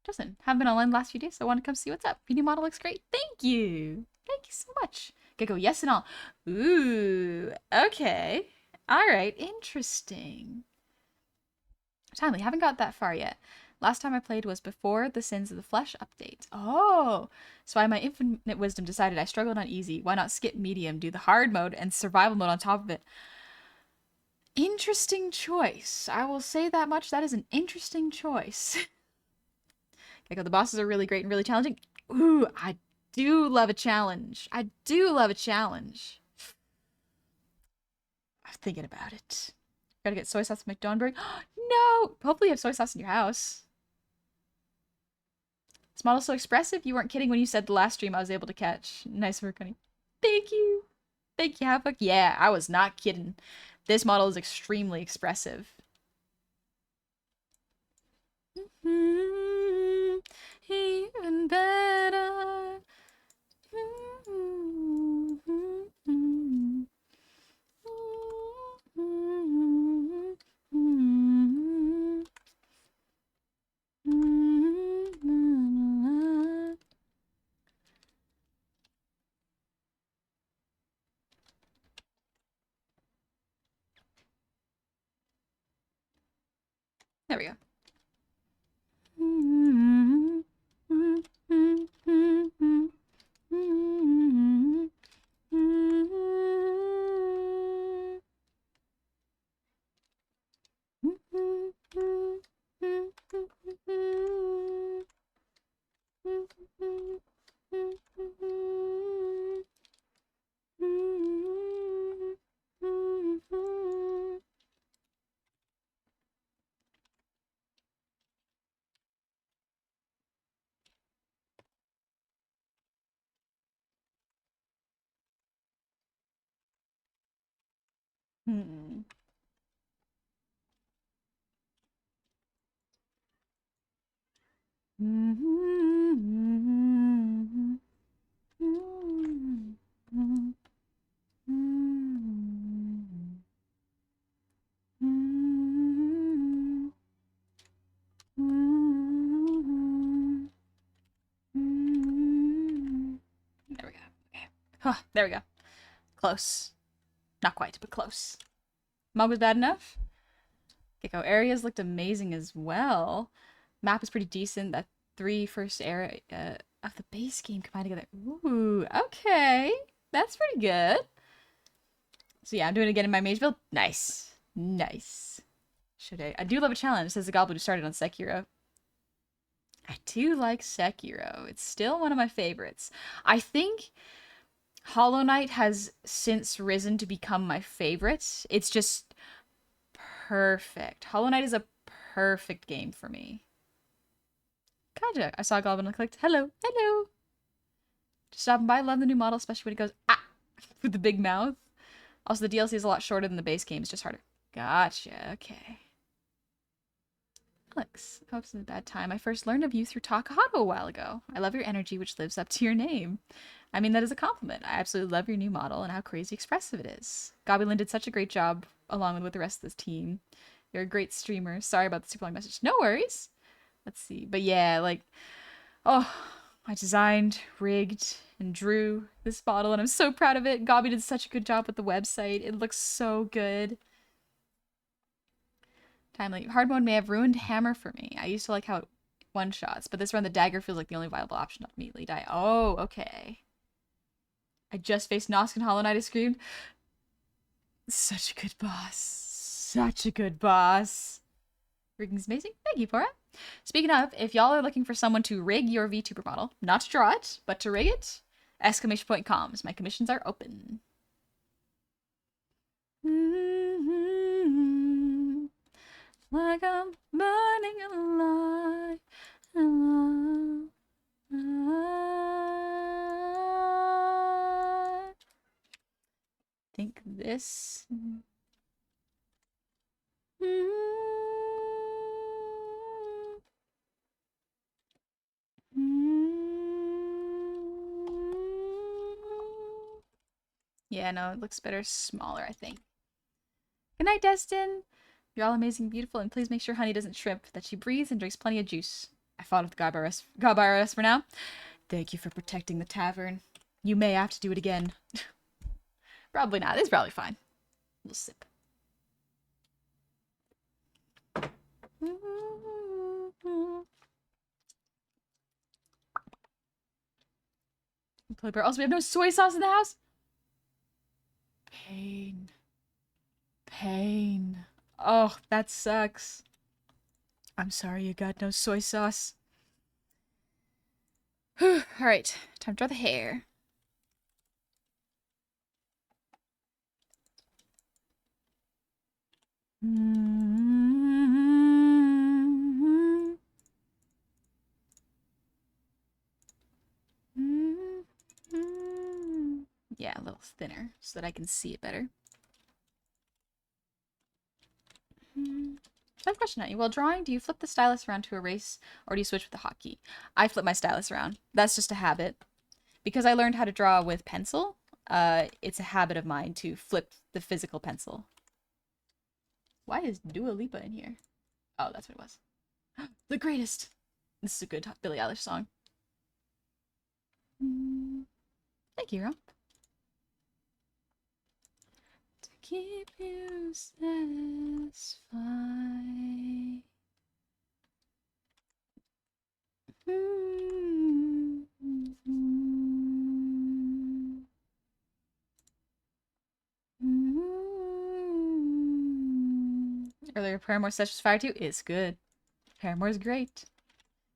Justin, haven't been online the last few days, so I want to come see what's up. Your new model looks great. Thank you. Thank you so much. Gecko, yes and all. Ooh, okay. All right, interesting. Timely, haven't got that far yet. Last time I played was before the Sins of the Flesh update. Oh, so I, my infinite wisdom, decided I struggled on easy. Why not skip medium, do the hard mode, and survival mode on top of it? Interesting choice. I will say that much. That is an interesting choice. Gecko, the bosses are really great and really challenging. Ooh, I do love a challenge. I do love a challenge. I'm thinking about it. Gotta get soy sauce from McDonald's. No! Hopefully you have soy sauce in your house. This model's so expressive. You weren't kidding when you said the last stream I was able to catch. Nice work, honey. Thank you. Thank you, Havoc. Yeah, I was not kidding. This model is extremely expressive. Even better. There we go. Hmm. There we go. Okay. Huh, there we go. Close. Not quite, but close. Mug was bad enough. Gecko areas looked amazing as well. Map is pretty decent. That three first area of the base game combined together. Ooh, okay. That's pretty good. So yeah, I'm doing it again in my mage build. Nice. Nice. Should I? I do love a challenge. It says the goblin who started on Sekiro. I do like Sekiro. It's still one of my favorites. I think Hollow Knight has since risen to become my favorite. It's just perfect. Hollow Knight is a perfect game for me. Kinda. I saw a goblin and clicked, hello, hello. Just stopping by. Love the new model, especially when it goes, ah, with the big mouth. Also, the DLC is a lot shorter than the base game. It's just harder. Gotcha. Okay. Alex, I hope it's a bad time. I first learned of you through Takahato a while ago. I love your energy, which lives up to your name. I mean that is a compliment. I absolutely love your new model and how crazy expressive it is. Goblin did such a great job along with the rest of this team. You're a great streamer. Sorry about the super long message. No worries. Let's see. But yeah, like, oh, I designed, rigged, and drew this model, and I'm so proud of it. Gobby did such a good job with the website. It looks so good. Timely. Hard mode may have ruined hammer for me. I used to like how it one-shots, but this run the dagger feels like the only viable option to immediately die. Oh, okay. I just faced Nosk and Hollow Knight. I screamed. Such a good boss. Such a good boss. Rigging's amazing. Thank you, Pora. Speaking of, if y'all are looking for someone to rig your VTuber model, not to draw it, but to rig it, exclamation point comms. My commissions are open. Like I'm burning alive. I think this. Yeah, no, it looks better smaller, I think. Good night, Destin. You're all amazing, beautiful, and please make sure Honey doesn't shrimp, that she breathes and drinks plenty of juice. I fought with Gabaras for now. Thank you for protecting the tavern. You may have to do it again. Probably not. It's probably fine. We'll sip. Also, we have no soy sauce in the house. Pain. Pain. Oh, that sucks. I'm sorry you got no soy sauce. Alright, time to draw the hair. Yeah, a little thinner so that I can see it better. So I have a question at you. While drawing, do you flip the stylus around to erase, or do you switch with the hotkey? I flip my stylus around. That's just a habit. Because I learned how to draw with pencil, it's a habit of mine to flip the physical pencil. Why is Dua Lipa in here? Oh, that's what it was. The greatest. This is a good Billie Eilish song. Thank you, Romp. To keep you satisfied. Earlier, Paramour Sessions Fire 2 is good. Paramour is great.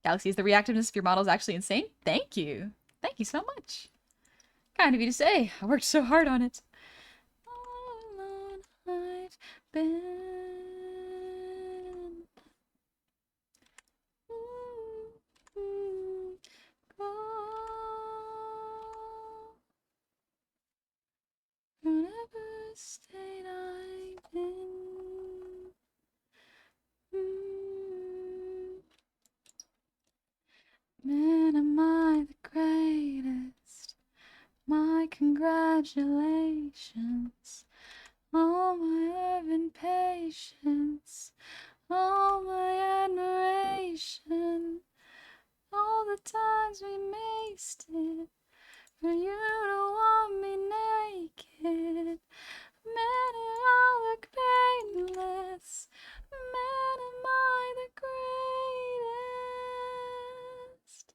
Galaxy, is the reactiveness of your model is actually insane? Thank you. Thank you so much. Kind of you to say. I worked so hard on it. All alone I've been. Whatever state I'm in. Man, am I the greatest? My congratulations. All my love and patience. All my admiration. All the times we wasted for you to want me naked. Man, it all look painless. Man, am I the greatest?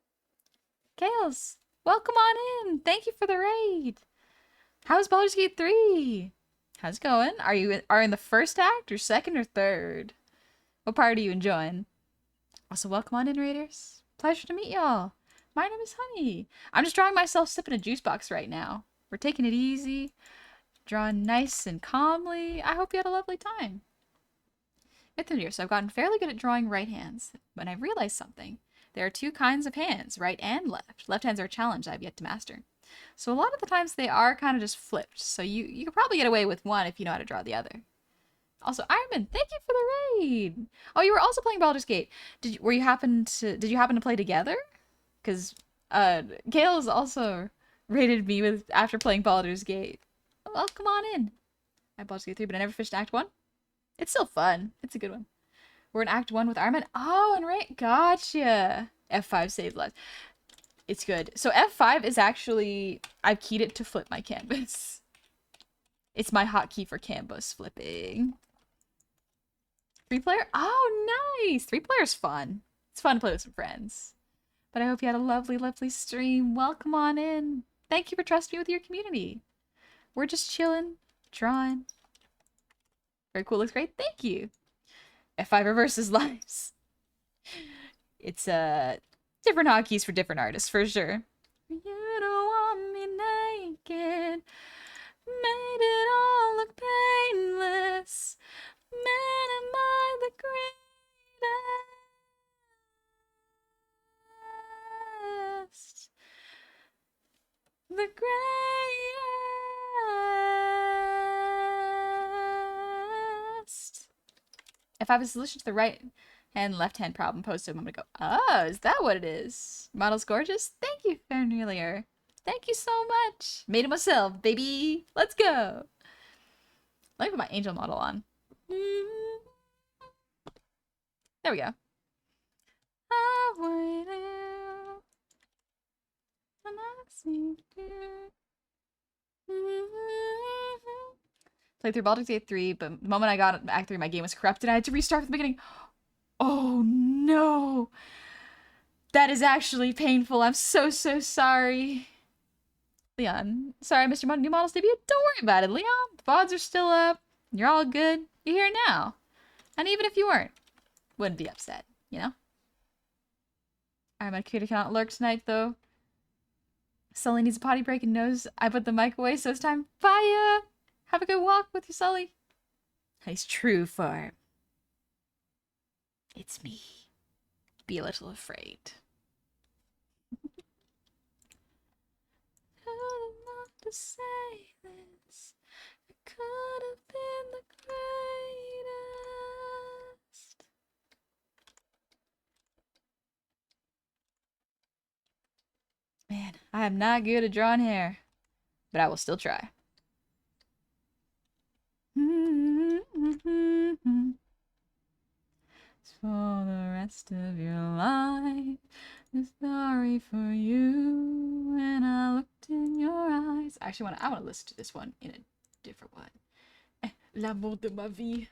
Chaos, welcome on in. Thank you for the raid. How's Baldur's Gate 3? How's it going? Are you in the first act or second or third? What part are you enjoying? Also, welcome on in, raiders. Pleasure to meet y'all. My name is Honey. I'm just drawing myself sipping a juice box right now. We're taking it easy, drawing nice and calmly. I hope you had a lovely time. It's new year, so I've gotten fairly good at drawing right hands. But I've realized something. There are two kinds of hands, right and left. Left hands are a challenge I've yet to master. So a lot of the times they are kind of just flipped. So you could probably get away with one if you know how to draw the other. Also, Ironman, thank you for the raid. Oh, you were also playing Baldur's Gate. Did you happen to play together? Because Gale's also raided me with after playing Baldur's Gate. Well, come on in. I Baldur's Gate 3, but I never finished Act 1. It's still fun. It's a good one. We're in Act 1 with Ironman. Oh, and right, gotcha. F5 saved lives. It's good. So F5 is actually, I've keyed it to flip my canvas. It's my hotkey for canvas flipping. 3-player? Oh, nice! 3-player's fun. It's fun to play with some friends. But I hope you had a lovely, lovely stream. Welcome on in. Thank you for trusting me with your community. We're just chilling, drawing. Very cool, looks great. Thank you. F5 reverses lives. It's different hotkeys for different artists, for sure. You don't want me naked. Made it all look painless. Man, am I the greatest? The greatest. If I have a solution to the right hand, left hand problem posed to him, I'm gonna go, oh, is that what it is? Model's gorgeous. Thank you, Fernelier. Thank you so much. Made it myself, baby. Let's go. Let me put my angel model on. There we go. I waited, and I see you. Played through Baldur's Gate 3, but the moment I got Act 3, my game was corrupted. I had to restart from the beginning. Oh no! That is actually painful. I'm so sorry. Leon, sorry I missed your new models debut. Don't worry about it, Leon. The VODs are still up. You're all good. You're here now. And even if you weren't, wouldn't be upset, you know? Alright, my computer cannot lurk tonight, though. Sully needs a potty break and knows I put the mic away, so it's time. Bye! Have a good walk with your Sully. Nice true farm. It's me. Be a little afraid. Not to say this. I could have been the greatest. I'm not good at drawing hair, but I will still try. For the rest of your life, I'm sorry for you, and I looked in your eyes. Actually, I want to listen to this one in a different one. L'amour de ma vie.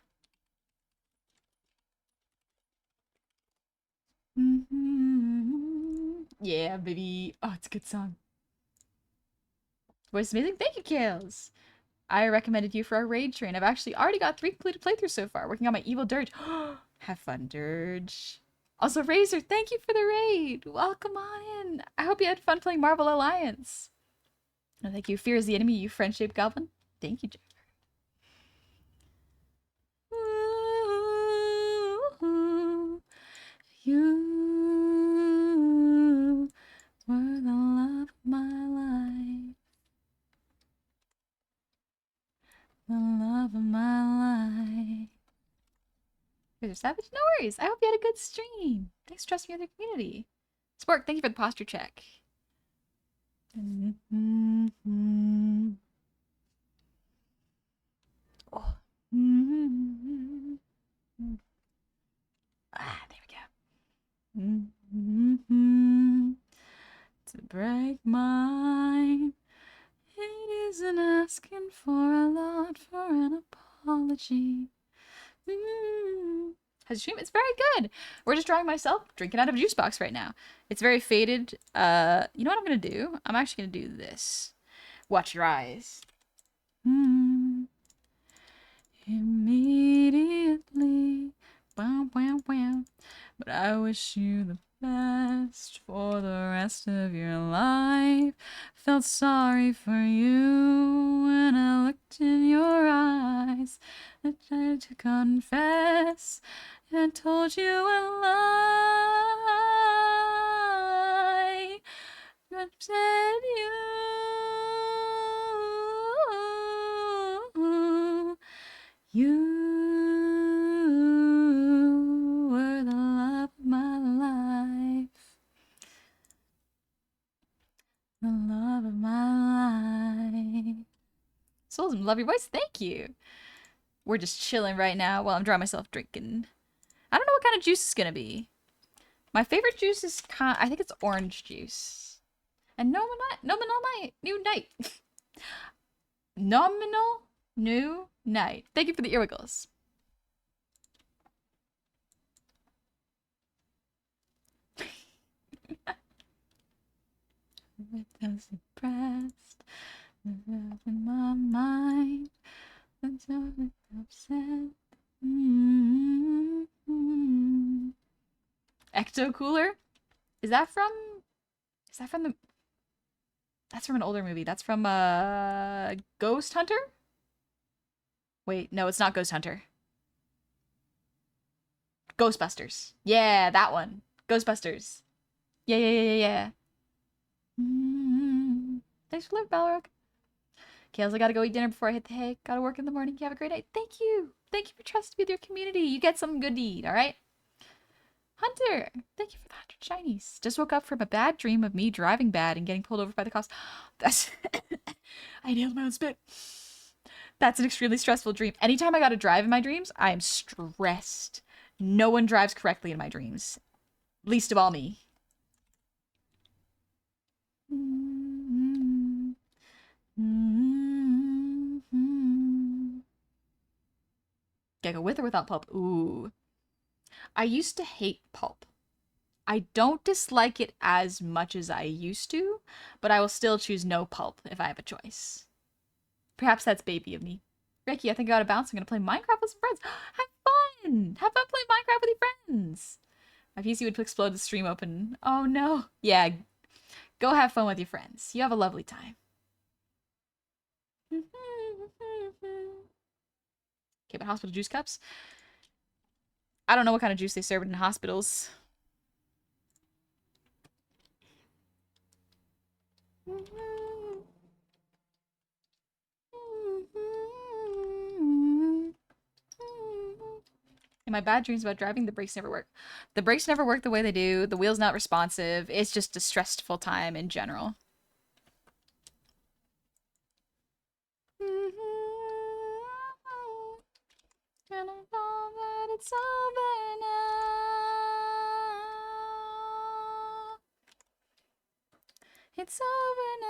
Yeah, baby. Oh, it's a good song. Voice is amazing. Thank you, Kales. I recommended you for our raid train. I've actually already got 3 completed playthroughs so far, working on my evil dirge. Have fun, dirge. Also, Razor, thank you for the raid. Welcome on in. I hope you had fun playing Marvel Alliance. And thank you. Fear is the enemy, you friend-shaped goblin. Thank you, Jennifer. You were the love of my life. The love of my life. You're savage? No worries. I hope you had a good stream. Thanks for trusting me with your community. Spork, thank you for the posture check. Oh. There we go. To break mine, it isn't asking for a lot for an apology. How's your stream? It's very good. We're just drawing myself drinking out of a juice box right now. It's very faded. You know what I'm gonna do? I'm actually gonna do this. Watch your eyes. Immediately. Bam, bam, bam. But I wish you the best for the rest of your life. Felt sorry for you when I looked in your eyes. I tried to confess and told you a lie. But said you were the love of my life. The love of my life. Souls, love your voice. Thank you. We're just chilling right now while I'm drawing myself drinking. I don't know what kind of juice it's gonna be. My favorite juice is I think it's orange juice. And nominal new night. Nominal new night. Thank you for the earwiggles. With those suppressed, in my mind, until I'm upset. Ecto Cooler? Is that from the... That's from an older movie. That's from, Ghost Hunter? Wait, no, it's not Ghost Hunter. Ghostbusters. Yeah, that one. Ghostbusters. Yeah. Thanks for living, Balrog. Kales, I gotta go eat dinner before I hit the hay. Gotta work in the morning. You have a great night. Thank you. Thank you for trusting me with your community. You get something good to eat, alright? Hunter, thank you for the 100 shinies. Just woke up from a bad dream of me driving bad and getting pulled over by the cops. That's... I nailed my own spit. That's an extremely stressful dream. Anytime I gotta drive in my dreams, I am stressed. No one drives correctly in my dreams. Least of all me. Gecko with or without pulp? Ooh. I used to hate pulp. I don't dislike it as much as I used to, but I will still choose no pulp if I have a choice. Perhaps that's baby of me. Ricky, I think I gotta bounce. I'm gonna play Minecraft with some friends. Have fun! Have fun playing Minecraft with your friends! My PC would explode the stream open. Oh no. Yeah, go have fun with your friends. You have a lovely time. Okay, but hospital juice cups? I don't know what kind of juice they serve in hospitals. In my bad dreams about driving, the brakes never work. The brakes never work the way they do. The wheel's not responsive. It's just a stressful time in general. It's over now. It's over now.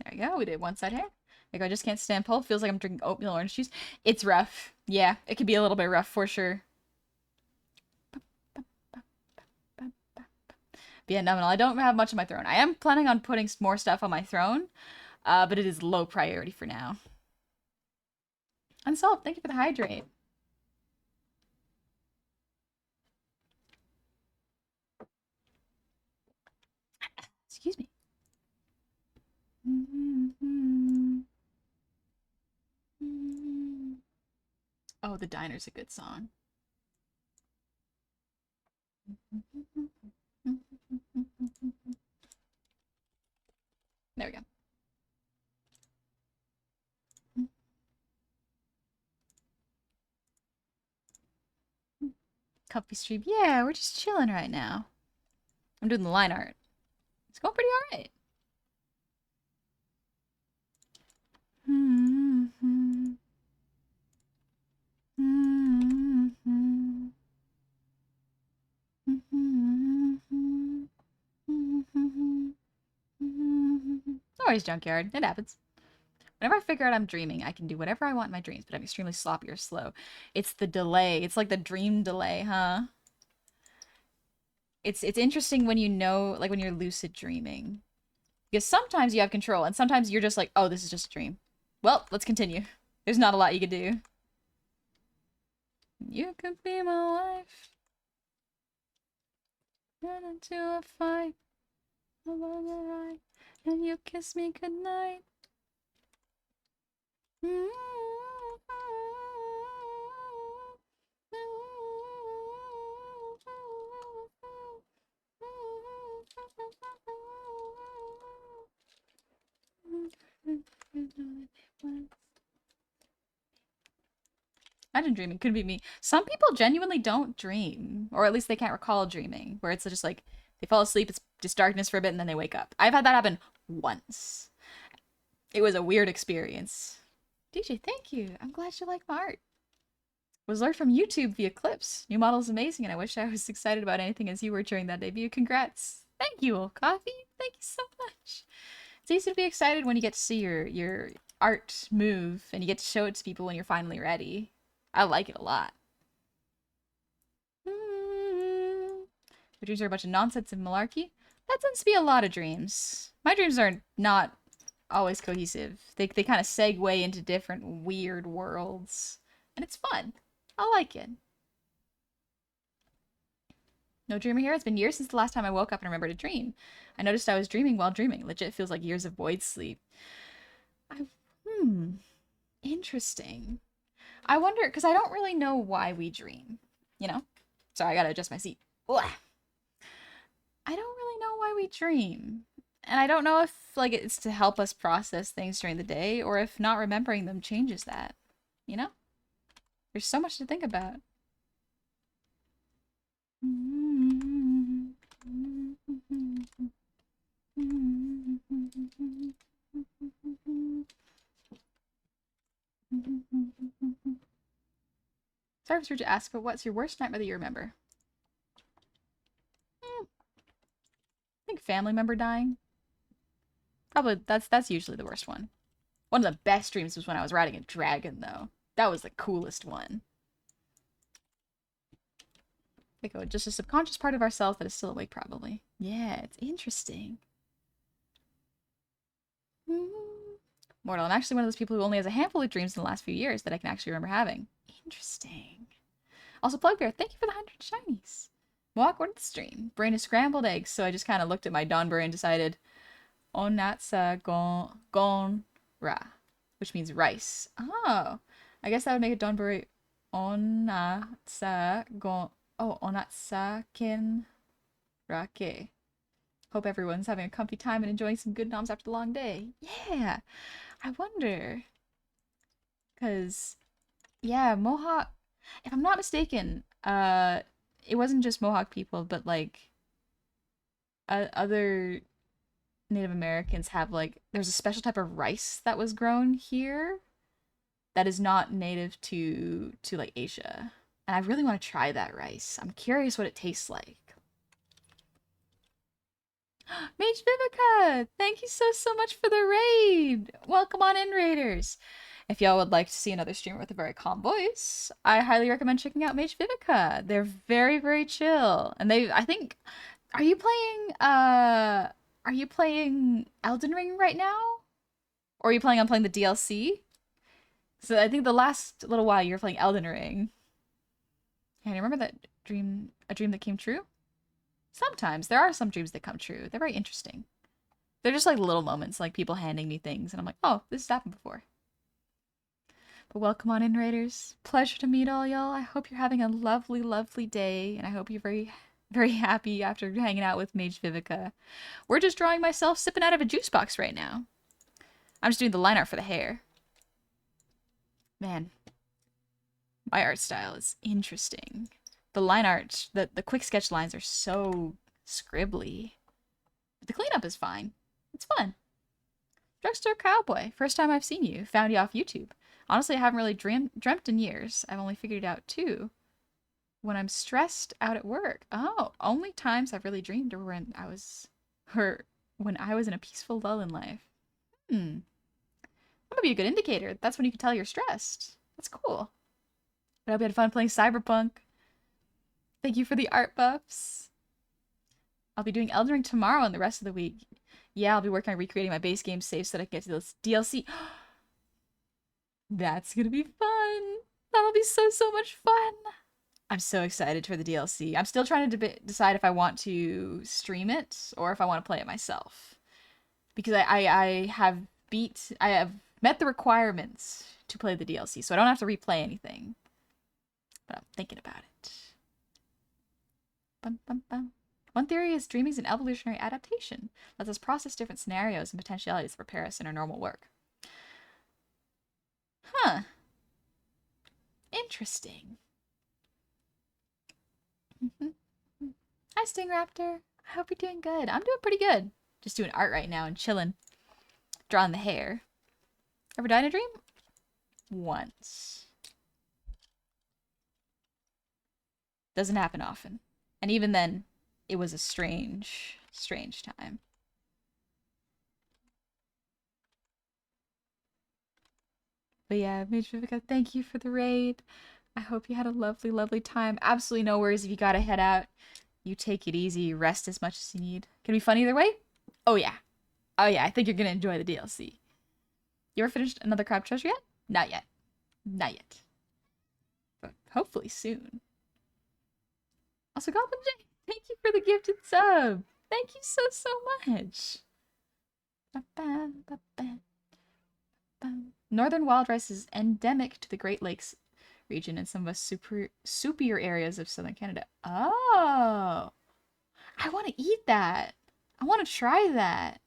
There you go. We did one side hair. Like I just can't stand pull. Feels like I'm drinking oatmeal orange juice. It's rough. Yeah, it could be a little bit rough for sure. But yeah, no, I don't have much on my throne. I am planning on putting more stuff on my throne, but it is low priority for now. Unsolved, thank you for the hydrate. Excuse me. Oh, The Diner's a good song. There we go. Comfy stream. Yeah, we're just chilling right now. I'm doing the line art. It's going pretty alright. No worries, Junkyard. It happens. Whenever I figure out I'm dreaming, I can do whatever I want in my dreams, but I'm extremely sloppy or slow. It's the delay. It's like the dream delay, huh? It's interesting when you know, like when you're lucid dreaming. Because sometimes you have control, and sometimes you're just like, oh, this is just a dream. Well, let's continue. There's not a lot you can do. You could be my wife. Run into a fight along the ride, and you kiss me goodnight. Imagine dreaming. Could be me. Some people genuinely don't dream, or at least they can't recall dreaming, where it's just like they fall asleep, it's just darkness for a bit, and then they wake up. I've had that happen once. It was a weird experience. DJ, thank you. I'm glad you like my art. Was learned from YouTube via clips. New model is amazing, and I wish I was excited about anything as you were during that debut. Congrats. Thank you, Old Coffee. Thank you so much. It's easy to be excited when you get to see your art move, and you get to show it to people when you're finally ready. I like it a lot. My dreams are a bunch of nonsense and malarkey. That tends to be a lot of dreams. My dreams are not always cohesive. They kind of segue into different weird worlds. And it's fun. I like it. No dreamer here. It's been years since the last time I woke up and remembered a dream. I noticed I was dreaming while dreaming. Legit feels like years of void sleep. Interesting. I wonder, because I don't really know why we dream, you know? Sorry, I gotta adjust my seat. Ugh. I don't really know why we dream. And I don't know if, like, it's to help us process things during the day, or if not remembering them changes that, you know? There's so much to think about. Sorry for to ask, but what's your worst nightmare that you remember? I think family member dying. Probably that's usually the worst one. One of the best dreams was when I was riding a dragon, though. That was the coolest one. Like, oh, just a subconscious part of ourselves that is still awake, probably. Yeah, it's interesting. Mortal, I'm actually one of those people who only has a handful of dreams in the last few years that I can actually remember having. Interesting. Also, Plugbear, thank you for the 100 shinies. Walk, what did the stream? Brain is scrambled eggs, so I just kind of looked at my Donburi and decided, Onatsa gon ra, which means rice. Oh, I guess that would make it Donburi Onatsa gon. Oh, Onatsa kin rake. Hope everyone's having a comfy time and enjoying some good noms after the long day. Yeah, I wonder. Cause yeah, Mohawk. If I'm not mistaken, it wasn't just Mohawk people, but like other Native Americans have like there's a special type of rice that was grown here that is not native to like Asia. And I really want to try that rice. I'm curious what it tastes like. Mage Vivica, thank you so much for the raid. Welcome on in, raiders. If y'all would like to see another streamer with a very calm voice, I highly recommend checking out Mage Vivica. They're very chill. And I think are you playing Elden Ring right now? Or are you planning on playing the DLC? So I think the last little while you were playing Elden Ring. And you remember that a dream that came true? Sometimes there are some dreams that come true. They're very interesting. They're just like little moments, like people handing me things, and I'm like, oh, this has happened before. But welcome on in, raiders. Pleasure to meet all y'all. I hope you're having a lovely day, and I hope you're very happy after hanging out with Mage Vivica. We're just drawing myself sipping out of a juice box right now. I'm just doing the line art for the hair. Man, my art style is interesting. The line art, the quick sketch lines are so scribbly. But the cleanup is fine. It's fun. Drugstore Cowboy, first time I've seen you. Found you off YouTube. Honestly, I haven't really dreamt in years. I've only figured it out too. When I'm stressed out at work. Oh, only times I've really dreamed are when I was in a peaceful lull in life. That might be a good indicator. That's when you can tell you're stressed. That's cool. But I hope you had fun playing Cyberpunk. Thank you for the art buffs. I'll be doing Elden Ring tomorrow and the rest of the week. Yeah, I'll be working on recreating my base game save so that I can get to this DLC. That's gonna be fun. That'll be so much fun. I'm so excited for the DLC. I'm still trying to decide if I want to stream it or if I want to play it myself. Because I have met the requirements to play the DLC, so I don't have to replay anything. But I'm thinking about it. Bum, bum, bum. One theory is dreaming is an evolutionary adaptation. Lets us process different scenarios and potentialities that prepare us in our normal work. Huh. Interesting. Hi, Stingraptor. I hope you're doing good. I'm doing pretty good. Just doing art right now and chilling. Drawing the hair. Ever died in a dream? Once. Doesn't happen often. And even then, it was a strange time. But yeah, Mage Vivica, thank you for the raid. I hope you had a lovely time. Absolutely no worries if you gotta head out. You take it easy, rest as much as you need. Can be fun either way? Oh yeah. Oh yeah, I think you're gonna enjoy the DLC. You ever finished another crab treasure yet? Not yet. Not yet. But hopefully soon. Also, Goblin J, thank you for the gifted sub. Thank you so much. Northern wild rice is endemic to the Great Lakes region and some of the soupier areas of southern Canada. Oh, I want to eat that. I want to try that.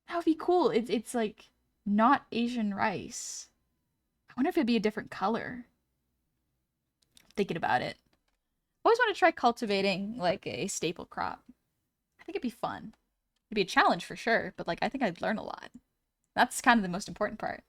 That would be cool. It's like not Asian rice. I wonder if it'd be a different color. Thinking about it. I always want to try cultivating like a staple crop. I think it'd be fun. It'd be a challenge for sure, but like I think I'd learn a lot. That's kind of the most important part.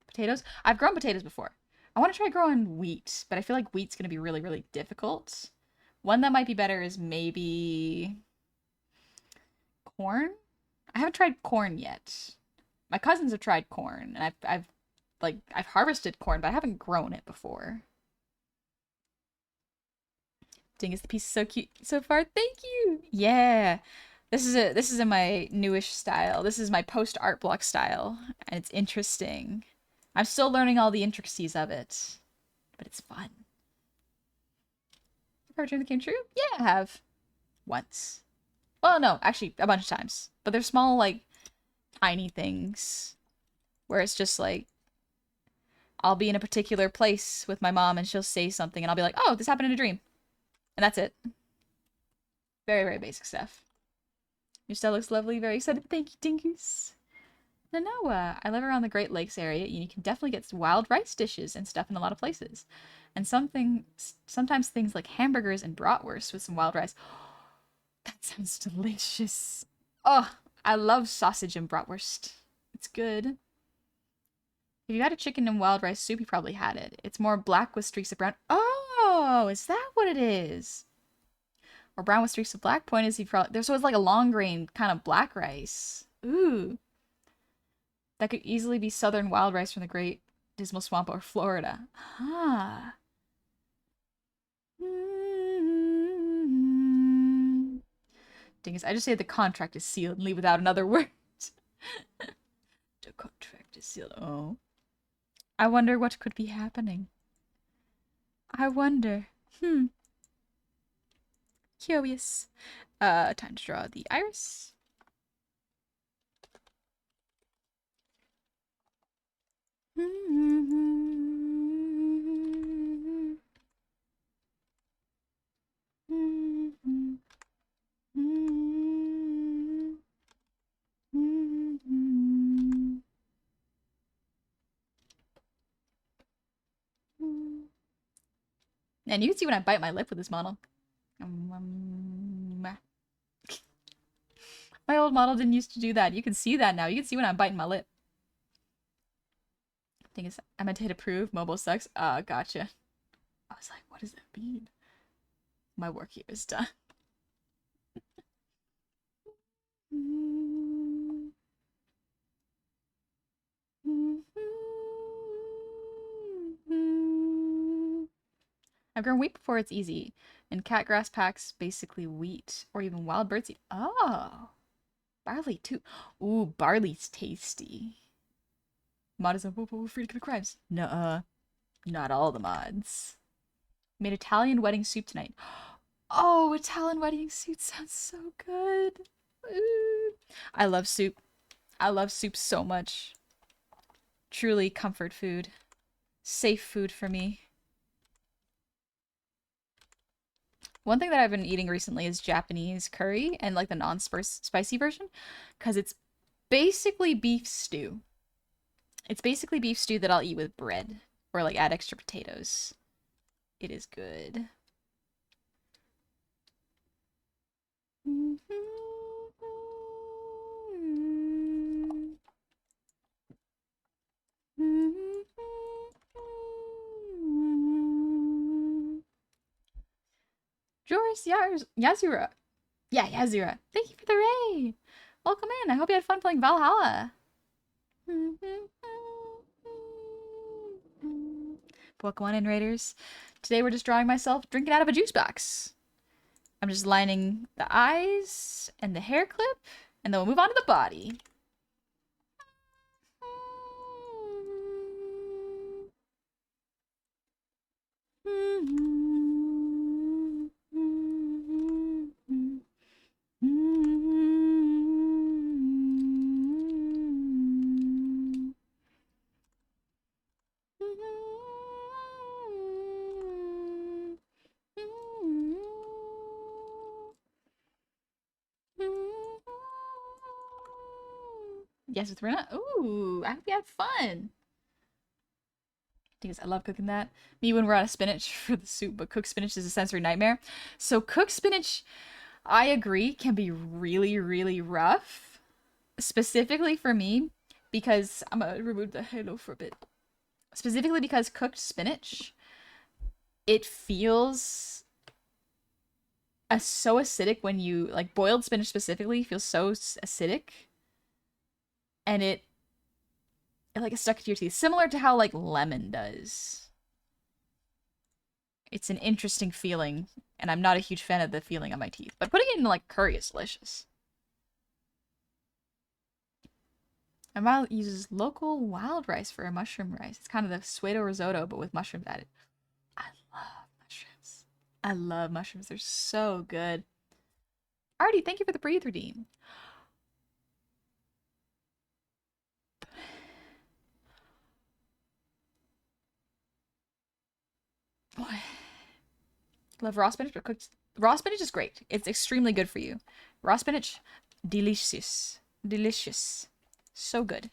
Potatoes? I've grown potatoes before. I want to try growing wheat, but I feel like wheat's going to be really difficult. One that might be better is maybe corn. I haven't tried corn yet. My cousins have tried corn, and I've harvested corn, but I haven't grown it before. Dingus, the piece is so cute so far. Thank you. Yeah. This is in my newish style. This is my post art block style, and it's interesting. I'm still learning all the intricacies of it. but it's fun. Have our dream that came true? Yeah, I have. Once. Well, no, actually, a bunch of times. But they're small, like, tiny things. Where it's just like, I'll be in a particular place with my mom and she'll say something and I'll be like, oh, this happened in a dream. And that's it. Very, very basic stuff. Your style looks lovely. Very excited. Thank you, Dingus. No, I live around the Great Lakes area, and you can definitely get wild rice dishes and stuff in a lot of places. And sometimes things like hamburgers and bratwurst with some wild rice. That sounds delicious. Oh, I love sausage and bratwurst. It's good. If you had a chicken and wild rice soup, you probably had it. It's more black with streaks of brown. Oh, is that what it is? Or brown with streaks of black. Point is, there's always like a long grain kind of black rice. Ooh. That could easily be southern wild rice from the Great Dismal Swamp or Florida. Huh. Dingus, I just say the contract is sealed and leave without another word. The contract is sealed. Oh. I wonder what could be happening. I wonder. Curious. Time to draw the iris. And you can see when I bite my lip with this model. My old model didn't used to do that. You can see that now. You can see when I'm biting my lip. Thing is, I meant to hit approve. Mobile sucks. Gotcha. I was like, what does that mean? My work here is done. I've grown wheat before it's easy. And catgrass packs basically wheat. Or even wild birdseed. Oh. Barley too. Ooh, barley's tasty. Mod is a whoop free to commit crimes. Nuh-uh. Not all the mods. Made Italian wedding soup tonight. Oh, Italian wedding soup sounds so good. Ooh. I love soup. I love soup so much. Truly comfort food. Safe food for me. One thing that I've been eating recently is Japanese curry and like the non-spicy version, because it's basically beef stew. It's basically beef stew that I'll eat with bread or like add extra potatoes. It is good. Joris Yazura. Yeah, Yazura. Thank you for the raid. Welcome in. I hope you had fun playing Valhalla. Welcome on in, Raiders. Today we're just drawing myself drinking out of a juice box. I'm just lining the eyes and the hair clip, and then we'll move on to the body. Yes, with Rena. Ooh, I hope you had fun. Because I love cooking that. Me when we're out of spinach for the soup, but cooked spinach is a sensory nightmare. So cooked spinach, I agree, can be really, really rough. Specifically for me, because I'm gonna remove the halo for a bit. Specifically because cooked spinach, it feels so acidic when you, like boiled spinach specifically, feels so acidic. And it like it's stuck to your teeth. Similar to how like lemon does. It's an interesting feeling, and I'm not a huge fan of the feeling on my teeth. But putting it in like curry is delicious. My mom uses local wild rice for a mushroom rice. It's kind of the suedo risotto, but with mushrooms added. I love mushrooms. They're so good. Artie, thank you for the breathe redeem. Love raw spinach, but cooked. Raw spinach is great. It's extremely good for you. Raw spinach, delicious. Delicious. So good.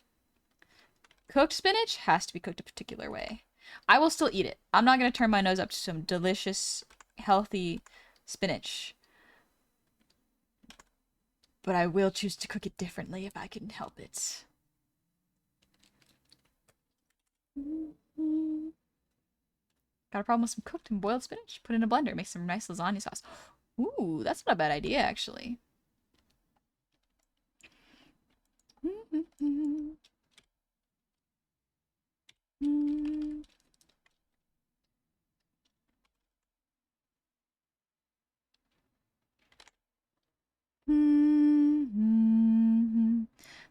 Cooked spinach has to be cooked a particular way. I will still eat it. I'm not going to turn my nose up to some delicious, healthy spinach. But I will choose to cook it differently if I can help it. Got a problem with some cooked and boiled spinach? Put it in a blender. Make some nice lasagna sauce. Ooh, that's not a bad idea, actually.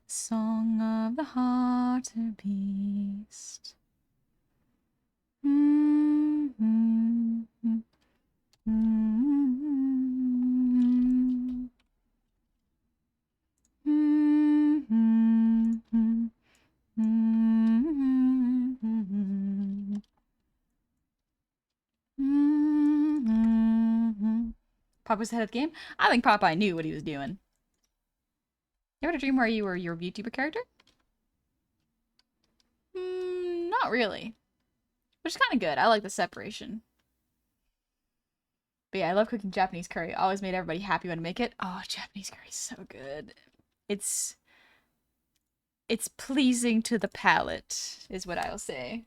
Song of the hartebeest. Papa's ahead of the game? I think Popeye knew what he was doing. You ever had a dream where you were your VTuber character? Not really. Which is kind of good. I like the separation. But yeah, I love cooking Japanese curry. Always made everybody happy when I make it. Oh, Japanese curry is so good. It's pleasing to the palate, is what I'll say.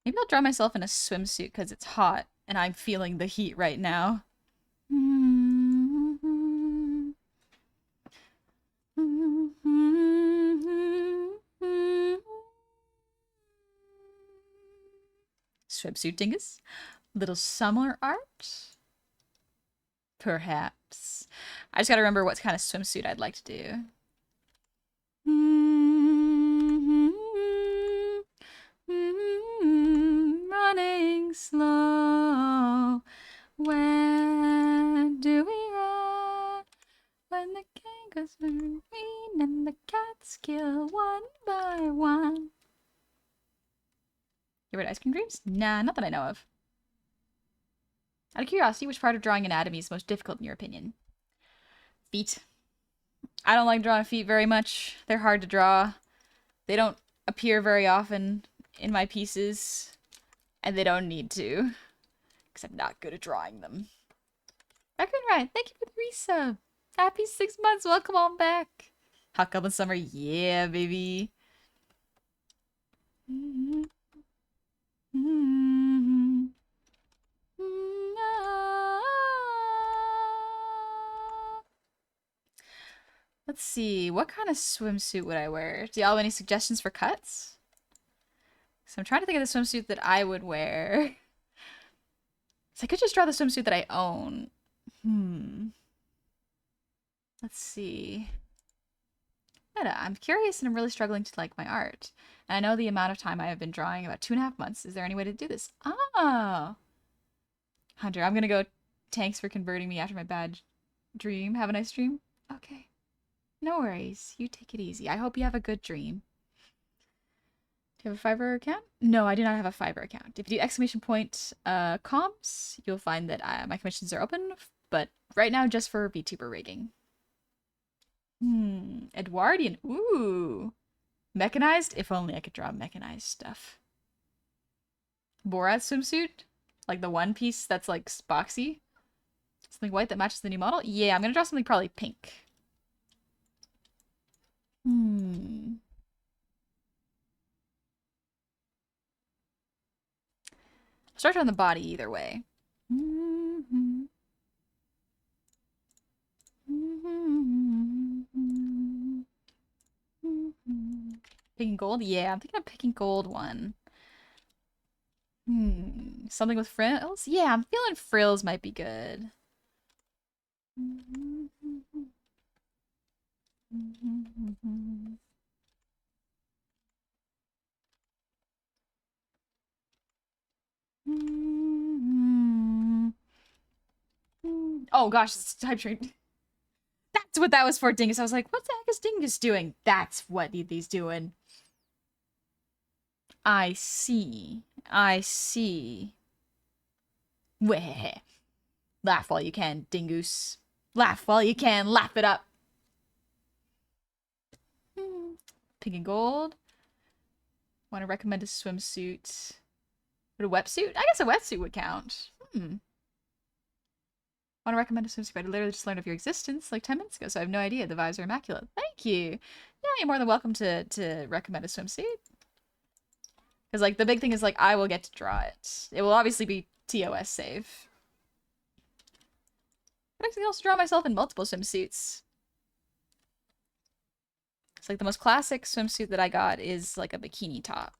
Maybe I'll dry myself in a swimsuit because it's hot and I'm feeling the heat right now. Swimsuit dingus? Little summer art? Perhaps. I just gotta remember what kind of swimsuit I'd like to do. Running slow. When do we run? When the gang goes green and the cats kill one by one. You ever had ice cream dreams? Nah, not that I know of. Out of curiosity, which part of drawing anatomy is most difficult in your opinion? Feet. I don't like drawing feet very much. They're hard to draw. They don't appear very often in my pieces. And they don't need to. Because I'm not good at drawing them. Record Ryan, thank you for the resub. Happy 6 months. Welcome on back. Hot Goblin Summer. Yeah, baby. Let's see. What kind of swimsuit would I wear? Do y'all have any suggestions for cuts? So I'm trying to think of the swimsuit that I would wear. So I could just draw the swimsuit that I own. Let's see. I'm curious and I'm really struggling to like my art. And I know the amount of time I have been drawing, about 2.5 months. Is there any way to do this? Oh! Hunter, I'm gonna go. Thanks for converting me after my bad dream. Have a nice dream. Okay. No worries. You take it easy. I hope you have a good dream. Do you have a Fiverr account? No, I do not have a Fiverr account. If you do comms, you'll find that my commissions are open, but right now just for VTuber rigging. Edwardian. Ooh. Mechanized? If only I could draw mechanized stuff. Borat swimsuit? Like the one piece that's like boxy? Something white that matches the new model? Yeah, I'm gonna draw something probably pink. Start on the body either way. Picking gold? Yeah, I'm thinking of picking gold one. Something with frills? Yeah, I'm feeling frills might be good. Oh gosh, it's type train. That's what that was for, Dingus. I was like, what the heck is Dingus doing? That's what he's doing. I see. I see. Weh. Laugh while you can, Dingoose. Laugh while you can. Laugh it up. Pink and gold. Want to recommend a swimsuit? But a wetsuit? I guess a wetsuit would count. Want to recommend a swimsuit? I literally just learned of your existence like 10 minutes ago, so I have no idea. The vibes are immaculate. Thank you. Yeah, you're more than welcome to recommend a swimsuit. Because, like, the big thing is, like, I will get to draw it. It will obviously be TOS safe. But I can also draw myself in multiple swimsuits. It's like the most classic swimsuit that I got is, like, a bikini top.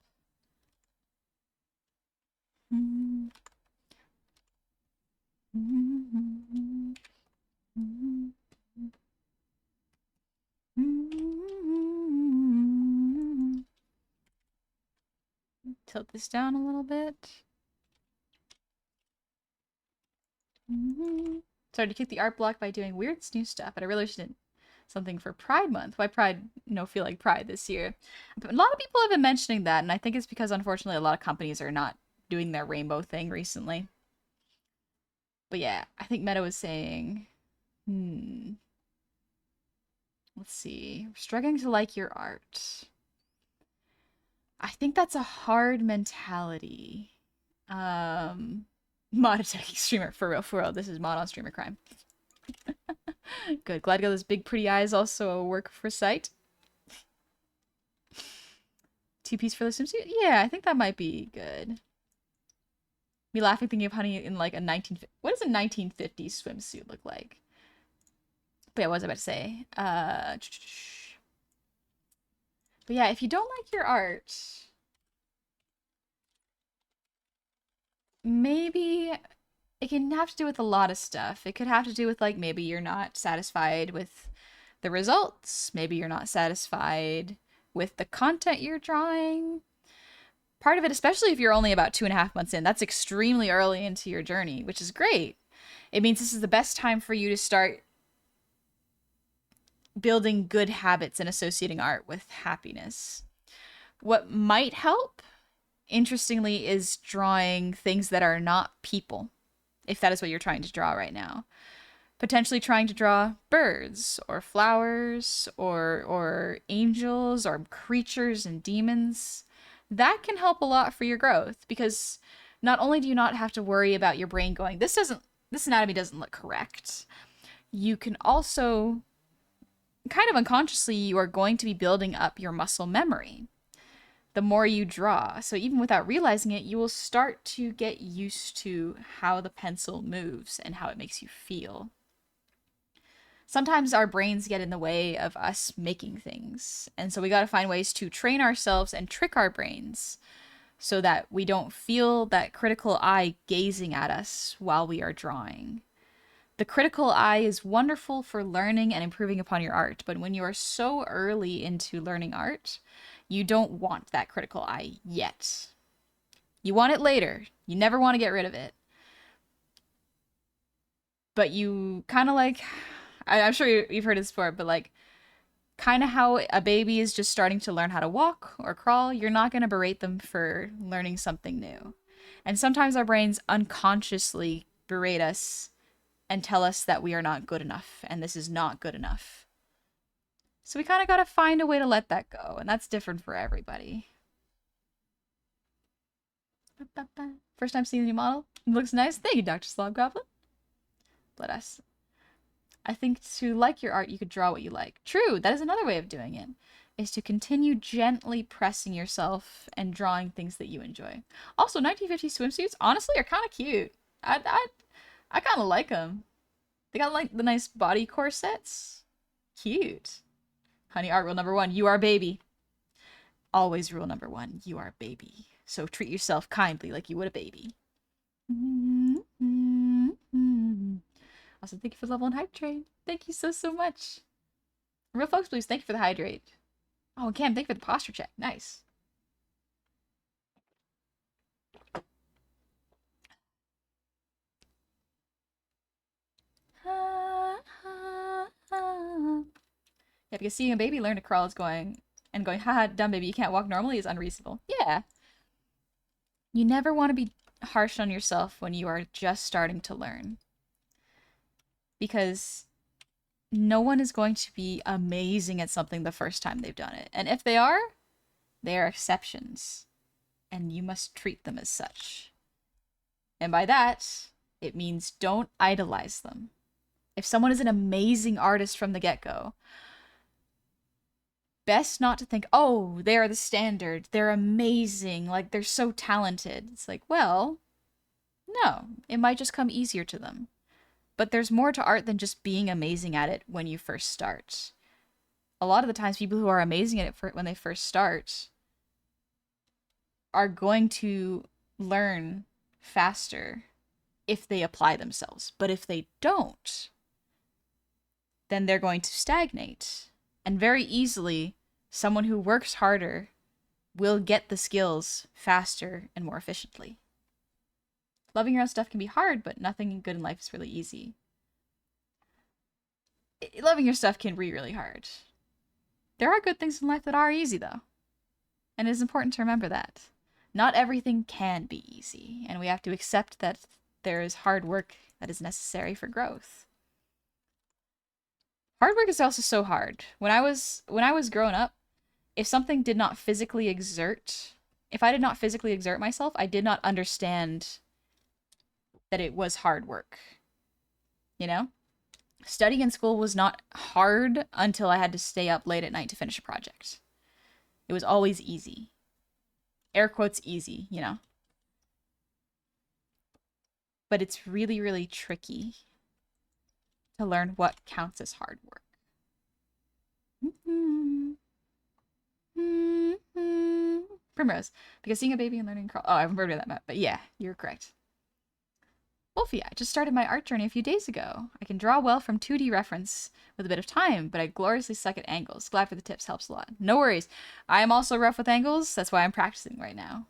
Tilt this down a little bit. Started to kick the art block by doing weird new stuff, but I really should something for Pride Month. Why Pride, feel like Pride this year? But a lot of people have been mentioning that, and I think it's because, unfortunately, a lot of companies are not doing their rainbow thing recently. But yeah, I think Meta was saying, let's see. Struggling to like your art. I think that's a hard mentality. Mod attacking streamer, for real. This is mod on streamer crime. Good. Glad to go. Those big pretty eyes also work for sight. Two-piece for the swimsuit? Yeah, I think that might be good. Me laughing thinking of Honey in like a 1950s. What does a 1950s swimsuit look like? But yeah, what was I about to say? But yeah, if you don't like your art, maybe it can have to do with a lot of stuff. It could have to do with, like, maybe you're not satisfied with the results. Maybe you're not satisfied with the content you're drawing. Part of it, especially if you're only about 2.5 months in, that's extremely early into your journey, which is great. It means this is the best time for you to start building good habits and associating art with happiness. What might help, interestingly, is drawing things that are not people, if that is what you're trying to draw right now. Potentially trying to draw birds or flowers or angels or creatures and demons. That can help a lot for your growth, because not only do you not have to worry about your brain going, this anatomy doesn't look correct. You can also, kind of unconsciously, you are going to be building up your muscle memory the more you draw. So even without realizing it, you will start to get used to how the pencil moves and how it makes you feel. Sometimes our brains get in the way of us making things, and so we got to find ways to train ourselves and trick our brains so that we don't feel that critical eye gazing at us while we are drawing. The critical eye is wonderful for learning and improving upon your art, but when you are so early into learning art, you don't want that critical eye yet. You want it later. You never want to get rid of it. But you kind of like, I'm sure you've heard this before, but like, kind of how a baby is just starting to learn how to walk or crawl, you're not going to berate them for learning something new. And sometimes our brains unconsciously berate us and tell us that we are not good enough and this is not good enough. So we kind of got to find a way to let that go, and that's different for everybody. First time seeing the new model. It looks nice. Thank you, Dr. Slob Goblin. Let us. I think to like your art, you could draw what you like. True, that is another way of doing it, is to continue gently pressing yourself and drawing things that you enjoy. Also, 1950s swimsuits, honestly, are kind of cute. I kind of like them. They got like the nice body corsets. Cute. Honey, art rule number 1, you are baby. Always rule number 1, you are baby. So treat yourself kindly like you would a baby. Also, thank you for the level and hydrate. Thank you so, so much. Real folks, please, thank you for the hydrate. Oh, and Cam, thank you for the posture check. Nice. Yeah, because seeing a baby learn to crawl is going, haha, dumb baby, you can't walk normally is unreasonable. Yeah. You never want to be harsh on yourself when you are just starting to learn. Because no one is going to be amazing at something the first time they've done it. And if they are exceptions. And you must treat them as such. And by that, it means don't idolize them. If someone is an amazing artist from the get-go, best not to think, oh, they're the standard, they're amazing, like they're so talented. It's like, well, no, it might just come easier to them. But there's more to art than just being amazing at it when you first start. A lot of the times, people who are amazing at it when they first start are going to learn faster if they apply themselves. But if they don't, then they're going to stagnate. And very easily, someone who works harder will get the skills faster and more efficiently. Loving your own stuff can be hard, but nothing good in life is really easy. Loving your stuff can be really hard. There are good things in life that are easy, though. And it is important to remember that. Not everything can be easy, and we have to accept that there is hard work that is necessary for growth. Hard work is also so hard. When I was growing up, if something did not physically exert, if I did not physically exert myself, I did not understand that it was hard work. You know? Studying in school was not hard until I had to stay up late at night to finish a project. It was always easy. Air quotes easy, you know? But it's really, really tricky to learn what counts as hard work. Primrose. Because seeing a baby and learning crawl. Oh, I haven't heard of that map, but yeah, you're correct. Wolfie, I just started my art journey a few days ago. I can draw well from 2D reference with a bit of time, but I gloriously suck at angles. Glad for the tips, helps a lot. No worries. I am also rough with angles. That's why I'm practicing right now.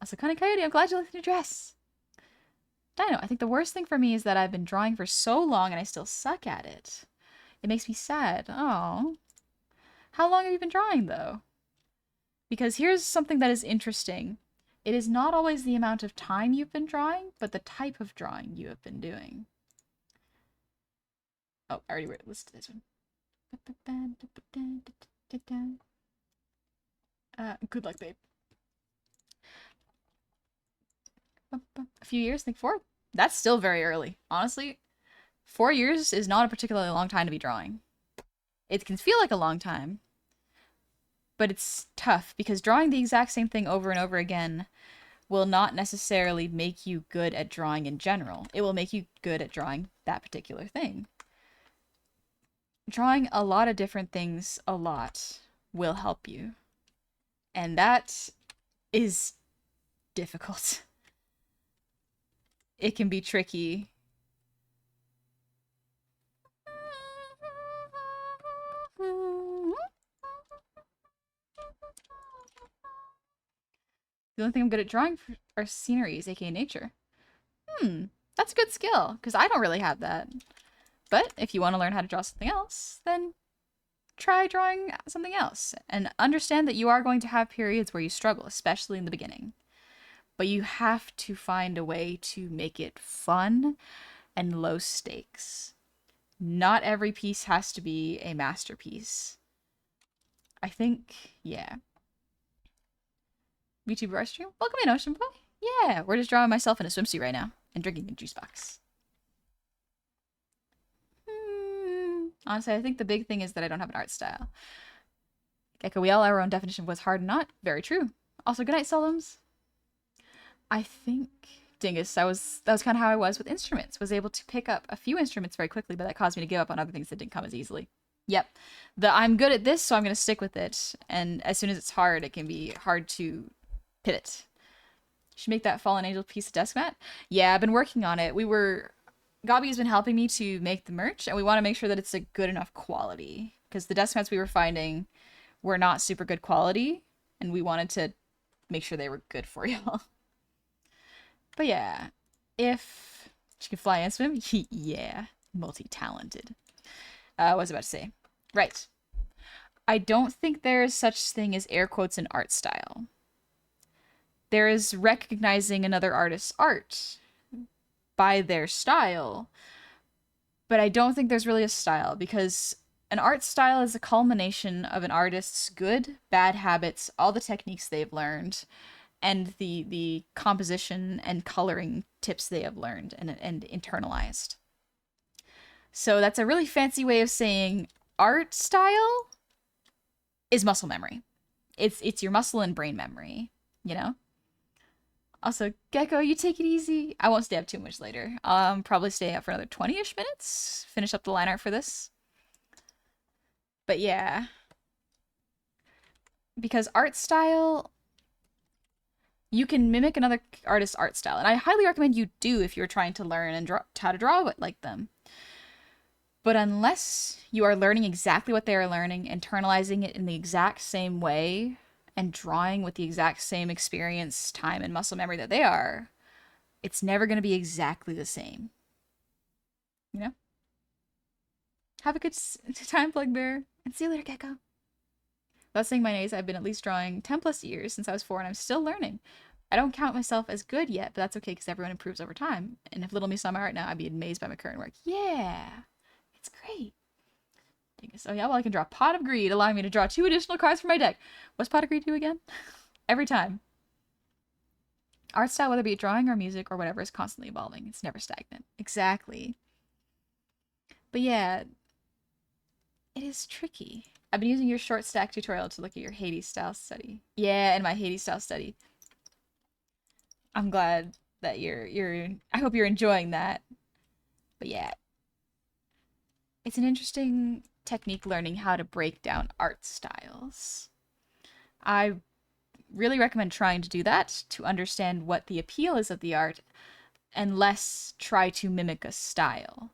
Also, Cunning Coyote, I'm glad you like the new dress. Dino, I think the worst thing for me is that I've been drawing for so long and I still suck at it. It makes me sad. Oh. How long have you been drawing, though? Because here's something that is interesting. It is not always the amount of time you've been drawing, but the type of drawing you have been doing. Oh, I already listed this one. Good luck, babe. A few years, I think 4. That's still very early. Honestly, 4 years is not a particularly long time to be drawing. It can feel like a long time, but it's tough because drawing the exact same thing over and over again will not necessarily make you good at drawing in general. It will make you good at drawing that particular thing. Drawing a lot of different things a lot will help you. And that is difficult. It can be tricky. The only thing I'm good at drawing are sceneries, aka nature. That's a good skill, because I don't really have that. But if you want to learn how to draw something else, then try drawing something else. And understand that you are going to have periods where you struggle, especially in the beginning. But you have to find a way to make it fun and low stakes. Not every piece has to be a masterpiece. I think, yeah. VTuber art stream? Welcome in, Ocean Boy. Yeah, we're just drawing myself in a swimsuit right now and drinking a juice box. Honestly, I think the big thing is that I don't have an art style. Gecko, we all have our own definition of what's hard and not. Very true. Also, good night, Solums. I think Dingus. That was kind of how I was with instruments. Was able to pick up a few instruments very quickly, but that caused me to give up on other things that didn't come as easily. Yep. I'm good at this, so I'm going to stick with it. And as soon as it's hard, it can be hard to pivot. Should make that Fallen Angel piece of desk mat. Yeah, I've been working on it. Gabi's been helping me to make the merch, and we want to make sure that it's a good enough quality. Because the desk mats we were finding were not super good quality, and we wanted to make sure they were good for y'all. But yeah, if she can fly and swim, yeah, multi-talented. What was I about to say? Right. I don't think there is such thing as air quotes in art style. There is recognizing another artist's art by their style, but I don't think there's really a style, because an art style is a culmination of an artist's good, bad habits, all the techniques they've learned, and the composition and coloring tips they have learned and internalized. So that's a really fancy way of saying art style is muscle memory. It's your muscle and brain memory, you know? Also, Gecko, you take it easy. I won't stay up too much later. Probably stay up for another 20-ish minutes. Finish up the line art for this. But yeah. Because art style, you can mimic another artist's art style. And I highly recommend you do if you're trying to learn and how to draw it like them. But unless you are learning exactly what they are learning, internalizing it in the exact same way, and drawing with the exact same experience, time, and muscle memory that they are, it's never going to be exactly the same. You know? Have a good time, Bugbear, and see you later, Gecko. Without saying my names, I've been at least drawing 10 plus years since I was 4, and I'm still learning. I don't count myself as good yet, but that's okay because everyone improves over time. And if little me saw my art now, I'd be amazed by my current work. Yeah, it's great. Oh yeah, well I can draw Pot of Greed, allowing me to draw 2 additional cards for my deck. What's Pot of Greed do again? Every time. Art style, whether it be drawing or music or whatever, is constantly evolving. It's never stagnant. Exactly. But yeah, it is tricky. I've been using your short stack tutorial to look at your Hades style study. Yeah, in my Hades style study. I'm glad that I hope you're enjoying that. But yeah. It's an interesting technique learning how to break down art styles. I really recommend trying to do that to understand what the appeal is of the art and less try to mimic a style.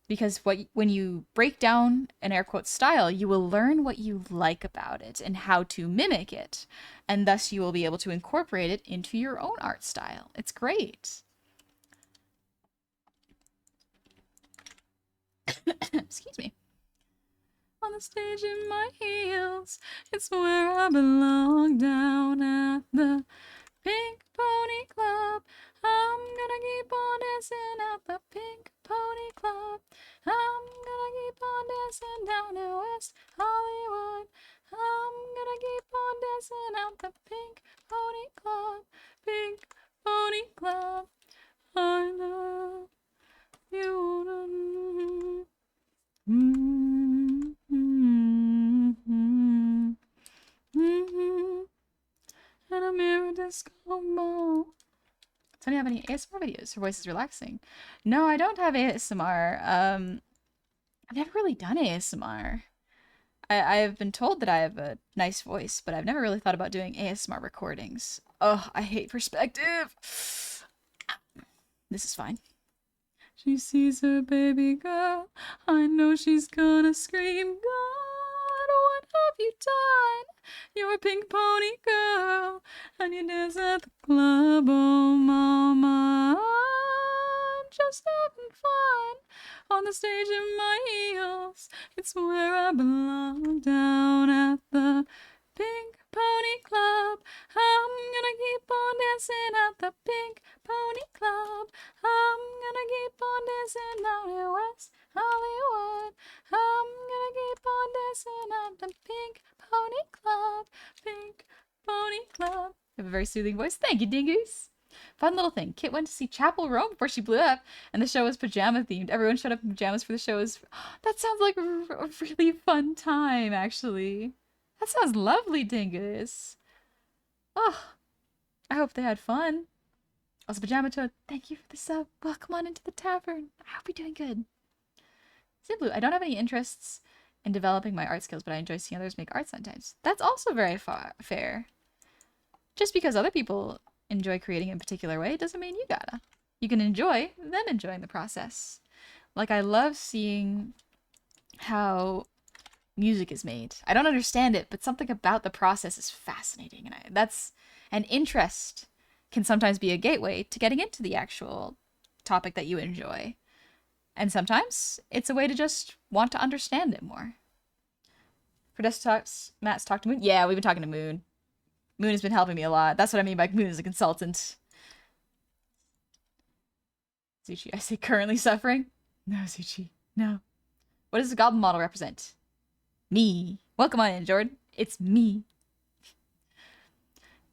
Because when you break down an air quote style, you will learn what you like about it and how to mimic it. And thus you will be able to incorporate it into your own art style. It's great. Excuse me. On the stage in my heels, it's where I belong, down at the Pink Pony Club. I'm gonna keep on dancing at the Pink Pony Club. I'm gonna keep on dancing down in West Hollywood. I'm gonna keep on dancing at the Pink Pony Club. Pink Pony Club. I love you. And a mirror disco ball. Do you have any ASMR videos? Her voice is relaxing. No, I don't have ASMR. I've never really done ASMR. I've been told that I have a nice voice, but I've never really thought about doing ASMR recordings. Oh, I hate perspective. This is fine. She sees her baby girl. I know she's gonna scream, God, what have you done? You're a pink pony girl, and you dance at the club. Oh, mama, I'm just having fun on the stage in my heels. It's where I belong, down at the Pink Pony Club. I'm gonna keep on dancing at the Pink Pony Club. I'm gonna keep on dancing down in West Hollywood. I'm gonna keep on dancing at the Pink Pony Club. Pink Pony Club. You have a very soothing voice. Thank you, Dingoose. Fun little thing. Kit went to see Chapel Roan before she blew up, and the show was pajama themed. Everyone showed up in pajamas for the show. That sounds like a really fun time, actually. That sounds lovely, Dingus. Oh, I hope they had fun. Also, Pajama Toad, thank you for the sub. Welcome on into the tavern. I hope you're doing good. Blue, I don't have any interests in developing my art skills, but I enjoy seeing others make art sometimes. That's also very fair. Just because other people enjoy creating in a particular way doesn't mean you gotta. You can enjoy them enjoying the process. Like, I love seeing how music is made. I don't understand it, but something about the process is fascinating. And that's an interest can sometimes be a gateway to getting into the actual topic that you enjoy. And sometimes it's a way to just want to understand it more. For desktops, Matt's talked to Moon. Yeah, we've been talking to Moon. Moon has been helping me a lot. That's what I mean by Moon as a consultant. Zuchi, I say currently suffering? No, Zuchi, no. What does the goblin model represent? Me. Welcome on in, Jordan. It's me.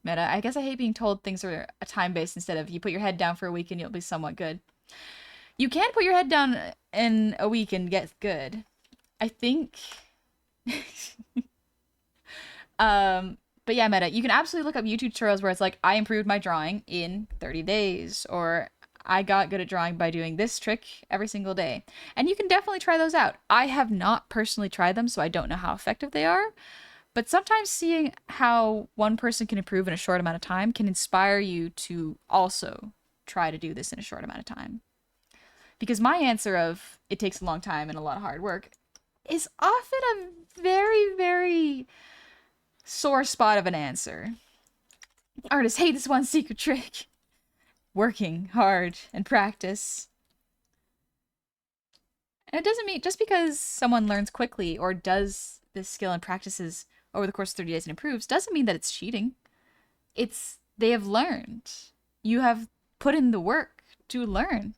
Meta, I guess I hate being told things are a time-based instead of you put your head down for a week and you'll be somewhat good. You can put your head down in a week and get good. I think... but yeah, Meta, you can absolutely look up YouTube tutorials where it's like, I improved my drawing in 30 days, or I got good at drawing by doing this trick every single day. And you can definitely try those out. I have not personally tried them, so I don't know how effective they are. But sometimes seeing how one person can improve in a short amount of time can inspire you to also try to do this in a short amount of time. Because my answer of, it takes a long time and a lot of hard work, is often a very, very sore spot of an answer. Artists hate this one secret trick. Working hard and practice. And it doesn't mean, just because someone learns quickly or does this skill and practices over the course of 30 days and improves, doesn't mean that it's cheating. They have learned. You have put in the work to learn.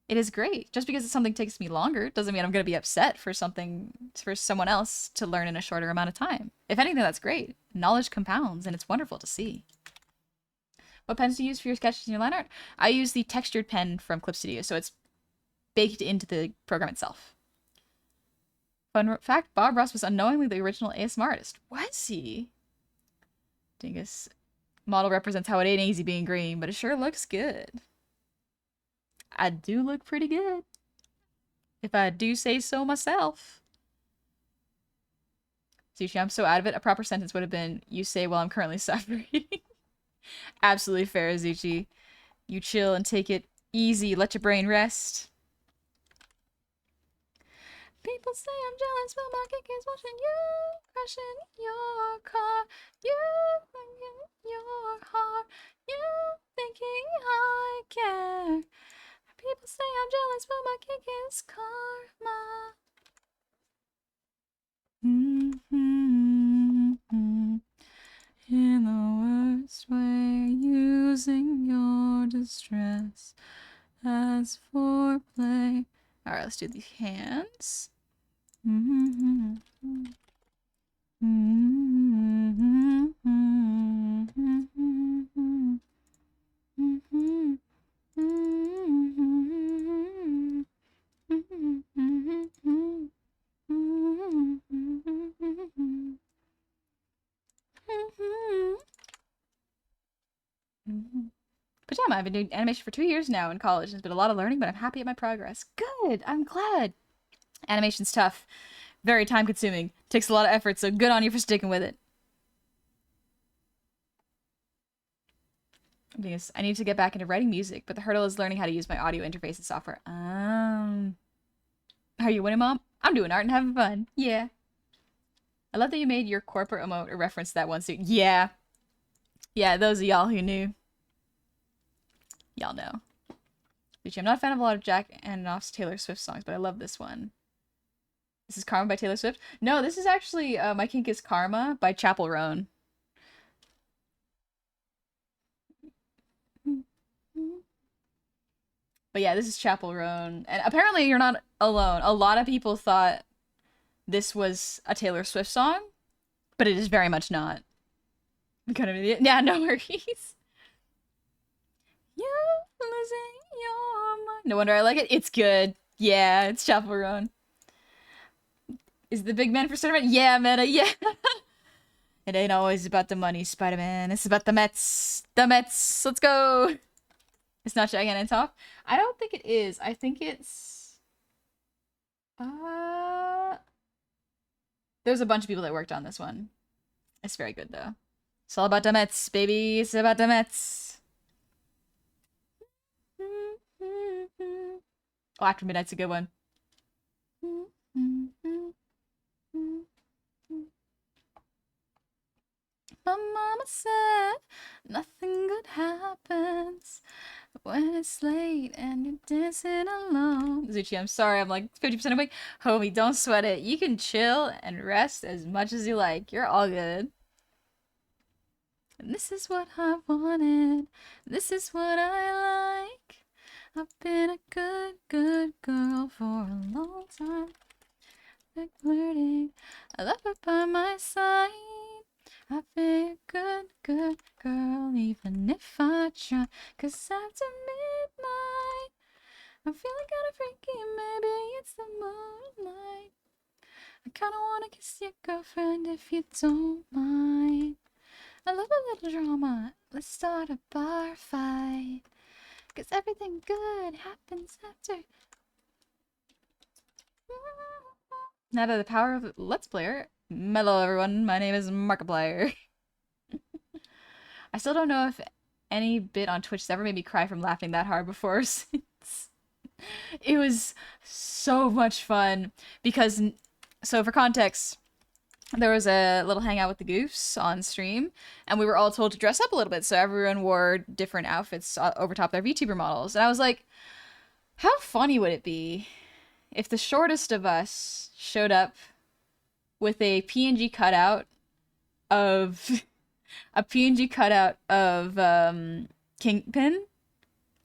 It is great. Just because something takes me longer doesn't mean I'm going to be upset for someone else to learn in a shorter amount of time. If anything, that's great. Knowledge compounds, and it's wonderful to see. What pens do you use for your sketches and your line art? I use the textured pen from Clip Studio, so it's baked into the program itself. Fun fact, Bob Ross was unknowingly the original ASMR artist. Was he? Dingus. Model represents how it ain't easy being green, but it sure looks good. I do look pretty good. If I do say so myself. Sushi, I'm so out of it. A proper sentence would have been, you say, well, I'm currently suffering. Absolutely fair, Zuchi. You chill and take it easy. Let your brain rest. People say I'm jealous, but my kick is watching you crashing your car. You thinking your heart. You thinking I care. People say I'm jealous, but my kick is karma. In the worst way, using your distress as foreplay. Alright, let's do the hands. Pajama, I've been doing animation for 2 years now in college. There's been a lot of learning, but I'm happy at my progress. Good, I'm glad. Animation's tough. Very time consuming. Takes a lot of effort, so good on you for sticking with it. Because I need to get back into writing music, but the hurdle is learning how to use my audio interface and software. How are you winning, Mom? I'm doing art and having fun. Yeah. I love that you made your corporate emote a reference to that one suit. Yeah. Yeah, those of y'all who knew. Y'all know. I'm not a fan of a lot of Jack Antonoff's Taylor Swift songs, but I love this one. This is Karma by Taylor Swift? No, this is actually My Kink is Karma by Chapel Roan. But yeah, this is Chapel Roan. And apparently you're not alone. A lot of people thought this was a Taylor Swift song, but it is very much not. I'm kind of an idiot. Yeah, no worries. You losing your mind. No wonder I like it. It's good. Yeah, it's Chapel Roan. Is the big man for Spider-Man? Yeah, Meta, yeah. It ain't always about the money, Spider-Man. It's about the Mets. The Mets. Let's go. It's not Gigantic. I don't think it is. I think it's uh there's a bunch of people that worked on this one. It's very good though. It's all about the Mets, baby. It's about the Mets. Oh, After Midnight's a good one. My mama said nothing good happens when it's late and you're dancing alone. Zuchi, I'm sorry, I'm like 50% awake. Homie, don't sweat it. You can chill and rest as much as you like. You're all good. And this is what I wanted. This is what I like. I've been a good, good girl for a long time. Flirting, I love her by my side. I've been a good, good girl, even if I try. 'Cause after midnight, I'm feeling kinda freaky, maybe it's the moonlight. I kinda wanna kiss your girlfriend if you don't mind. I love a little drama, let's start a bar fight. 'Cause everything good happens after. Now that the power of Let's Player. Hello everyone, my name is Markiplier. I still don't know if any bit on Twitch has ever made me cry from laughing that hard before. It was so much fun because, so for context, there was a little hangout with the Goofs on stream, and we were all told to dress up a little bit, so everyone wore different outfits over top their VTuber models. And I was like, how funny would it be if the shortest of us showed up with a PNG cutout of Kingpin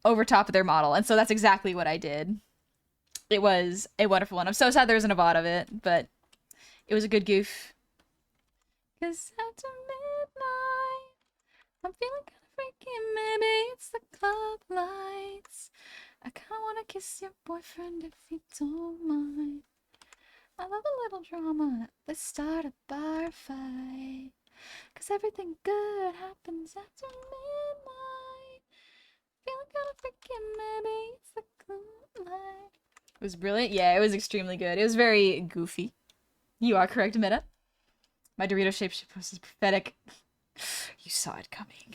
over top of their model. And so that's exactly what I did. It was a wonderful one. I'm so sad there isn't a VOD of it, but it was a good goof. 'Cause after midnight, I'm feeling kind of freaky. Maybe it's the club lights. I kind of want to kiss your boyfriend if you don't mind. I love a little drama. Let's start a bar fight. 'Cause everything good happens after midnight. Feeling kind of freaky, maybe it's the club light. It was brilliant. Yeah, it was extremely good. It was very goofy. You are correct, Meta. My Dorito shapeship post is pathetic. You saw it coming.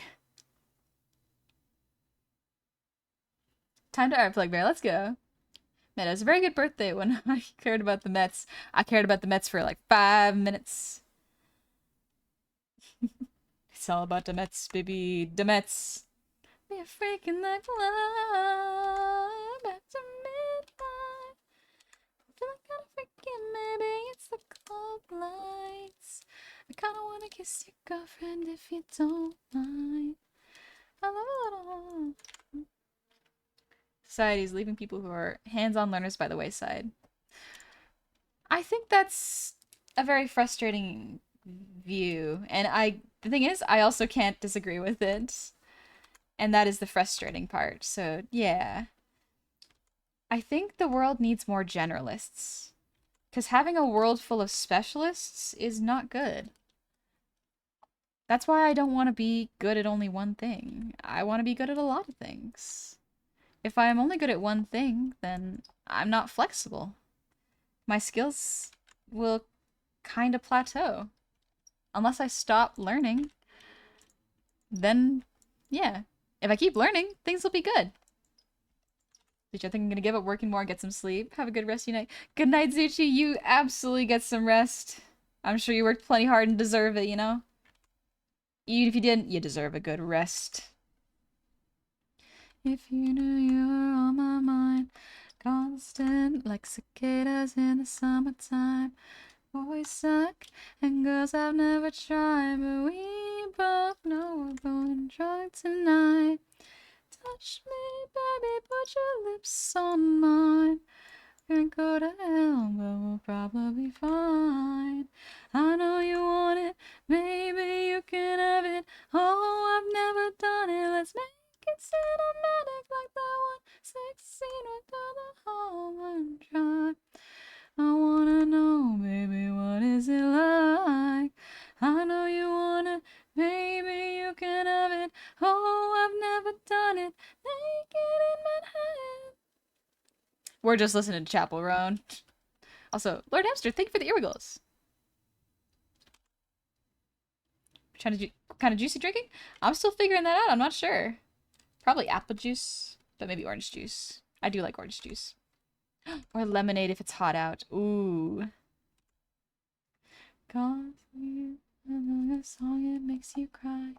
Time to art plug bear. Let's go. Meta, it was a very good birthday when I cared about the Mets. I cared about the Mets for like 5 minutes. It's all about the Mets, baby. The Mets. Be a freak in the club after midnight. Feeling kind of freaky, maybe it's the club lights. I kind of want to kiss your girlfriend if you don't mind. I love a little. Society's leaving people who are hands-on learners by the wayside. I think that's a very frustrating view, and the thing is, I also can't disagree with it, and that is the frustrating part. So yeah, I think the world needs more generalists, because having a world full of specialists is not good. That's why I don't want to be good at only one thing. I want to be good at a lot of things. If I'm only good at one thing, then I'm not flexible. My skills will kind of plateau. Unless I stop learning, then yeah. If I keep learning, things will be good. Zuchi, I think I'm gonna give up working more and get some sleep. Have a good rest of your night. Good night, Zuchi. You absolutely get some rest. I'm sure you worked plenty hard and deserve it, you know? Even if you didn't, you deserve a good rest. If you knew you were on my mind, constant like cicadas in the summertime. Boys suck and girls I've never tried, but we both know we're going drunk tonight. Touch me, baby, put your lips on mine. Can't go to hell, but we'll probably be fine. I know you want it, maybe you can have it. Oh, I've never done it, let's make it cinematic like that one sex scene with the Holland Drive. I wanna know, baby, what is it like? I know you wanna, maybe you can have it. Oh, I've never done it. Make We're just listening to Chapel Roan. Also, Lord Hamster, thank you for the earwiggles. Trying to what kind of juice you drinking? I'm still figuring that out. I'm not sure. Probably apple juice, but maybe orange juice. I do like orange juice. Or lemonade if it's hot out. Ooh. Gone through a song, it makes you cry.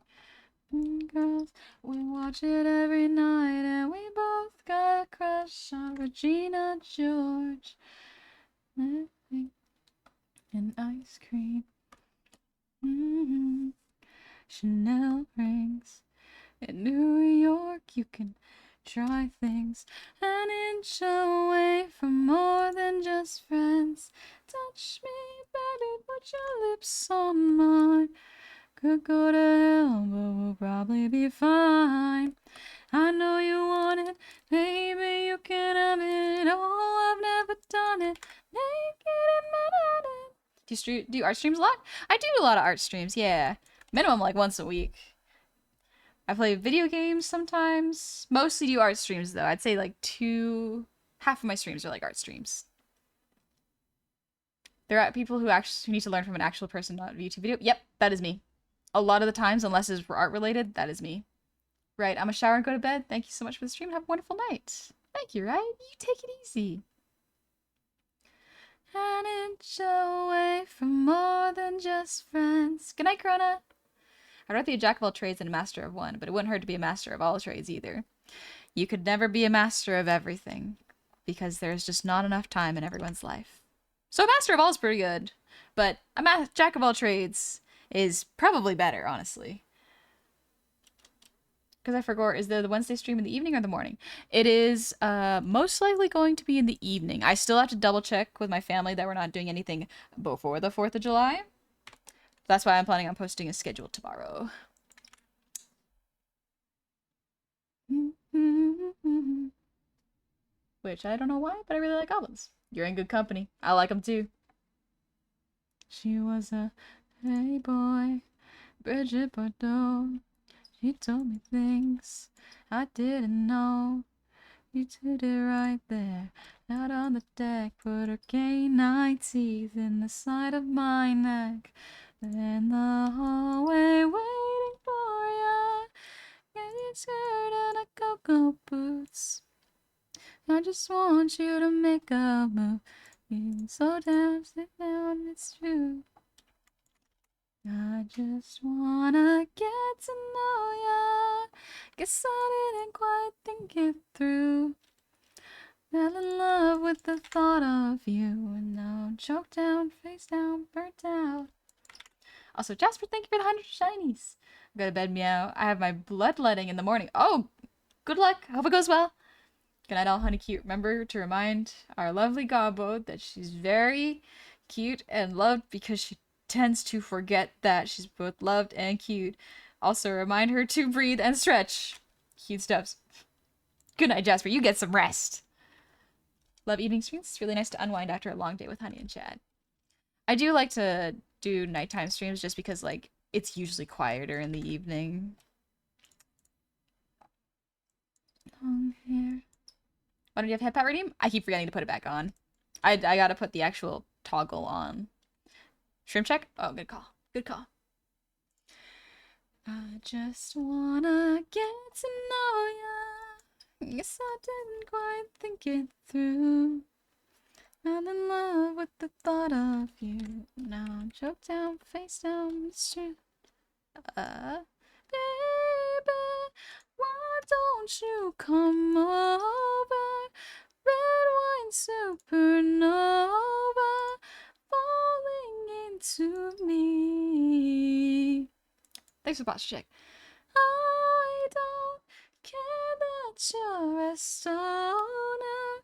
Girls, we watch it every night, and we both got a crush on Regina George. And ice cream. Chanel rings. In New York, you can try things an inch away from more than just friends. Touch me, baby, put your lips on mine. Could go to hell, but we'll probably be fine. I know you want it, baby, you can have it. Oh, I've never done it. Naked in Manhattan. Do you art streams a lot? I do a lot of art streams, yeah. Minimum like once a week. I play video games sometimes. Mostly do art streams though. I'd say like half of my streams are like art streams. There are people who need to learn from an actual person, not a YouTube video. Yep, that is me. A lot of the times, unless it's art related, that is me. Right, I'm gonna shower and go to bed. Thank you so much for the stream. Have a wonderful night. Thank you, right? You take it easy. An inch away from more than just friends. Good night, Corona. I'd rather be a jack of all trades than a master of one, but it wouldn't hurt to be a master of all trades either. You could never be a master of everything, because there's just not enough time in everyone's life. So a master of all is pretty good, but a jack of all trades is probably better, honestly. Because I forgot, is the Wednesday stream in the evening or the morning? It is most likely going to be in the evening. I still have to double check with my family that we're not doing anything before the 4th of July. That's why I'm planning on posting a schedule tomorrow. Which I don't know why, but I really like goblins. You're in good company. I like them too. She was a hey boy, Bridget Bardot. She told me things I didn't know. You did it right there, out on the deck. Put her canine teeth in the side of my neck. In the hallway waiting for ya. Getting skirt and a go-go boots. I just want you to make a move. You so down, sit down, it's true. I just wanna get to know ya. Guess I didn't quite think it through. Fell in love with the thought of you, and now I'm choked down, face down, burnt out. Also, Jasper, thank you for the 100 shinies. Go to bed, meow. I have my bloodletting in the morning. Oh, good luck. Hope it goes well. Good night, all honey cute. Remember to remind our lovely Gobbo that she's very cute and loved, because she tends to forget that she's both loved and cute. Also, remind her to breathe and stretch. Cute stuffs. Good night, Jasper. You get some rest. Love evening streams. It's really nice to unwind after a long day with Honey and Chad. I do like to do nighttime streams just because, like, it's usually quieter in the evening. Long hair. Why don't you have head pat redeem? I keep forgetting to put it back on. I gotta put the actual toggle on. Shrimp check? Oh, good call. Good call. I just wanna get to know ya. Guess I didn't quite think it through. I'm in love with the thought of you. Now I'm choked down, face down, it's true. Baby, why don't you come over? Red wine supernova, falling into me. Thanks for boss check. I don't care that you're a stoner.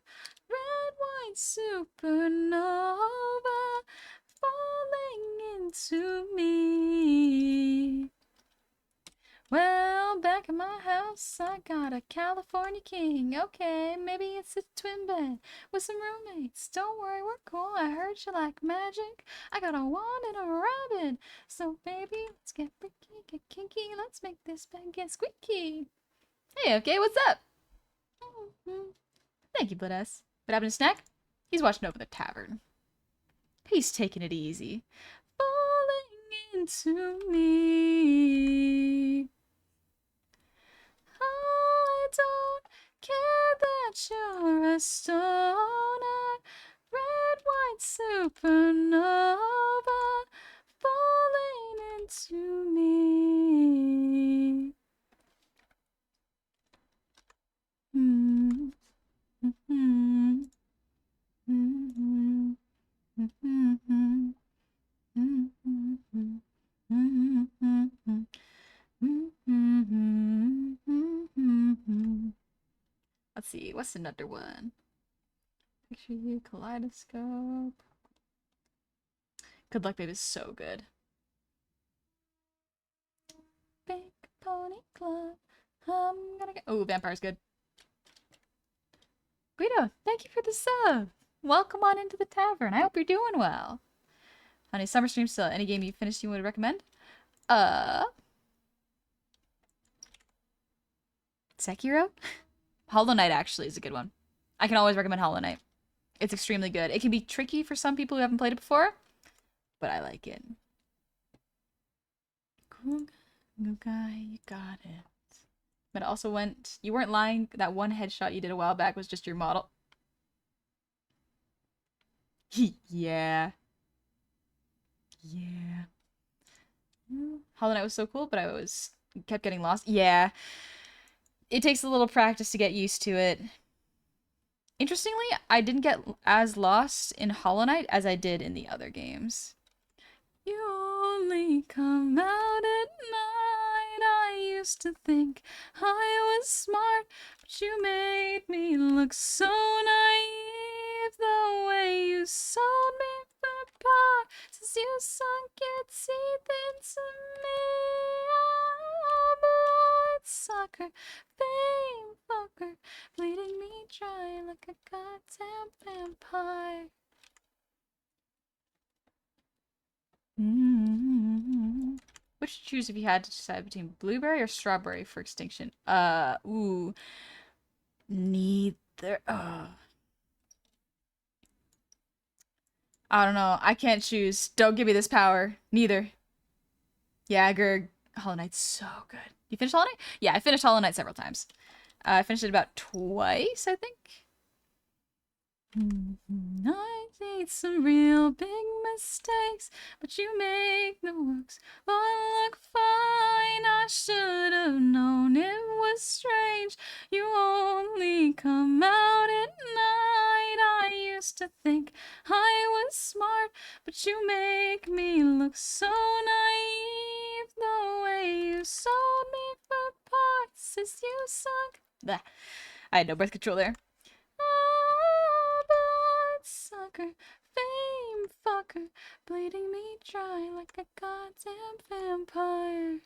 Red wine supernova, falling into me. Well, back in my house, I got a California king. Okay, maybe it's a twin bed with some roommates. Don't worry, we're cool. I heard you like magic. I got a wand and a rabbit. So, baby, let's get freaky, get kinky. Let's make this bed get squeaky. Hey, okay, what's up? Thank you, Bloodass. having a snack? He's watching over the tavern. He's taking it easy. Falling into me. I don't care that you're a stoner. Red, white supernova. Falling into me. Let's see, what's another one? Picture you, kaleidoscope. Good Luck Babe is so good. Big Pony Club. I'm gonna get. Oh, Vampire's good. Guido, thank you for the sub. Welcome on into the tavern. I hope you're doing well. Honey, summer stream still. Any game you finished you would recommend? Sekiro? Hollow Knight actually is a good one. I can always recommend Hollow Knight. It's extremely good. It can be tricky for some people who haven't played it before, but I like it. Cool guy, you got it. But it also went... You weren't lying. That one headshot you did a while back was just your model. Yeah. Yeah. Hollow Knight was so cool, but I kept getting lost. Yeah. It takes a little practice to get used to it. Interestingly, I didn't get as lost in Hollow Knight as I did in the other games. You only come out at night. I used to think I was smart, but you made me look so naive. The way you sold me for parts, you sunk your teeth into me. Oh, bloodsucker, fame fucker, bleeding me dry like a goddamn vampire. Which would you choose if you had to decide between blueberry or strawberry for extinction? Ooh. Neither. I don't know. I can't choose. Don't give me this power. Neither. Yeah, Gerg. Hollow Knight's so good. You finished Hollow Knight? Yeah, I finished Hollow Knight several times. I finished it about twice, I think. I made some real big mistakes, but you make the works all look fine. I should have known it was strange. You only come out at night. I used to think I was smart, but you make me look so naive. The way you sold me for parts is you sunk. Blah. I had no breath control there. Bloodsucker, fame fucker, bleeding me dry like a goddamn vampire.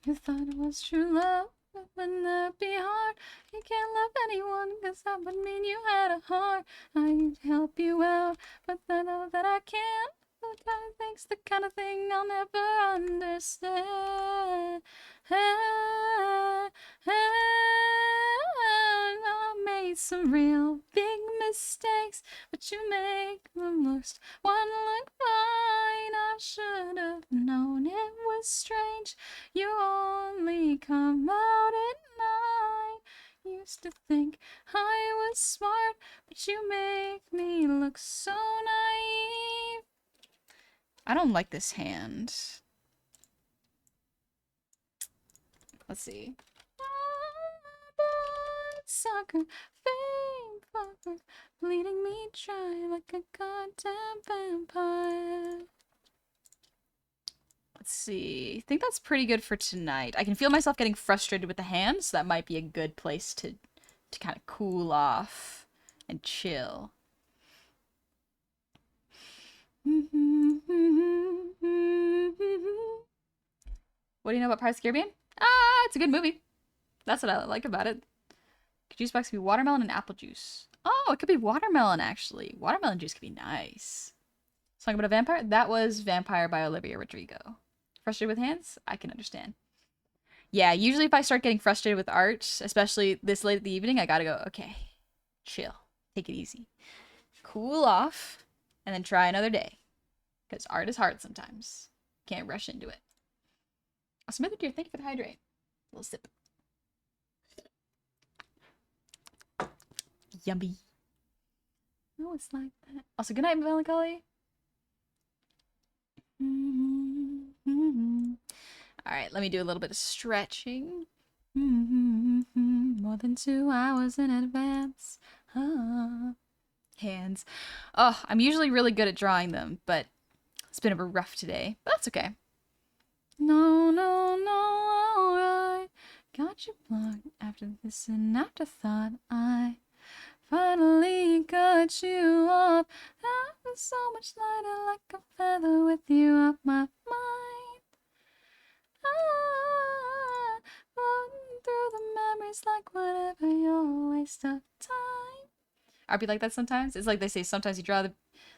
You thought it was true love, but wouldn't that be hard? You can't love anyone, cause that would mean you had a heart. I'd help you out, but I know that I can't. That kind of thing's the kind of thing I'll never understand. I made some real big mistakes, but you make the most one look fine. I should have known it was strange. You only come out at night. Used to think I was smart, but you make me look so naive. I don't like this hand. Let's see. Sucker, fame fucker, bleeding me dry like a goddamn vampire. Let's see. I think that's pretty good for tonight. I can feel myself getting frustrated with the hand, so that might be a good place to kind of cool off and chill. What do you know about Pirates of the Caribbean? It's a good movie. That's what I like about it. Juice box could be watermelon and apple juice. Oh, it could be watermelon, actually. Watermelon juice could be nice. Song about a vampire? That was Vampire by Olivia Rodrigo. Frustrated with hands? I can understand. Yeah, usually if I start getting frustrated with art, especially this late at the evening, I gotta go, okay, chill, take it easy, cool off, and then try another day. Because art is hard sometimes. Can't rush into it. Also, Mother Dear, thank you for the hydrate. A little sip. Yummy. Oh, it's like that. Also, good night, Melancholy. All right, let me do a little bit of stretching. More than 2 hours in advance. Hands. Oh, I'm usually really good at drawing them, but it's been a rough today. But that's okay. No, no, no, alright. Got you blocked after this an afterthought. I finally cut you off. I was so much lighter like a feather with you off my mind. Ah, floating through the memories like whatever your waste of time. I'd be like that sometimes. It's like they say sometimes you draw the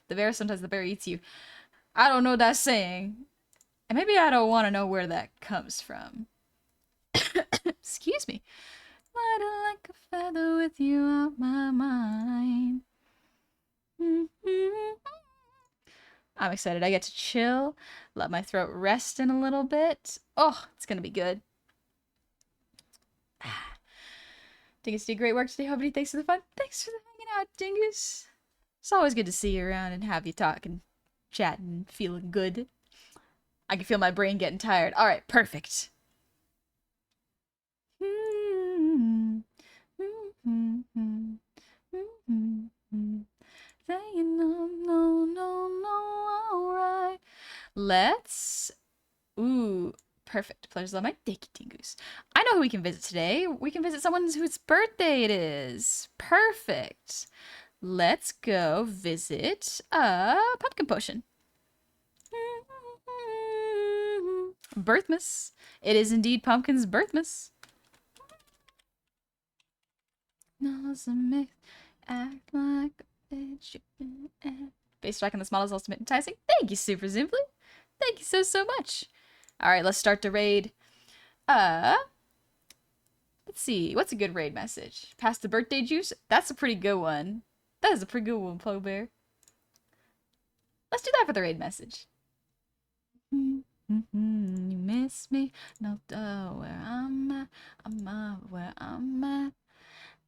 bear, sometimes the bear eats you. I don't know that saying. And maybe I don't want to know where that comes from. Excuse me. Lighter like a feather with you out my mind. I'm excited. I get to chill, let my throat rest in a little bit. Oh, it's gonna be good. Dingus did great work today, Hobby. Thanks for the fun. Thanks for the hanging out, Dingus. It's always good to see you around and have you talk and chat and feeling good. I can feel my brain getting tired. All right, perfect. Saying no, no, no, no, all right. Let's. Ooh, perfect. Pleasures on my dicky tingoose. I know who we can visit today. We can visit someone whose birthday it is. Perfect. Let's go visit Pumpkin Potion. Birthmas. It is indeed Pumpkin's birthmas. Nose a mix, act like a bitch. Base track on this model is ultimate enticing. Thank you, Super Simply. Thank you so, so much. All right, let's start the raid. Let's see. What's a good raid message? Pass the birthday juice? That's a pretty good one. That is a pretty good one, Plug Bear. Let's do that for the raid message. You miss me? No, where I'm at. I'm up where I'm at.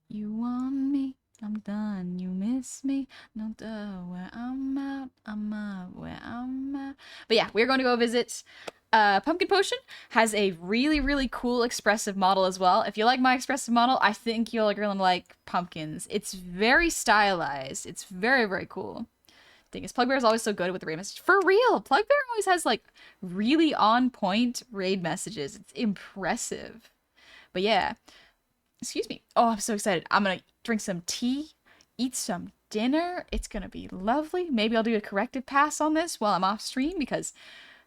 You want me? I'm done. You miss me? No, where I'm at. I'm up where I'm at. But yeah, we're going to go visit. Pumpkin Potion has a really, really cool expressive model as well. If you like my expressive model, I think you'll really like Pumpkin's. It's very stylized. It's very, very cool. Thing is, Plugbear is always so good with the raid message. For real, Plugbear always has like really on point raid messages. It's impressive. But yeah, excuse me. Oh, I'm so excited. I'm gonna drink some tea, eat some dinner. It's gonna be lovely. Maybe I'll do a corrective pass on this while I'm off stream because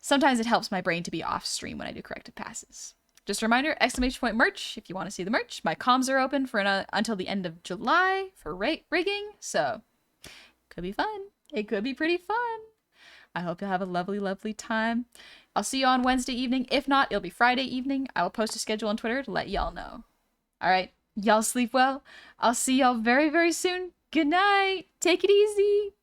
sometimes it helps my brain to be off stream when I do corrective passes. Just a reminder, exclamation point merch if you want to see the merch. My comms are open for until the end of July for rigging, so could be fun. It could be pretty fun. I hope you'll have a lovely, lovely time. I'll see you on Wednesday evening. If not, it'll be Friday evening. I will post a schedule on Twitter to let y'all know. All right, y'all sleep well. I'll see y'all very, very soon. Good night. Take it easy.